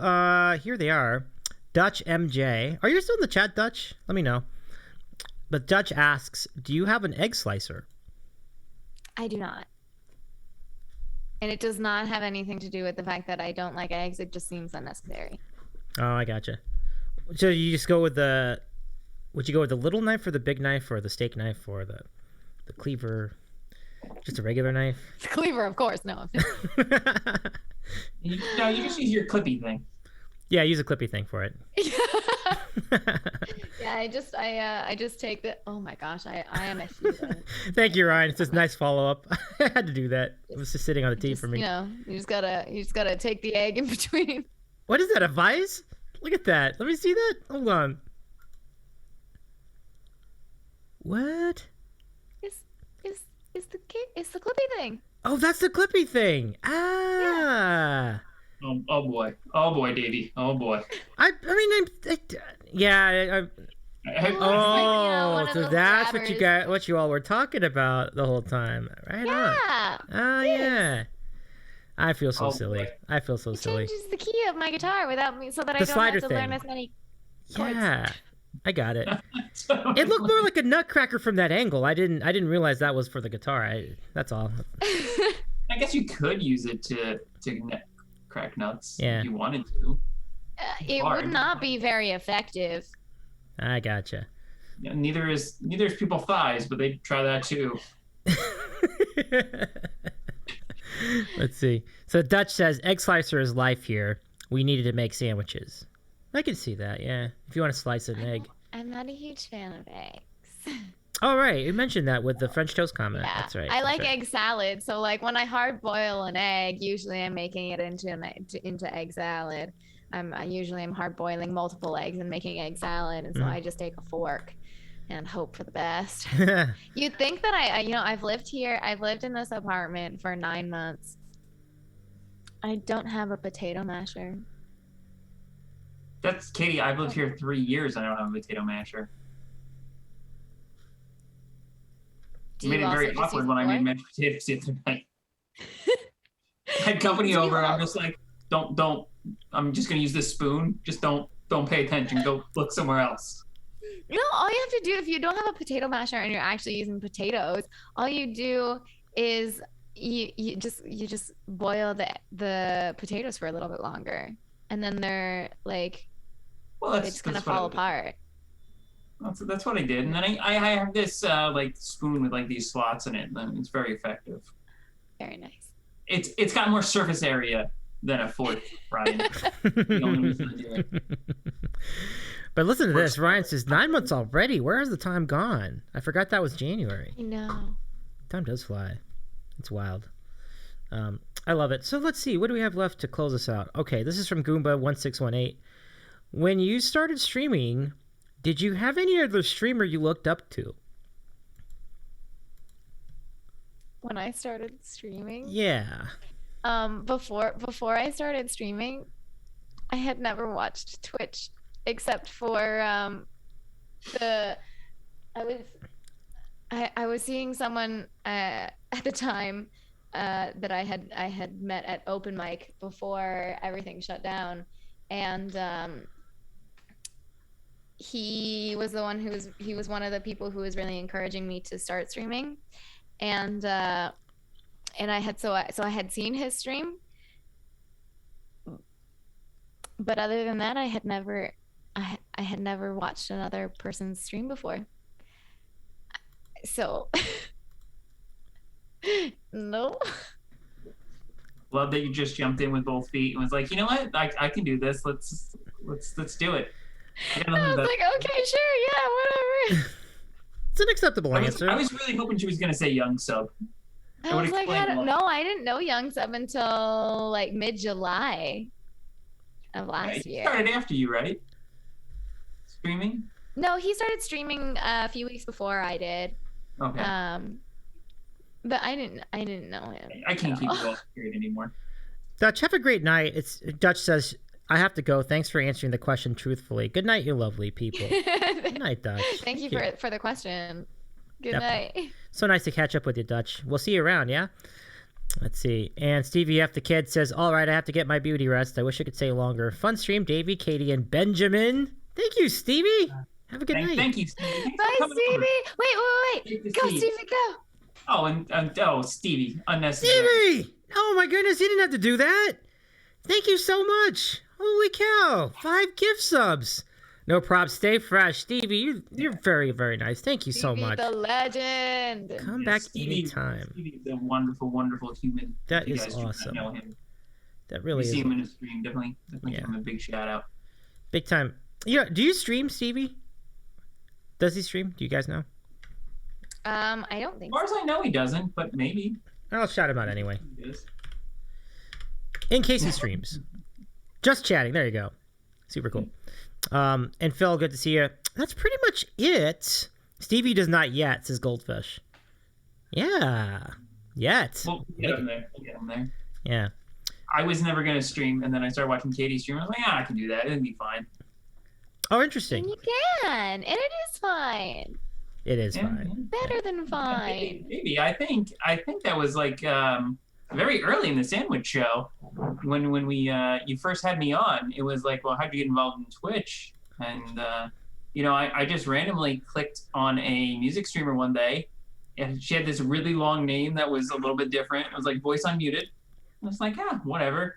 here they are. Dutch MJ. Are you still in the chat, Dutch? Let me know. But Dutch asks, do you have an egg slicer? I do not. And it does not have anything to do with the fact that I don't like eggs. It just seems unnecessary. Oh, I gotcha. So you just go with the... Would you go with the little knife or the big knife or the steak knife or the cleaver? Just a regular knife? The cleaver, of course. No. You just use your clippy thing. Yeah, use a clippy thing for it. Yeah, I just take the. Oh my gosh, I am a heathen. Thank you, Ryan. It's just a nice follow-up. I had to do that. It was just sitting on the tee for me. You just gotta take the egg in between. What is that, a vise? Look at that. Let me see that. Hold on. What? It's the clippy thing. Oh, that's the clippy thing. Ah. Oh boy, Davey. Oh boy. I Oh, so that's what you all were talking about the whole time. Right on. Oh, yeah. I feel so silly. Boy. I feel so silly. It changes the key of my guitar without me, so that I The don't slider have to learn thing. as many chords. Yeah. I got it. It looked more like a nutcracker from that angle. I didn't realize that was for the guitar. That's all. I guess you could use it to crack nuts Yeah. if you wanted to. It would not be very effective. I gotcha. Yeah, neither is people thighs, but they try that too. Let's see. So Dutch says egg slicer is life here. We needed to make sandwiches. I can see that, yeah. If you want to slice an egg. I'm not a huge fan of eggs. Oh, right. You mentioned that with the French toast comment. Yeah. That's right. I that's like right. egg salad. So like when I hard boil an egg, usually I'm making it into egg salad. I'm hard boiling multiple eggs and making egg salad, and so I just take a fork and hope for the best. You'd think that I've lived in this apartment for 9 months. I don't have a potato masher. That's Katie. I've lived here 3 years. I don't have a potato masher. Do You made you it very also just awkward use when I made fork? mashed potatoes the other night. I had company over. I'm just like, don't. I'm just gonna use this spoon. Just don't pay attention. Go look somewhere else. No, all you have to do if you don't have a potato masher and you're actually using potatoes, all you do is you just boil the potatoes for a little bit longer, and then they're like, Well, it's gonna fall apart. That's what I did, and then I have this like spoon with like these slots in it, and it's very effective. Very nice. It's got more surface area than a fork, Ryan. The only reason I do it. But listen to this. Ryan says, 9 months already. Where has the time gone? I forgot that was January. I know. Time does fly. It's wild. I love it. So let's see. What do we have left to close us out? Okay, this is from Goomba1618. When you started streaming, did you have any other streamer you looked up to? When I started streaming, Yeah. before I started streaming, I had never watched Twitch except for I was seeing someone at the time that I had met at open mic before everything shut down, and he was one of the people who was really encouraging me to start streaming, and I had seen his stream, but other than that, I had never watched another person's stream before. So no. Love that you just jumped in with both feet and was like, you know what? I can do this. Let's do it. I was like, okay, sure, yeah, whatever. It's an acceptable answer. I was really hoping she was gonna say young sub. I was like, I didn't know Young Sub until like mid-July of last year. He started after you, right? Streaming? No, he started streaming a few weeks before I did. Okay. But I didn't know him. I can't keep it all straight anymore. Dutch, have a great night. Dutch says, I have to go. Thanks for answering the question truthfully. Good night, you lovely people. Good night, Dutch. Thank you for the question. Good Yep. night. So nice to catch up with you, Dutch. We'll see you around, yeah? Let's see. And Stevie F. the Kid says, all right, I have to get my beauty rest. I wish I could stay longer. Fun stream, Davey, Katie, and Benjamin. Thank you, Stevie. Have a good night. Thank you, Stevie. Thanks Bye, for coming Stevie. over. Wait. Go, Stevie, go. Oh, Stevie, unnecessary. Stevie! Oh my goodness, you didn't have to do that. Thank you so much. Holy cow. 5 gift subs. No props. Stay fresh. Stevie, you're very, very nice. Thank you so Stevie much. the legend. Come back Stevie, anytime. Stevie's a wonderful, wonderful human. That If you is guys do not awesome. know him. That really You is see him in a stream, definitely Yeah. give him a big shout out. big time. Yeah, do you stream, Stevie? Does he stream? Do you guys know? I don't As think far as I know, he doesn't, but maybe. I'll shout him out anyway. He is. In case he streams. Just chatting. There you go. Super cool. And Phil, good to see you. That's pretty much it. Stevie does not yet, says Goldfish. Yeah. Yet. We'll get him there. We'll get him there. Yeah. I was never going to stream, and then I started watching Katie stream. I was like, I can do that. It'll be fine. Oh, interesting. you can, and it is fine. It is Yeah, fine. Better than fine. Maybe. I think that was like very early in the sandwich show when we you first had me on. It was like, well, how'd you get involved in Twitch? And I just randomly clicked on a music streamer one day, and she had this really long name that was a little bit different. It was like voice unmuted. I was like, yeah, whatever.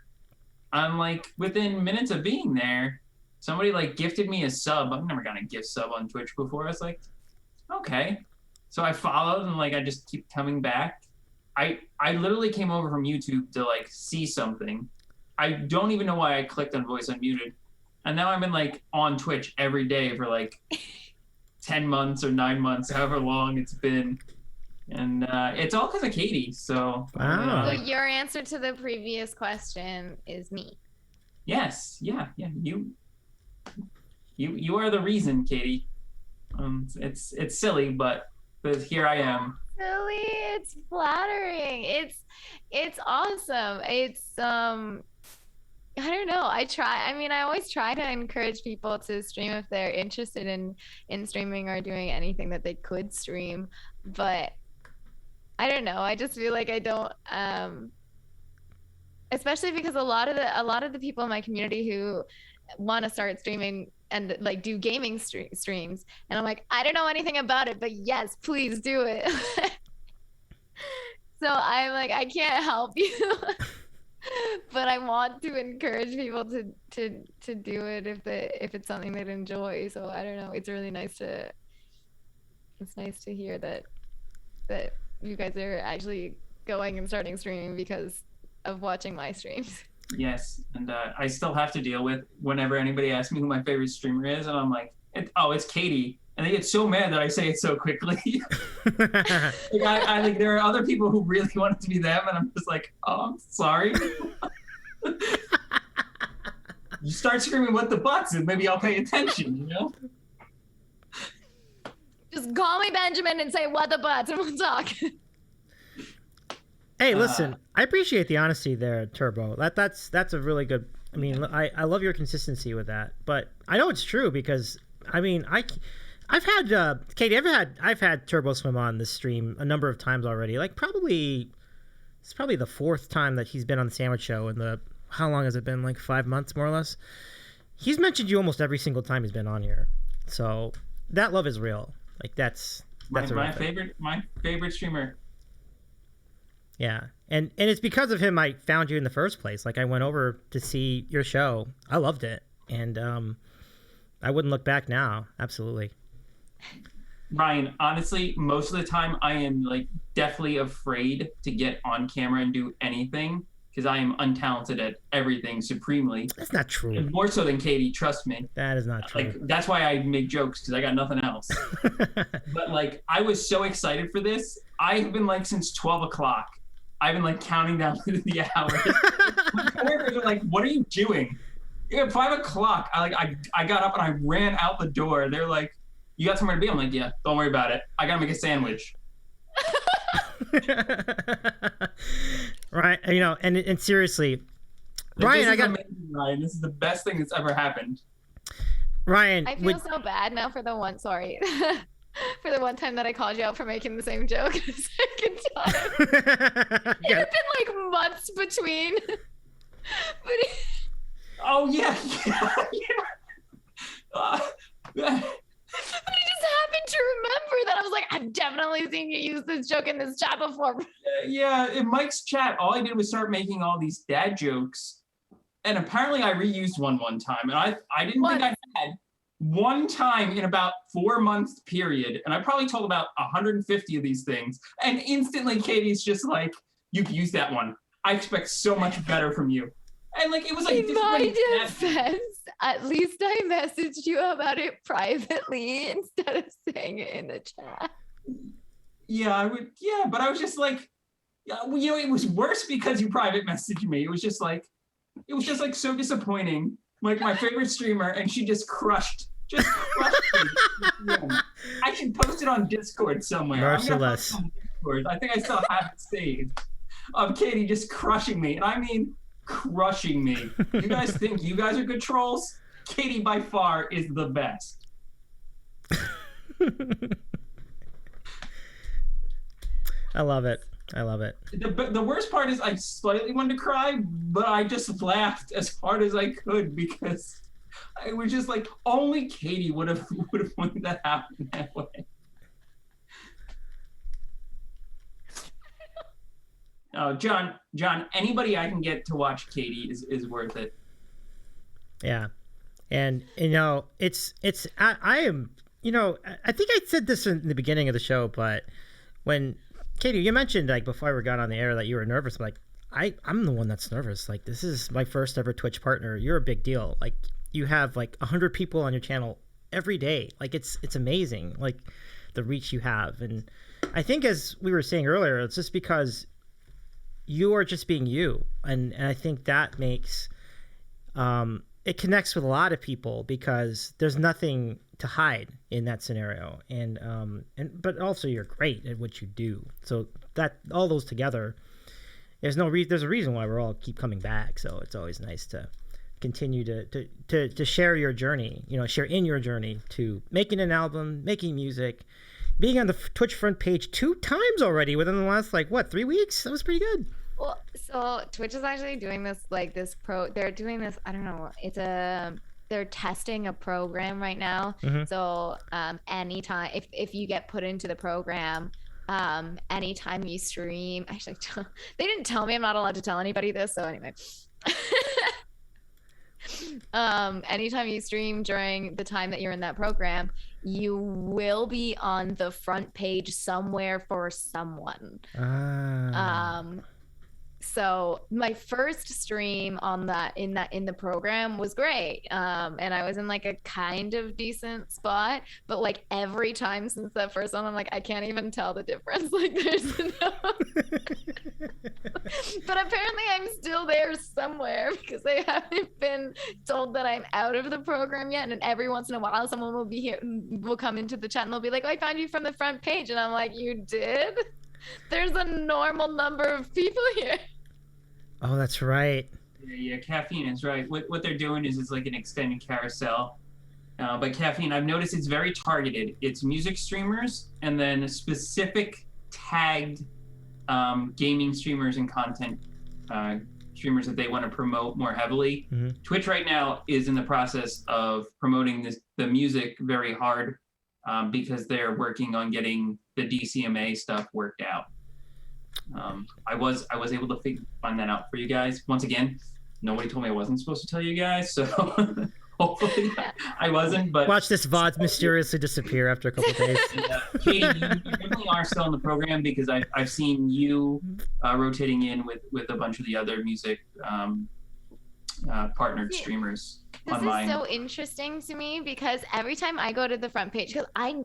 I'm like, within minutes of being there, somebody like gifted me a sub. I've never gotten a gift sub on Twitch before. I was like, okay. So I followed, and like I just keep coming back. I literally came over from YouTube to like see something. I don't even know why I clicked on voice unmuted. And now I've been like on Twitch every day for like 10 months or 9 months, however long it's been. And it's all because of Katie. So Wow. So your answer to the previous question is me. yes, yeah. You are the reason, Katie. It's silly, but here I am. Silly, it's flattering. It's awesome. It's I don't know. I always try to encourage people to stream if they're interested in streaming or doing anything that they could stream. But I don't know. I just feel like I don't especially because a lot of the people in my community who want to start streaming and like do gaming streams, and I'm like, I don't know anything about it, but yes, please do it. So I'm like, I can't help you. But I want to encourage people to do it if it's something they'd enjoy. So I don't know. It's nice to hear that you guys are actually going and starting streaming because of watching my streams. Yes, and I still have to deal with whenever anybody asks me who my favorite streamer is, and I'm like, it's Katie, and they get so mad that I say it so quickly. Like I like there are other people who really want it to be them, and I'm just like, oh, I'm sorry. You start screaming "what the butts" and maybe I'll pay attention. Just call me Benjamin and say what the butts, and we'll talk. Hey, listen, I appreciate the honesty there, Turbo. That's a really good. I mean, I love your consistency with that. But I know it's true because I mean, I've had Katie. I've had TurboSwim on this stream a number of times already. Like it's probably the 4th time that he's been on the Sandwich Show. And how long has it been? Like 5 months, more or less. He's mentioned you almost every single time he's been on here. So that love is real. Like that's my a real thing. favorite streamer. Yeah, and it's because of him I found you in the first place. Like I went over to see your show. I loved it, and I wouldn't look back now. Absolutely. Ryan, honestly, most of the time I am like deathly afraid to get on camera and do anything because I am untalented at everything supremely. That's not true. And more so than Katie, trust me. That is not true. Like that's why I make jokes because I got nothing else. But like I was so excited for this. I've been like since 12 o'clock. I've been like counting down the hours. My coworkers are like, "What are you doing?" At 5 o'clock, I got up and I ran out the door. They're like, "You got somewhere to be?" I'm like, "Yeah, don't worry about it. I gotta make a sandwich." Right, and seriously, Ryan, Ryan, this is the best thing that's ever happened. Ryan, I feel so bad now for the one time that I called you out for making the same joke a second time. It had been like months between. Oh yeah. But it just happened to remember that. I was like, I've definitely seen you use this joke in this chat before. Yeah, in Mike's chat, all I did was start making all these dad jokes. And apparently I reused one time. And I didn't think I had one time in about 4 months period. And I probably told about 150 of these things. And instantly Katie's just like, you've used that one. I expect so much better from you. And like, it was like, in my defense, at least I messaged you about it privately instead of saying it in the chat. Yeah, I would. Yeah, but I was just like, you know, it was worse because you private messaged me. It was just like so disappointing. Like my favorite streamer, and she just crushed me. I should post it on Discord somewhere. Merciless. I'm gonna post it on Discord. I think I still have it saved. Of Katie just crushing me, and I mean crushing me. You guys think you guys are good trolls? Katie by far is the best. I love it. The worst part is I slightly wanted to cry, but I just laughed as hard as I could because I was just like, only Katie would have wanted that happen that way. John, anybody I can get to watch Katie is worth it. Yeah. And, you know, I am, you know, I think I said this in the beginning of the show, but when Katie, you mentioned like before we got on the air that you were nervous. I'm like, I'm the one that's nervous. Like, this is my first ever Twitch partner. You're a big deal. Like, you have like 100 people on your channel every day. Like, it's amazing. Like, the reach you have. And I think, as we were saying earlier, it's just because you are just being you. And I think that makes, it connects with a lot of people because there's nothing to hide in that scenario. And but also you're great at what you do. So that all those together, there's a reason why we're all keep coming back. So it's always nice to continue to share your journey, you know, share in your journey to making an album, making music, being on the Twitch front page 2 times already within the last 3 weeks. That was pretty good. Well, so Twitch is actually doing this, they're doing this, I don't know, they're testing a program right now. Mm-hmm. So anytime, if you get put into the program, anytime you stream, actually, they didn't tell me, I'm not allowed to tell anybody this, so anyway. Anytime you stream during the time that you're in that program, you will be on the front page somewhere for someone. So my first stream on in the program was great. And I was in like a kind of decent spot, but like every time since that first one, I'm like, I can't even tell the difference. Like there's no, but apparently I'm still there somewhere because they haven't been told that I'm out of the program yet. And every once in a while, someone will come into the chat and they'll be like, oh, I found you from the front page. And I'm like, you did? There's a normal number of people here. Oh, that's right. Yeah, Caffeine is right. What they're doing is it's like an extended carousel. But Caffeine, I've noticed it's very targeted. It's music streamers and then specific tagged gaming streamers and content streamers that they want to promote more heavily. Mm-hmm. Twitch right now is in the process of promoting the music very hard because they're working on getting the DCMA stuff worked out. I was able to find that out for you guys. Once again, nobody told me I wasn't supposed to tell you guys, so hopefully I wasn't. But watch this VOD mysteriously disappear after a couple of days. Katie, you definitely are still in the program because I've seen you rotating in with a bunch of the other music partnered streamers. This is so interesting to me because every time I go to the front page, because I'm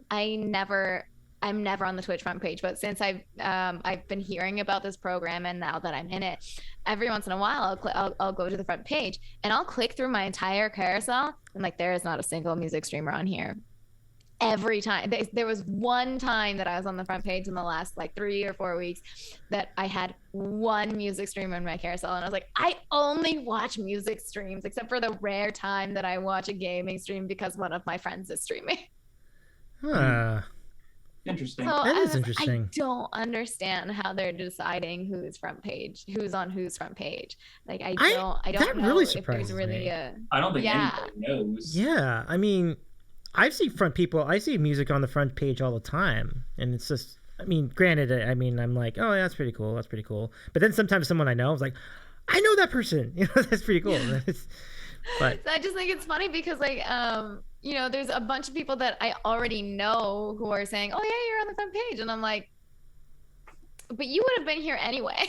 never on the Twitch front page, but since I've been hearing about this program and now that I'm in it, every once in a while I'll go to the front page and I'll click through my entire carousel and like there is not a single music streamer on here. Every time there was one time that I was on the front page in the last like 3 or 4 weeks that I had one music streamer in my carousel and I was like, I only watch music streams except for the rare time that I watch a gaming stream because one of my friends is streaming. Interesting. So that is interesting. I don't understand how they're deciding who's on whose front page. Like I don't that know really if there's surprises really me. I don't think anybody knows. Yeah, I mean, I see music on the front page all the time, and it's just, I mean, granted, I'm like, oh, yeah, that's pretty cool. But then sometimes someone I know is like, I know that person. That's pretty cool. But So I just think it's funny because there's a bunch of people that I already know who are saying, oh yeah, you're on the front page. And I'm like, but you would have been here anyway.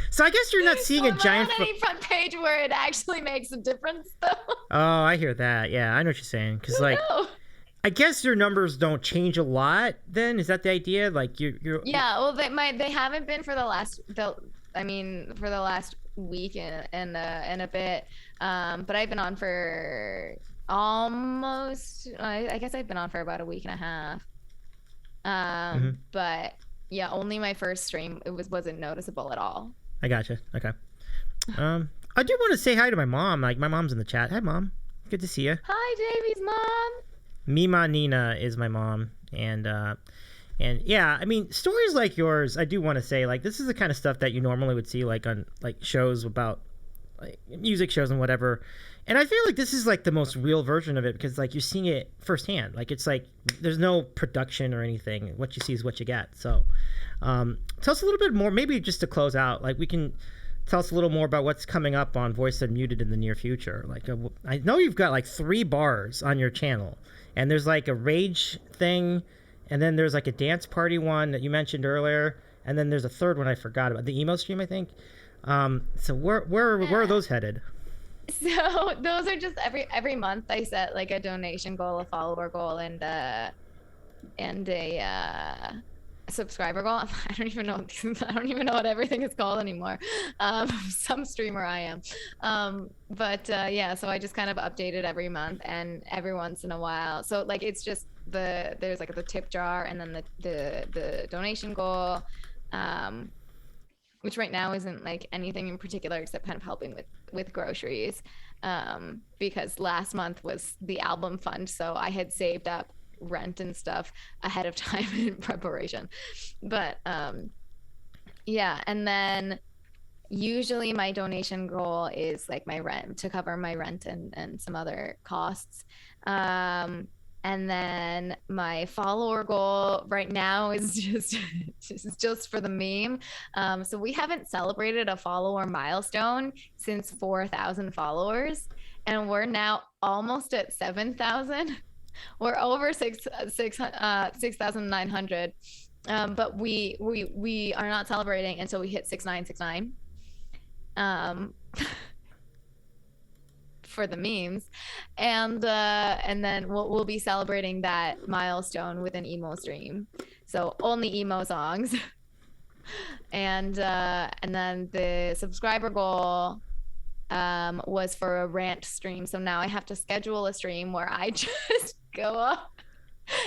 So I guess you're not seeing a giant on any front page where it actually makes a difference, though. Oh, I hear that. Yeah, I know what you're saying. Because I guess your numbers don't change a lot. Then is that the idea? Like you're. Yeah. Well, they haven't been for the last week and a bit. But I've been on for almost. I guess I've been on for about a week and a half. But yeah, only my first stream wasn't noticeable at all. I gotcha. Okay. I do want to say hi to my mom. Like, my mom's in the chat. Hi, Mom. Good to see you. Hi, Davy's mom. Mima Nina is my mom. And yeah, I mean, stories like yours, I do want to say, like, this is the kind of stuff that you normally would see, like, on, like, shows about, like, music shows and whatever. And I feel like this is, like, the most real version of it because, like, you're seeing it firsthand. Like, it's like, there's no production or anything. What you see is what you get. So, tell us a little bit more, maybe just to close out, like, we can tell us a little more about what's coming up on Voice Unmuted in the near future. Like, I know you've got, like, 3 bars on your channel, and there's, like, a rage thing, and then there's, like, a dance party one that you mentioned earlier, and then there's a third one I forgot about, the emo stream, I think. So where are those headed? So those are just every month I set like a donation goal, a follower goal, and a subscriber goal. I don't even know what everything is called anymore. Some streamer I am. But yeah, so I just kind of update it every month and every once in a while. So like it's just there's like the tip jar and then the donation goal. Which right now isn't like anything in particular except kind of helping with groceries, because last month was the album fund, so I had saved up rent and stuff ahead of time in preparation. But yeah, and then usually my donation goal is like my rent, to cover my rent and some other costs. And then my follower goal right now is just for the meme. So we haven't celebrated a follower milestone since 4,000 followers, and we're now almost at 7,000. We're over 6,900. But we are not celebrating until we hit 6,969. For the memes, and then we'll be celebrating that milestone with an emo stream, so only emo songs. And then the subscriber goal was for a rant stream, so now I have to schedule a stream where I just go up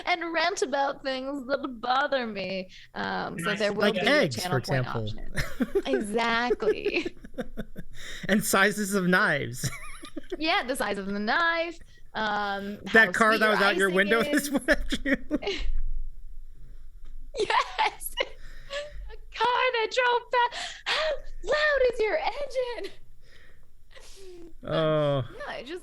and rant about things that bother me. So there will like be eggs, a channel for point example. option. Exactly. And sizes of knives. Yeah, the size of the knife. That car that was out your window this afternoon. Yes. A car that drove past. How loud is your engine? Oh. No,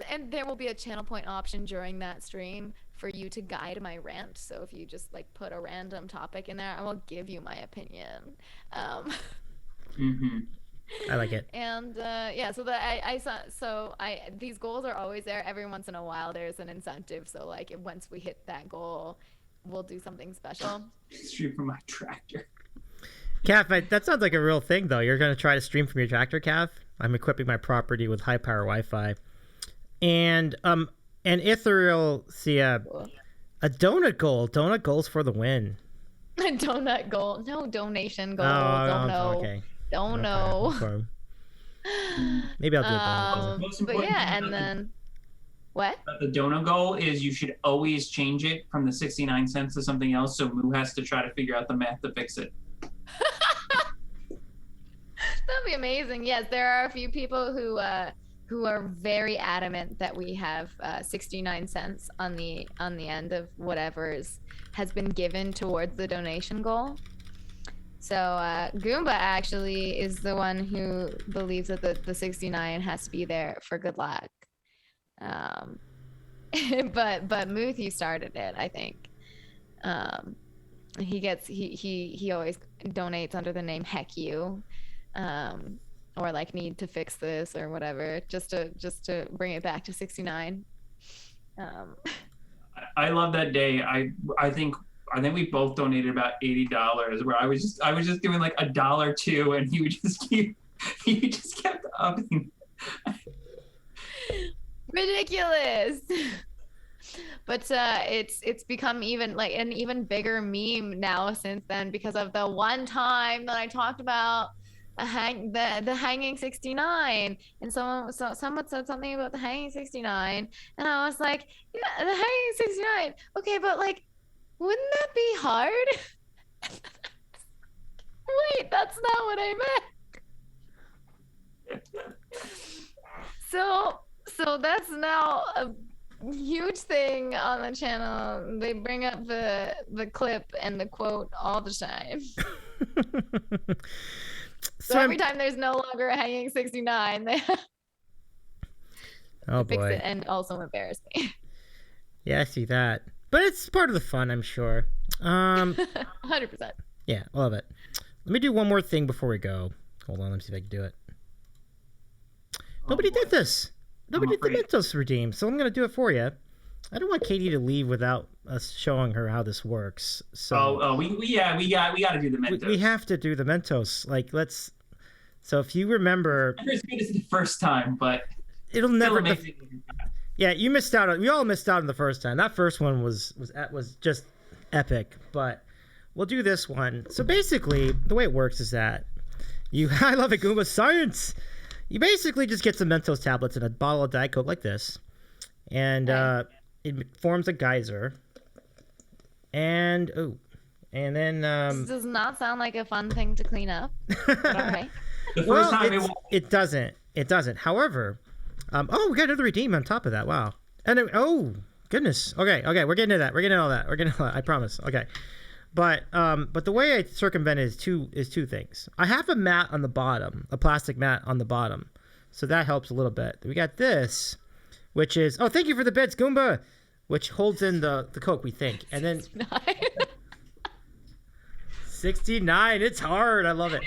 and there will be a channel point option during that stream for you to guide my rant. So if you just like put a random topic in there, I will give you my opinion. I like it. And yeah, so these goals are always there. Every once in a while there's an incentive, so like once we hit that goal we'll do something special. Stream from my tractor. Calf, that sounds like a real thing though. You're going to try to stream from your tractor, Calf? I'm equipping my property with high power Wi-Fi. And Ethereal, see a donut goals for the win. A donut goal, no donation goal. Don't know. Okay. Don't know. Okay. Maybe I'll do a donut goal. But yeah, and then what? The donut goal is you should always change it from the 69 cents to something else, so Moo has to try to figure out the math to fix it. That'd be amazing. Yes, there are a few people who are very adamant that we have 69 cents on the end of whatever has been given towards the donation goal. So Goomba actually is the one who believes that the 69 has to be there for good luck. but Muthi started it, I think. He always donates under the name Heck You, or like need to fix this or whatever, just to bring it back to 69. I love that day. I think we both donated about $80, where I was just doing like $1 and he just kept upping. Ridiculous. But it's become even like an even bigger meme now since then, because of the one time that I talked about the hanging 69, and someone said something about the hanging 69, and I was like, yeah, the hanging 69. Okay, but like, wouldn't that be hard? Wait, that's not what I meant. So that's now a huge thing on the channel. They bring up the clip and the quote all the time. So every time there's no longer a hanging 69, they oh fix boy. it and also embarrass me. Yeah, I see that. But it's part of the fun, I'm sure. 100%. Yeah, I love it. Let me do one more thing before we go. Hold on, let me see if I can do it. Nobody did this. Nobody did the Mentos redeem, so I'm going to do it for you. I don't want Katie to leave without us showing her how this works. So we got to do the Mentos. We have to do the Mentos. Like, let's. So if you remember, Never as good as the first time, but it'll never. amazing. Yeah, you missed out. We all missed out on the first time. That first one was just epic. But we'll do this one. So basically, the way it works is that I love it, Goomba science. You basically just get some Mentos tablets in a bottle of Diet Coke like this, and it forms a geyser. And then This does not sound like a fun thing to clean up. But all right. The first time it doesn't. It doesn't. However, we got another redeem on top of that. Wow. And oh goodness. Okay. We're getting to that. We're getting all that. I promise. Okay. But the way I circumvent it is two things. I have a mat on the bottom, a plastic mat on the bottom, so that helps a little bit. We got this, which is thank you for the bits, Goomba, which holds in the Coke, we think, and then 69. It's hard. I love it.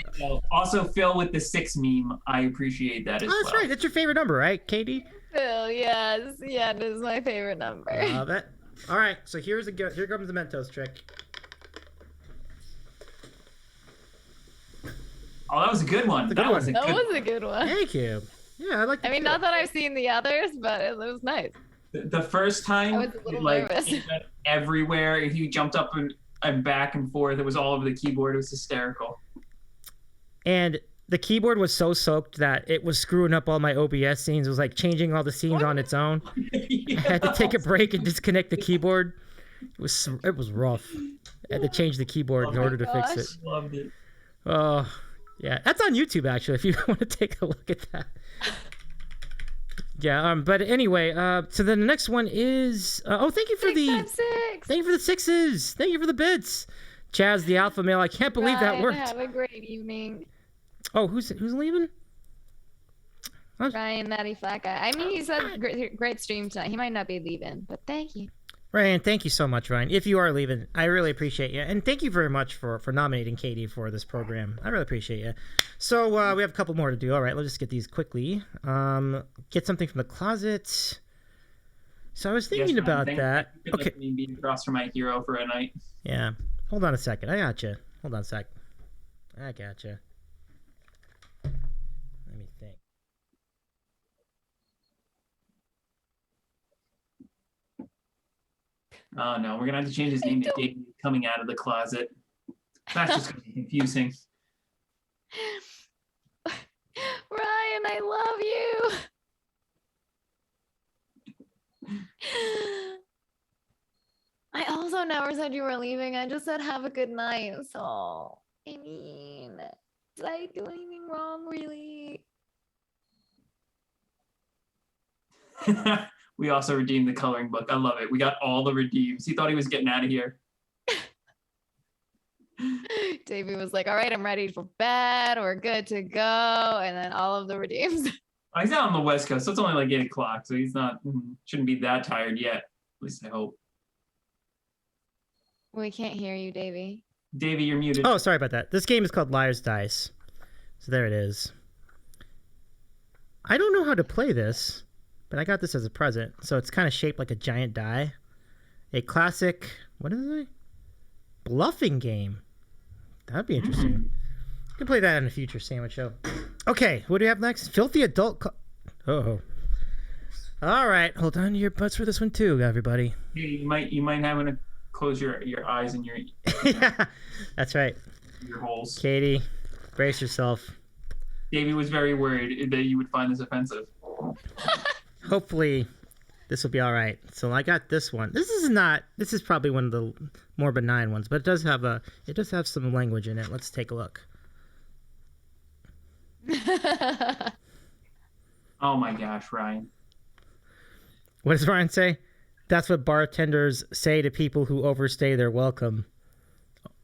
Also, Phil with the 6 meme. I appreciate that as well. That's right. That's your favorite number, right, Katie? Phil, yes, yeah, this is my favorite number. Love it. All right, so here comes the Mentos trick. Oh, that was a good one. That was a good one. Thank you. Yeah, I like. I mean, not that I've seen the others, but it was nice. The first time, I was a little nervous. He went everywhere. He jumped up and back and forth. It was all over the keyboard. It was hysterical. And the keyboard was so soaked that it was screwing up all my OBS scenes. It was like changing all the scenes on its own. I had to take a break and disconnect the keyboard. It was rough. I had to change the keyboard in order to fix it. Loved it. Oh, yeah. That's on YouTube, actually, if you want to take a look at that. Yeah, but anyway, so then the next one is thank you for thank you for the 6s. Thank you for the bits. Chaz, the alpha male. I can't believe that worked. Have a great evening. Oh, who's leaving? Ryan, Natty Flat Guy. I mean, he said great stream tonight. He might not be leaving, but thank you. Ryan, thank you so much, Ryan. If you are leaving, I really appreciate you. And thank you very much for nominating Katie for this program. I really appreciate you. So we have a couple more to do. All right, let's just get these quickly. Get something from the closet. So I was thinking about that. Okay. Me being across from my hero for a night. Yeah. Hold on a second. I got you. Hold on a sec. I got you. Let me think. Oh no, we're gonna have to change his name to Davy coming out of the closet. That's just gonna be confusing. Ryan, I love you. I also never said you were leaving. I just said have a good night. So, I mean, did I do anything wrong, really? We also redeemed the coloring book. I love it. We got all the redeems. He thought he was getting out of here. Davey was like, all right, I'm ready for bed. We're good to go. And then all of the redeems. He's out on the West Coast, so it's only like 8 o'clock, so he's not shouldn't be that tired yet. At least I hope. We can't hear you, Davy. Davy, you're muted. Oh, sorry about that. This game is called Liar's Dice. So there it is. I don't know how to play this, but I got this as a present. So it's kind of shaped like a giant die. A classic, what is it? Bluffing game. That'd be interesting. You can play that in a future sandwich show. Okay, what do we have next? Filthy adult. Oh. All right, hold on to your butts for this one too, everybody. You might have to close your eyes and your Yeah, that's right. your holes. Katie, brace yourself. Davey was very worried that you would find this offensive. Hopefully, this will be all right. So I got this one. This is probably one of the more benign ones, but it does have some language in it. Let's take a look. Oh my gosh, Ryan. What does Ryan say? That's what bartenders say to people who overstay their welcome.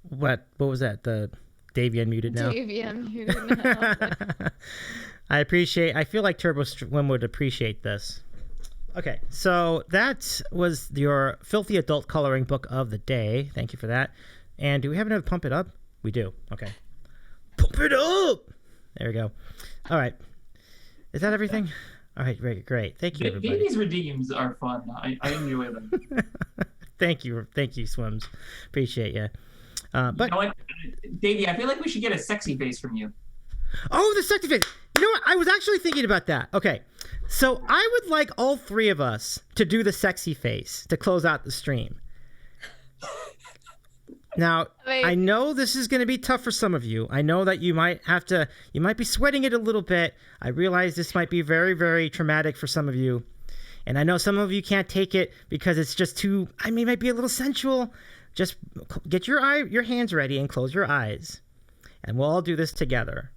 What was that? The Davey unmuted now. Davy unmuted now. I feel like TurboSwim would appreciate this. Okay, so that was your filthy adult coloring book of the day. Thank you for that. And do we have another pump it up? We do. Okay. Pump it up! There we go. All right. Is that everything? All right, great. Thank you, everybody. Davey's redeems are fun. I enjoy them. Thank you, Swims. Appreciate you. But you know what, Davey, I feel like we should get a sexy face from you. Oh, the sexy face. You know what? I was actually thinking about that. Okay, so I would like all three of us to do the sexy face to close out the stream. Now, I know this is going to be tough for some of you. I know that you might be sweating it a little bit. I realize this might be very, very traumatic for some of you. And I know some of you can't take it because it's just too, it might be a little sensual. Just get your hands ready and close your eyes. And we'll all do this together.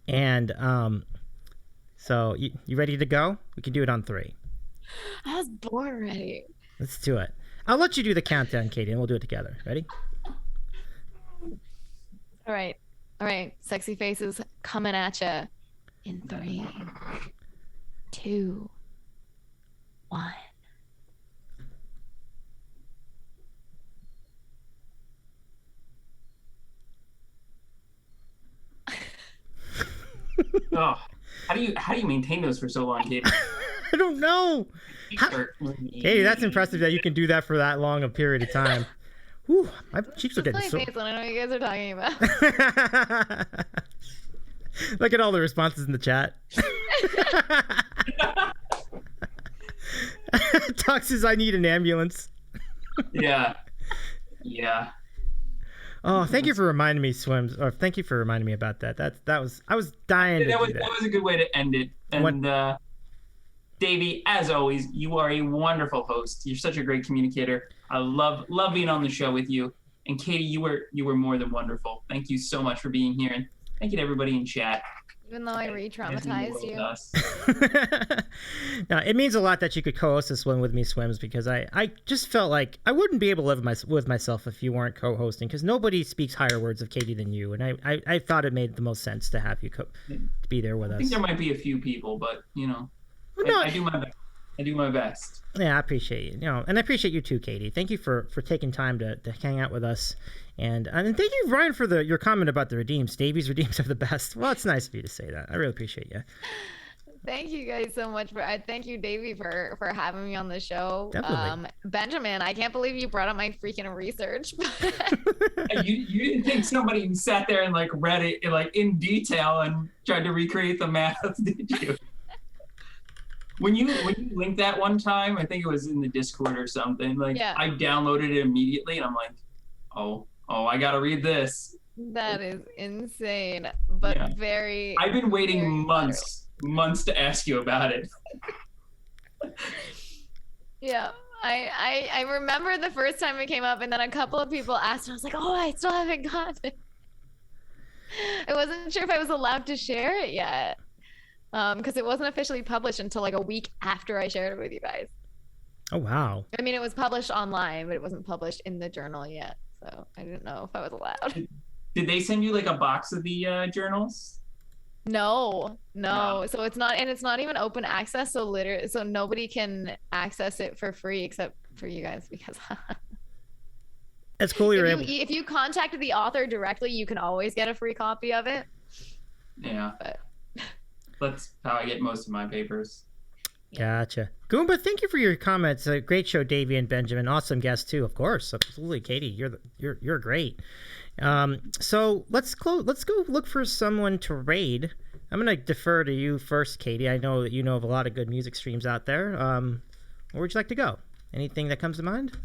And so you ready to go? We can do it on 3. I was born ready. Let's do it. I'll let you do the countdown, Katie, and we'll do it together. Ready? All right. Sexy faces coming at you in 3, 2, 1. Oh, how do you maintain those for so long, Katie? I don't know. Katie, that's impressive that you can do that for that long a period of time. Whew, my cheeks are getting so... I don't know what you guys are talking about. Look at all the responses in the chat. Tux says, I need an ambulance. Yeah. Oh, thank you for reminding me, Swims. Or thank you for reminding me about that. That was I was dying. That was a good way to end it. And Davey, as always, you are a wonderful host. You're such a great communicator. I love being on the show with you. And Katie, you were more than wonderful. Thank you so much for being here, and thank you to everybody in chat. Even though I re-traumatized you. Now, it means a lot that you could co-host this one with me, Swims, because I just felt like I wouldn't be able to live with myself if you weren't co-hosting, because nobody speaks higher words of Katie than you, and I thought it made the most sense to have you to be there with us. I think there might be a few people, but I do my best. I do my best. Yeah, I appreciate you. And I appreciate you too, Katie. Thank you for taking time to hang out with us. And thank you, Ryan, for your comment about the redeems. Davey's redeems are the best. Well, it's nice of you to say that. I really appreciate you. Thank you guys so much thank you, Davey, for having me on the show. Definitely. Benjamin, I can't believe you brought up my freaking research. you didn't think somebody who sat there and read it in detail and tried to recreate the math, did you? When you linked that one time, I think it was in the Discord or something. I downloaded it immediately, and I'm like, oh, I gotta read this. That is insane, but very. I've been waiting months to ask you about it. Yeah, I remember the first time it came up, and then a couple of people asked, and I was like, oh, I still haven't got it. I wasn't sure if I was allowed to share it yet. Because it wasn't officially published until a week after I shared it with you guys. Oh, wow. I mean, it was published online, but it wasn't published in the journal yet. So I didn't know if I was allowed. Did they send you a box of the journals? No. No. So it's not even open access. So literally, so nobody can access it for free except for you guys because It's cool you're able. if you contacted the author directly, you can always get a free copy of it. Yeah. But That's how I get most of my papers. Gotcha. Goomba, thank you for your comments. Great show, Davey and Benjamin. Awesome guest too, of course. Absolutely, Katie. You're great. So let's go look for someone to raid. I'm gonna defer to you first, Katie. I know that you know of a lot of good music streams out there. Where would you like to go? Anything that comes to mind?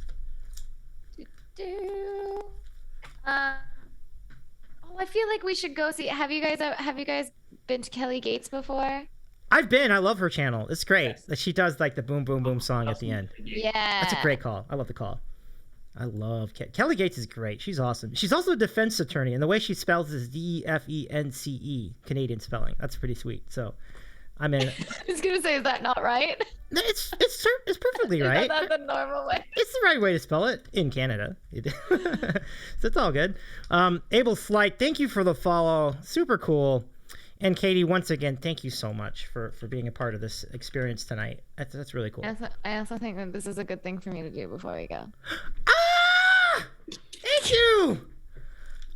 I feel like we should go see. Have you guys been to Kelly Gates before? I've been. I love her channel. It's great. Yes. She does like the boom boom boom song at the end. Yeah, that's a great call. I love the call. I love Kelly Gates is great. She's awesome. She's also a defense attorney, and the way she spells is DEFENCE, Canadian spelling. That's pretty sweet. So, I mean, I was gonna say, is that not right? It's perfectly right. Is that the normal way? It's the right way to spell it in Canada. So it's all good. Abel Slight, thank you for the follow. Super cool. And Katie, once again, thank you so much for being a part of this experience tonight. That's really cool. I also think that this is a good thing for me to do before we go. Thank you.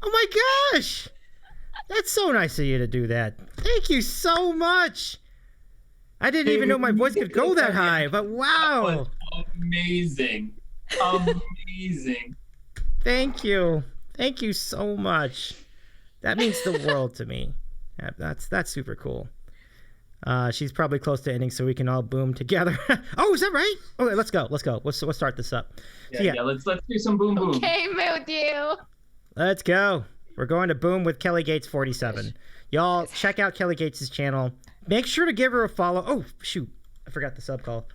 Oh my gosh. That's so nice of you to do that. Thank you so much. I didn't even know my voice could go that high, but wow. That was amazing. Amazing. Thank you. Thank you so much. That means the world to me. That's super cool. She's probably close to ending, so we can all boom together. Oh, is that right? Okay, let's go. We'll start this up. Yeah, let's do some boom boom. Okay, with you. Let's go. We're going to boom with Kelly Gates 47. Y'all check out Kelly Gates' channel. Make sure to give her a follow. Oh shoot, I forgot the sub call.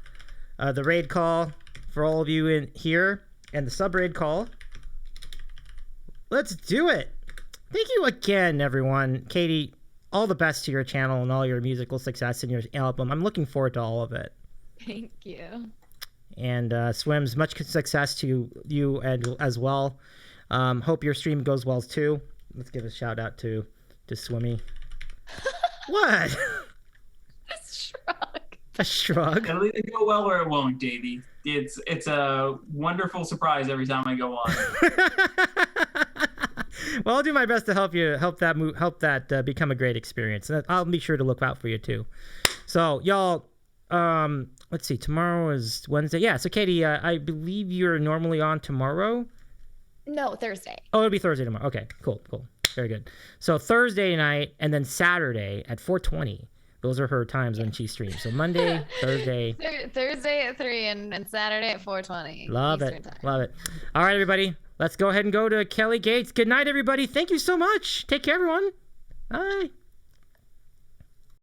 The raid call for all of you in here, and the sub raid call. Let's do it. Thank you again, everyone. Katie, all the best to your channel and all your musical success in your album. I'm looking forward to all of it. Thank you. And Swims, much success to you and as well. Hope your stream goes well too. Let's give a shout out to Swimmy. What? A shrug. A shrug? It'll either go well or it won't, Davey. It's a wonderful surprise every time I go on. Well, I'll do my best to help that become a great experience. And I'll be sure to look out for you too. So y'all, let's see. Tomorrow is Wednesday. Yeah. So Katie, I believe you're normally on tomorrow. No, Thursday. Oh, it'll be Thursday tomorrow. Okay. Cool. Very good. So Thursday night and then Saturday at 4:20. Those are her times when she streams. So Monday, Thursday. Thursday at 3 and Saturday at 4:20. Love it. All right, everybody. Let's go ahead and go to Kelly Gates. Good night, everybody. Thank you so much. Take care, everyone. Bye.